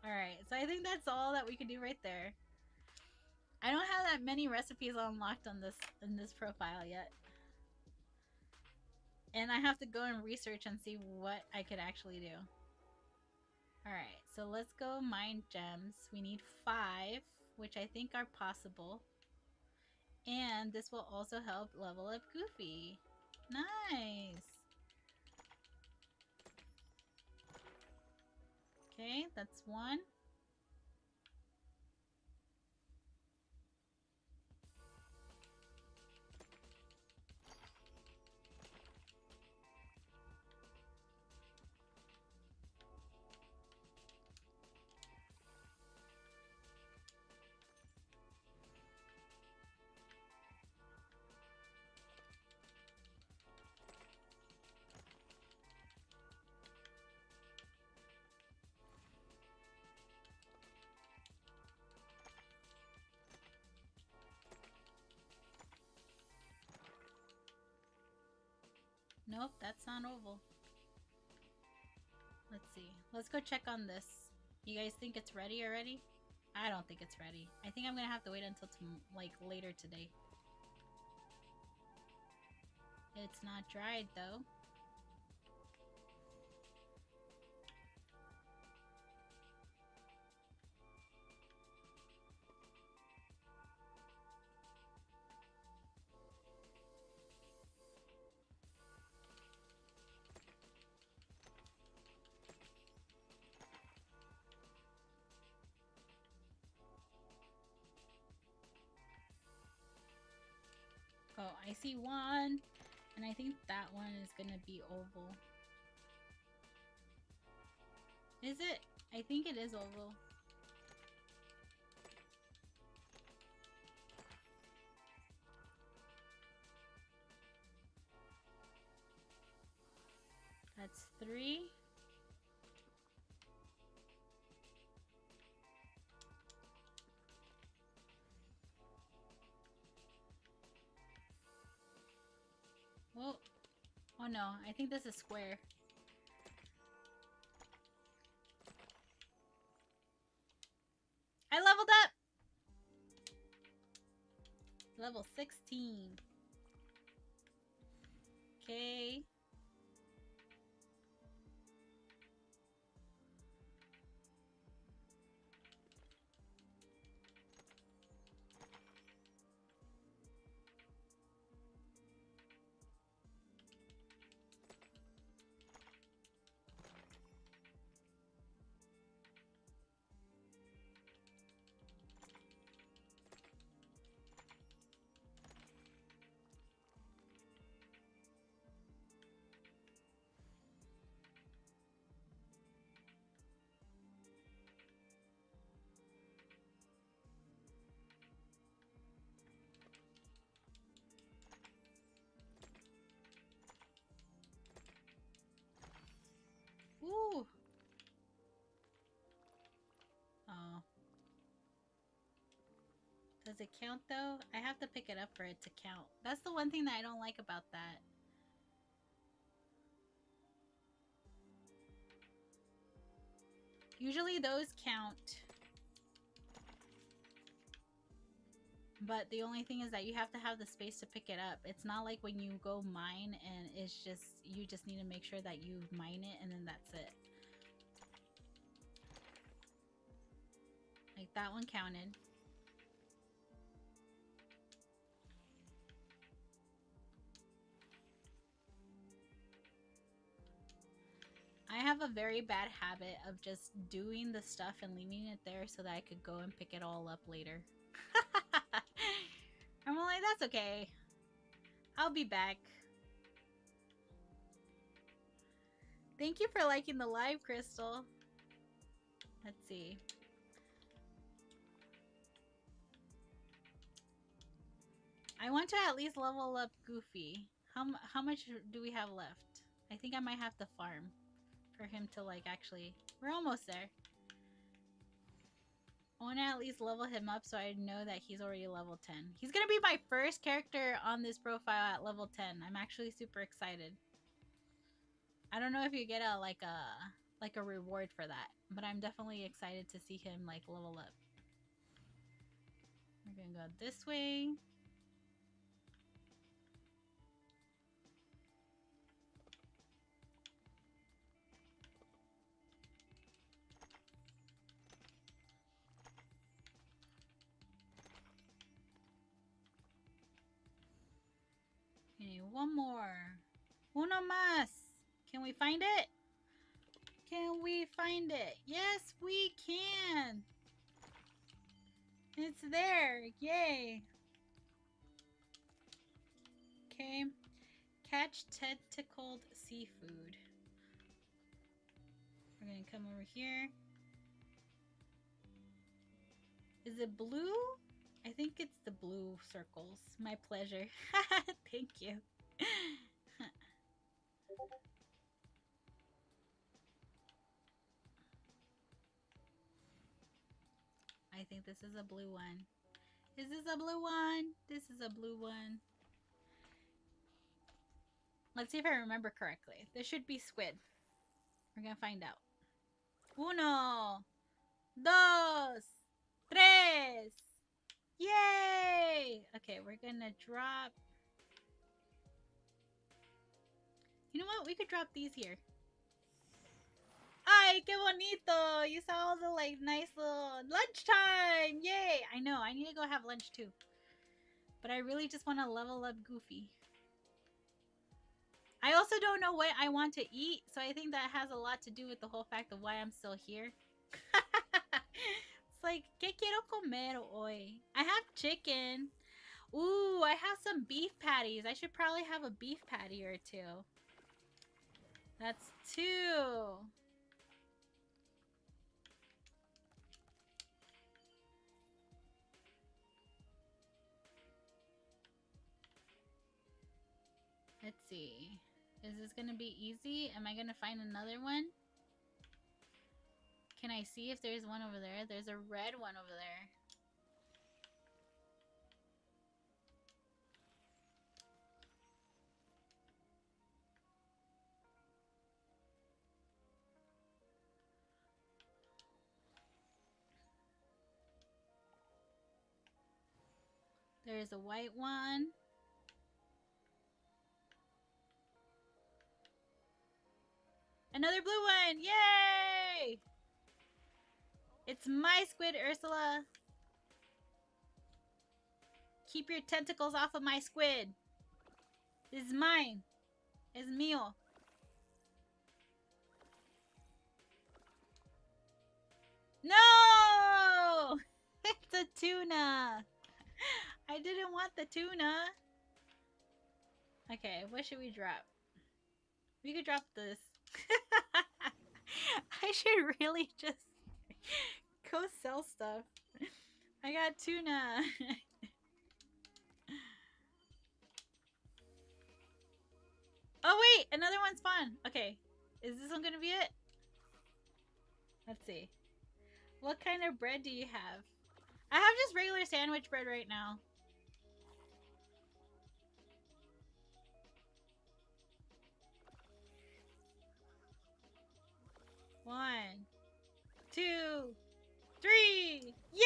Alright, so I think that's all that we can do right there. I don't have that many recipes unlocked on in this profile yet. And I have to go and research and see what I could actually do. Alright, so let's go mine gems. We need 5, which I think are possible. And this will also help level up Goofy. Nice! Okay, that's 1. Nope, that's not oval. Let's see. Let's go check on this. You guys think it's ready already? I don't think it's ready. I think I'm gonna have to wait until like later today. It's not dried though. I see one. And I think that one is gonna be oval. Is it? I think it is oval. That's 3. Whoa. Oh no, I think this is square. I leveled up! Level 16. Okay. Ooh. Oh. Does it count though? I have to pick it up for it to count. That's the one thing that I don't like about that. Usually those count. But the only thing is that you have to have the space to pick it up. It's not like when you go mine and it's just, you just need to make sure that you mine it and then that's it. Like that one counted. I have a very bad habit of just doing the stuff and leaving it there so that I could go and pick it all up later. I'm like, that's okay. I'll be back. Thank you for liking the live, Crystal. Let's see. I want to at least level up Goofy. How much do we have left? I think I might have to farm for him to like actually... We're almost there. I want to at least level him up so I know that he's already level 10. He's going to be my first character on this profile at level 10. I'm actually super excited. I don't know if you get a reward for that, but I'm definitely excited to see him like level up. We're going to go this way. Okay, one more. Uno más. Can we find it? Can we find it? Yes, we can. It's there. Yay. Okay. Catch tentacled seafood. We're going to come over here. Is it blue? I think it's the blue circles. My pleasure. Thank you. I think this is a blue one. Is this a blue one? This is a blue one. Let's see if I remember correctly. This should be squid. We're gonna find out. Uno, dos, tres. Yay! Okay, we're gonna drop. You know what? We could drop these here. Ay, qué bonito! You saw all the like nice little lunchtime! Yay! I know, I need to go have lunch too. But I really just want to level up Goofy. I also don't know what I want to eat, so I think that has a lot to do with the whole fact of why I'm still here. It's like, ¿qué quiero comer hoy? I have chicken. Ooh, I have some beef patties. I should probably have a beef patty or two. That's 2. Let's see. Is this gonna be easy? Am I gonna find another one? Can I see if there's one over there? There's a red one over there. There's a white one. Another blue one! Yay! It's my squid, Ursula. Keep your tentacles off of my squid. This is mine. It's mío. No! It's a tuna. I didn't want the tuna. Okay, what should we drop? We could drop this. I should really just go sell stuff. I got tuna. Oh wait, another one spawned. Okay, is this one gonna be it? Let's see. What kind of bread do you have? I have just regular sandwich bread right now. One, 2, 3. Yay!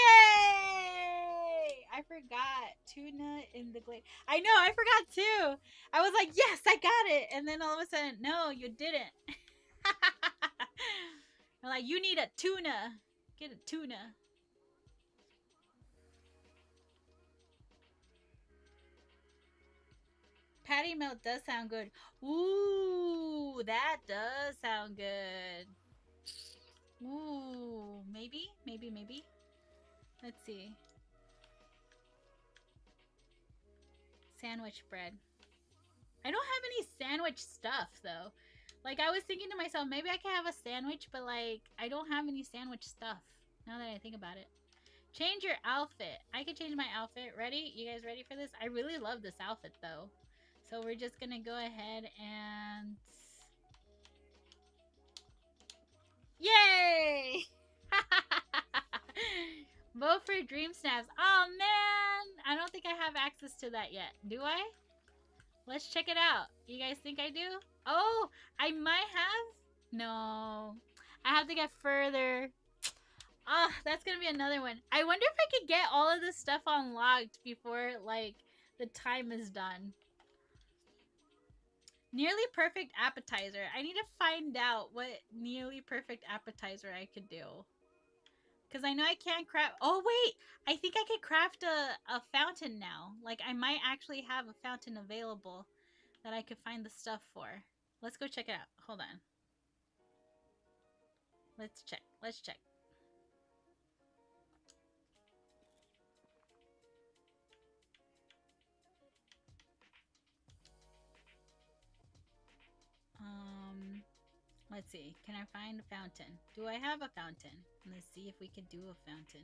I forgot tuna in the glaze. I know, I forgot too. I was like, yes, I got it. And then all of a sudden, no, you didn't. I'm like, you need a tuna. Get a tuna. Patty melt does sound good. Ooh, that does sound good. Ooh, maybe. Let's see. Sandwich bread. I don't have any sandwich stuff, though. Like, I was thinking to myself, maybe I can have a sandwich, but, like, I don't have any sandwich stuff, now that I think about it. Change your outfit. I can change my outfit. Ready? You guys ready for this? I really love this outfit, though. So we're just gonna go ahead and... Yay! Vote for Dream Snaps. Oh, man! I don't think I have access to that yet. Do I? Let's check it out. You guys think I do? Oh, I might have? No. I have to get further. Ah, that's gonna be another one. I wonder if I could get all of this stuff unlocked before, like, the time is done. Nearly perfect appetizer. I need to find out what nearly perfect appetizer I could do. Because I know I can't craft... Oh, wait! I think I could craft a fountain now. Like, I might actually have a fountain available that I could find the stuff for. Let's go check it out. Hold on. Let's check. Let's check. Let's see. Can I find a fountain? Do I have a fountain? Let's see if we can do a fountain.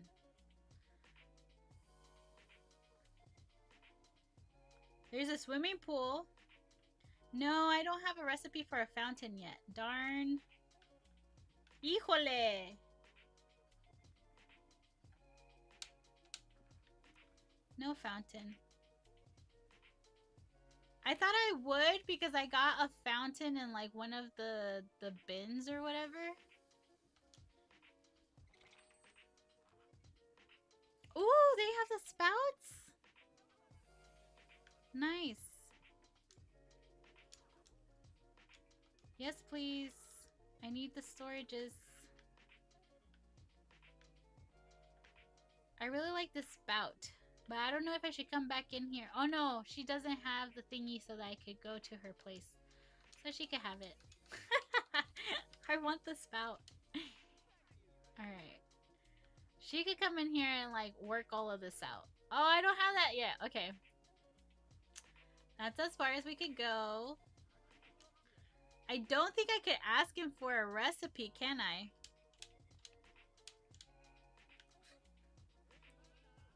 There's a swimming pool. No, I don't have a recipe for a fountain yet. Darn. Híjole. No fountain. I thought I would because I got a fountain in like one of the bins or whatever. Ooh, they have the spouts? Nice. Yes, please. I need the storages. I really like this spout. But I don't know if I should come back in here. Oh no, she doesn't have the thingy so that I could go to her place. So she could have it. I want the spout. Alright. She could come in here and like work all of this out. Oh, I don't have that yet. Okay. That's as far as we could go. I don't think I could ask him for a recipe, can I?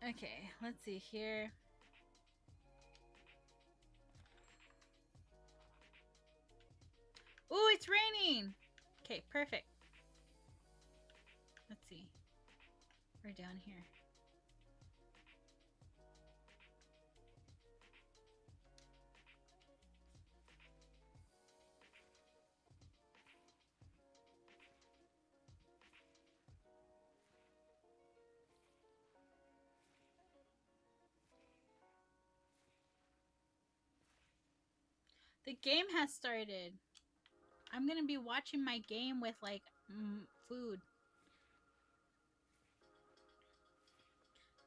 Okay, let's see here. Ooh, it's raining! Okay, perfect. Let's see. We're down here. The game has started. I'm gonna be watching my game with like food.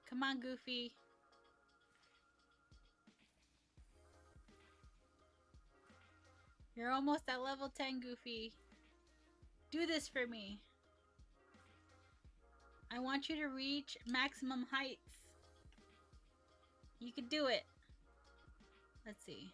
Come on, Goofy. You're almost at level 10, Goofy. Do this for me. I want you to reach maximum heights. You can do it. Let's see.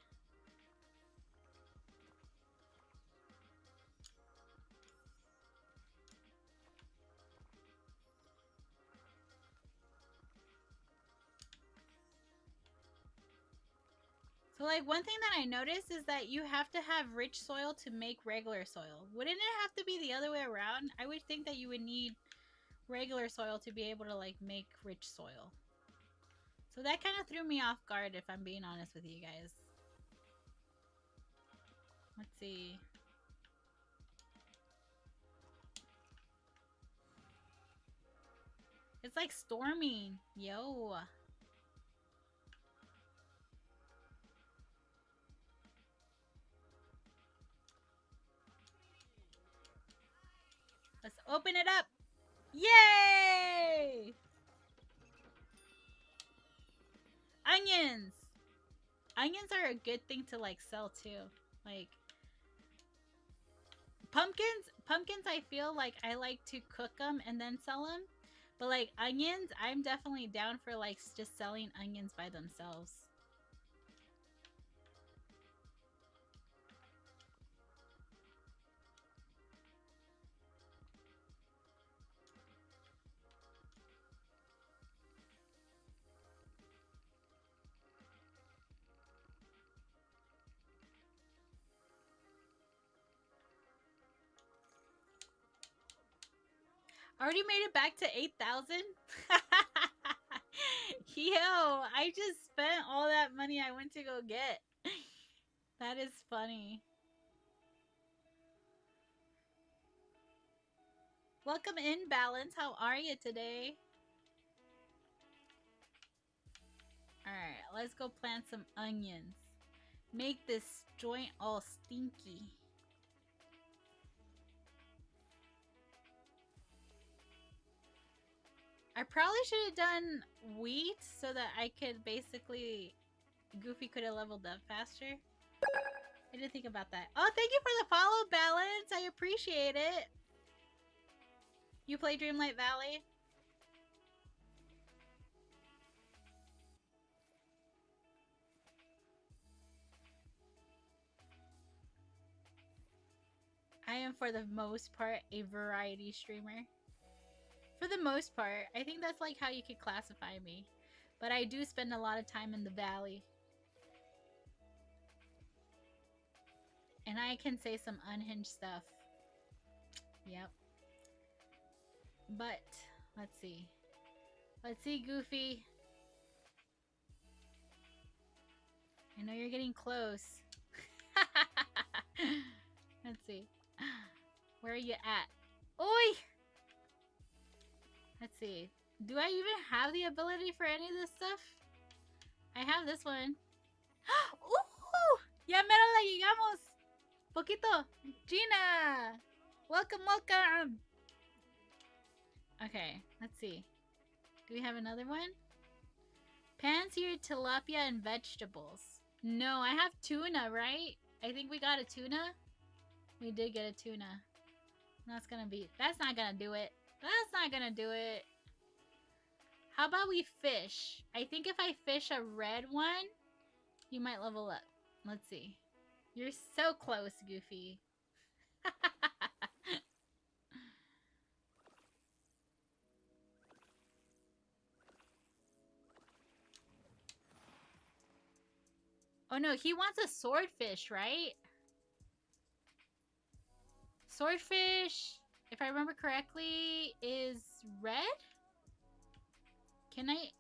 So like one thing that I noticed is that you have to have rich soil to make regular soil. Wouldn't it have to be the other way around? I would think that you would need regular soil to be able to like make rich soil. So that kind of threw me off guard if I'm being honest with you guys. Let's see. It's like storming. Yo. Let's open it up. Yay! Onions. Onions are a good thing to like sell too. Like pumpkins I feel like I like to cook them and then sell them. But like onions, I'm definitely down for like just selling onions by themselves. Already made it back to 8,000? Yo, I just spent all that money I went to go get. That is funny. Welcome in, Balance. How are you today? Alright, let's go plant some onions. Make this joint all stinky. I probably should have done wheat so that I could basically... Goofy could have leveled up faster. I didn't think about that. Oh, thank you for the follow, Balance. I appreciate it. You play Dreamlight Valley? I am, for the most part, a variety streamer. For the most part. I think that's like how you could classify me. But I do spend a lot of time in the valley. And I can say some unhinged stuff. Yep. But, let's see. Let's see, Goofy. I know you're getting close. Let's see. Where are you at? Oi! Let's see. Do I even have the ability for any of this stuff? I have this one. Ya mero la llegamos. Poquito. Gina! Welcome, welcome! Okay, let's see. Do we have another one? Pan-seared tilapia and vegetables. No, I have tuna, right? I think we got a tuna. We did get a tuna. That's not gonna do it. That's not gonna do it. How about we fish? I think if I fish a red one, you might level up. Let's see. You're so close, Goofy. Oh no, he wants a swordfish, right? Swordfish, if I remember correctly, is red? Can I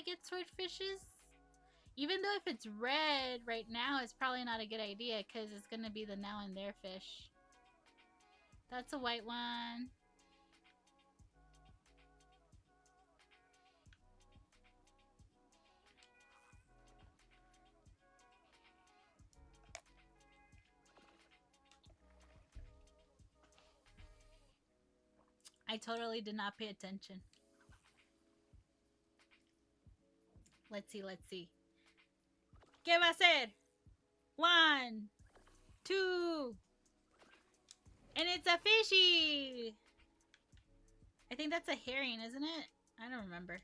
get swordfishes? Even though if it's red right now, it's probably not a good idea because it's gonna be the now and there fish. That's a white one. I totally did not pay attention. Let's see, let's see. ¿Qué va a ser? 1, 2, and it's a fishy! I think that's a herring, isn't it? I don't remember.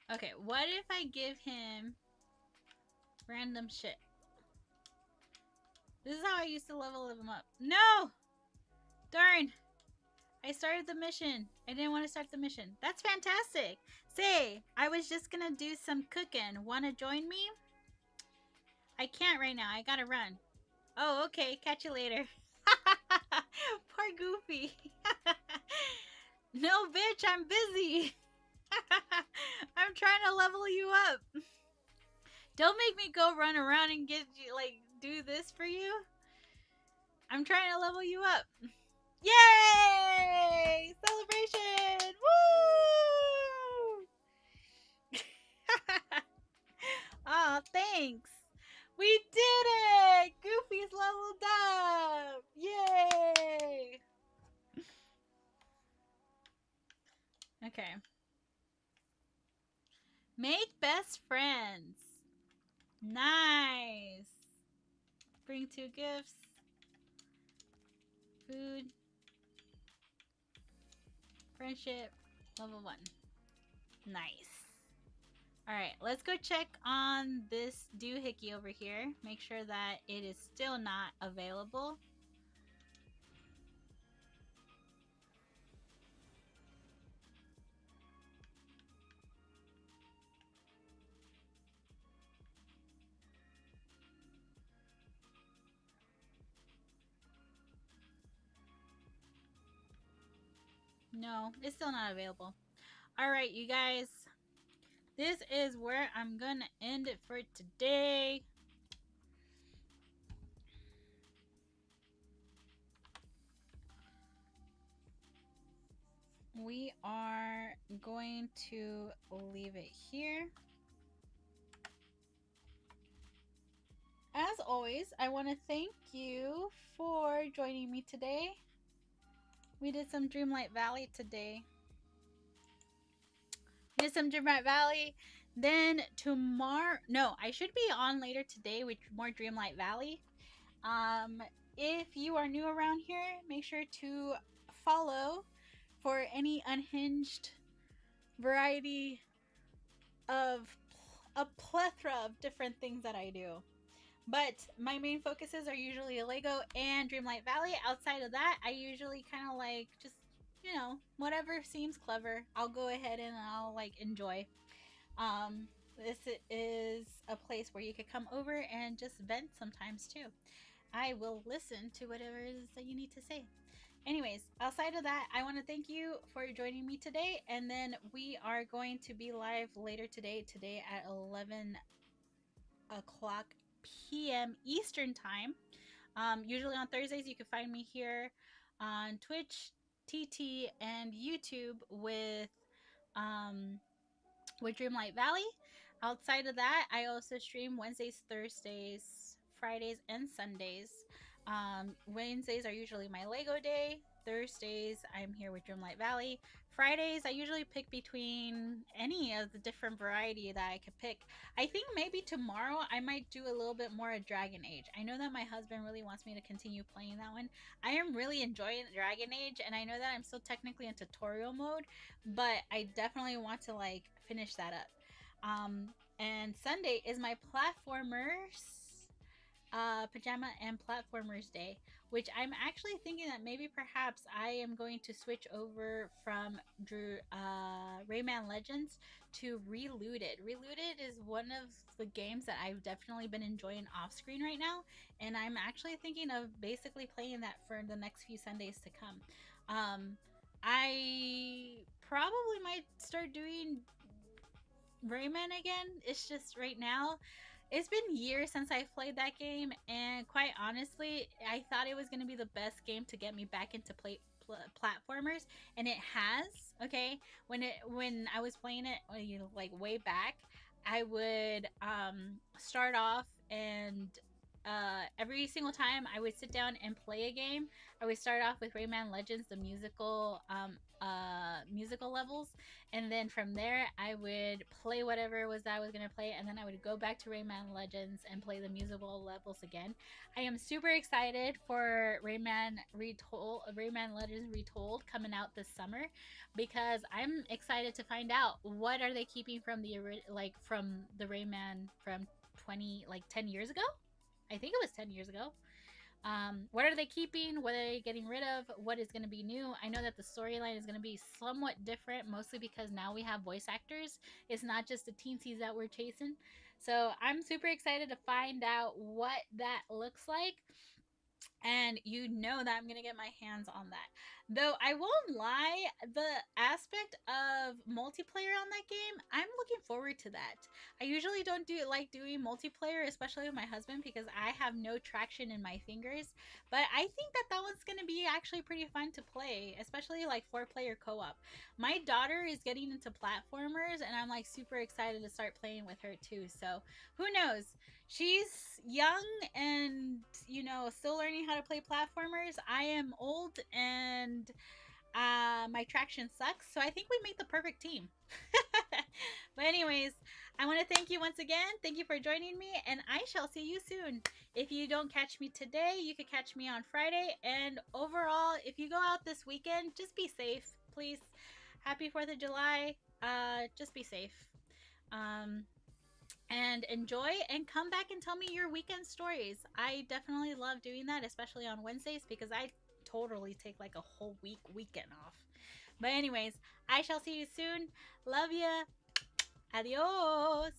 Okay, what if I give him random shit? This is how I used to level him up. No! Darn! I started the mission. I didn't want to start the mission. That's fantastic. Say, I was just gonna do some cooking. Wanna join me? I can't right now. I gotta run. Oh, okay. Catch you later. Poor Goofy. No, bitch. I'm busy. I'm trying to level you up. Don't make me go run around and get you, like, do this for you. I'm trying to level you up. Yay! Celebration! Woo! Aw, thanks. We did it! Goofy's leveled up! Yay! Okay. Make best friends. Nice. Bring 2 gifts. Food. Friendship. Level 1. Nice. Alright, let's go check on this doohickey over here. Make sure that it is still not available. No, it's still not available. Alright, you guys. This is where I'm gonna end it for today. We are going to leave it here. As always, I want to thank you for joining me today. We did some Dreamlight Valley today. We did some Dreamlight Valley. Then tomorrow, no, I should be on later today with more Dreamlight Valley. If you are new around here, make sure to follow for any unhinged variety of a plethora of different things that I do. But my main focuses are usually Lego and Dreamlight Valley. Outside of that, I usually kind of like just, you know, whatever seems clever, I'll go ahead and I'll like enjoy. This is a place where you could come over and just vent sometimes too. I will listen to whatever it is that you need to say. Anyways, outside of that, I want to thank you for joining me today. And then we are going to be live later today at 11 o'clock p.m. Eastern time. Usually on Thursdays, you can find me here on Twitch, TT, and YouTube with Dreamlight Valley. Outside of that, I also stream Wednesdays, Thursdays, Fridays, and Sundays. Wednesdays are usually my Lego day. Thursdays, I'm here with Dreamlight Valley. Fridays, I usually pick between any of the different variety that I could pick. I think maybe tomorrow I might do a little bit more of Dragon Age. I know that my husband really wants me to continue playing that one. I am really enjoying Dragon Age, and I know that I'm still technically in tutorial mode, but I definitely want to like finish that up. And Sunday is my platformers pajama and platformers day, which I'm actually thinking that maybe perhaps I am going to switch over from Rayman Legends to Reloaded. Reloaded is one of the games that I've definitely been enjoying off screen right now, and I'm actually thinking of basically playing that for the next few Sundays to come. I probably might start doing Rayman again. It's just right now it's been years since I've played that game, and quite honestly, I thought it was going to be the best game to get me back into platformers, and it has. Okay, when I was playing it, like way back, I would start off and every single time I would sit down and play a game, I would start off with Rayman Legends, the musical levels, and then from there I would play whatever it was that I was gonna play, and then I would go back to Rayman Legends and play the musical levels again. I am super excited for Rayman Legends Retold coming out this summer, because I'm excited to find out what are they keeping from from the Rayman from 10 years ago. I think it was 10 years ago. What are they keeping? What are they getting rid of? What is going to be new? I know that the storyline is going to be somewhat different, mostly because now we have voice actors. It's not just the teensies that we're chasing. So I'm super excited to find out what that looks like. And you know that I'm going to get my hands on that. Though I won't lie, the aspect of multiplayer on that game, I'm looking forward to that. I usually don't like doing multiplayer, especially with my husband, because I have no traction in my fingers. But I think that one's going to be actually pretty fun to play, especially like 4-player co-op. My daughter is getting into platformers, and I'm like super excited to start playing with her too. So who knows? She's young and, still learning how to play platformers. I am old and my traction sucks. So I think we make the perfect team. But anyways, I want to thank you once again. Thank you for joining me, and I shall see you soon. If you don't catch me today, you could catch me on Friday. And overall, if you go out this weekend, just be safe, please. Happy 4th of July. Just be safe. And enjoy, and come back and tell me your weekend stories. I definitely love doing that, especially on Wednesdays, because I totally take like a whole weekend off. But anyways, I shall see you soon. Love ya. Adios.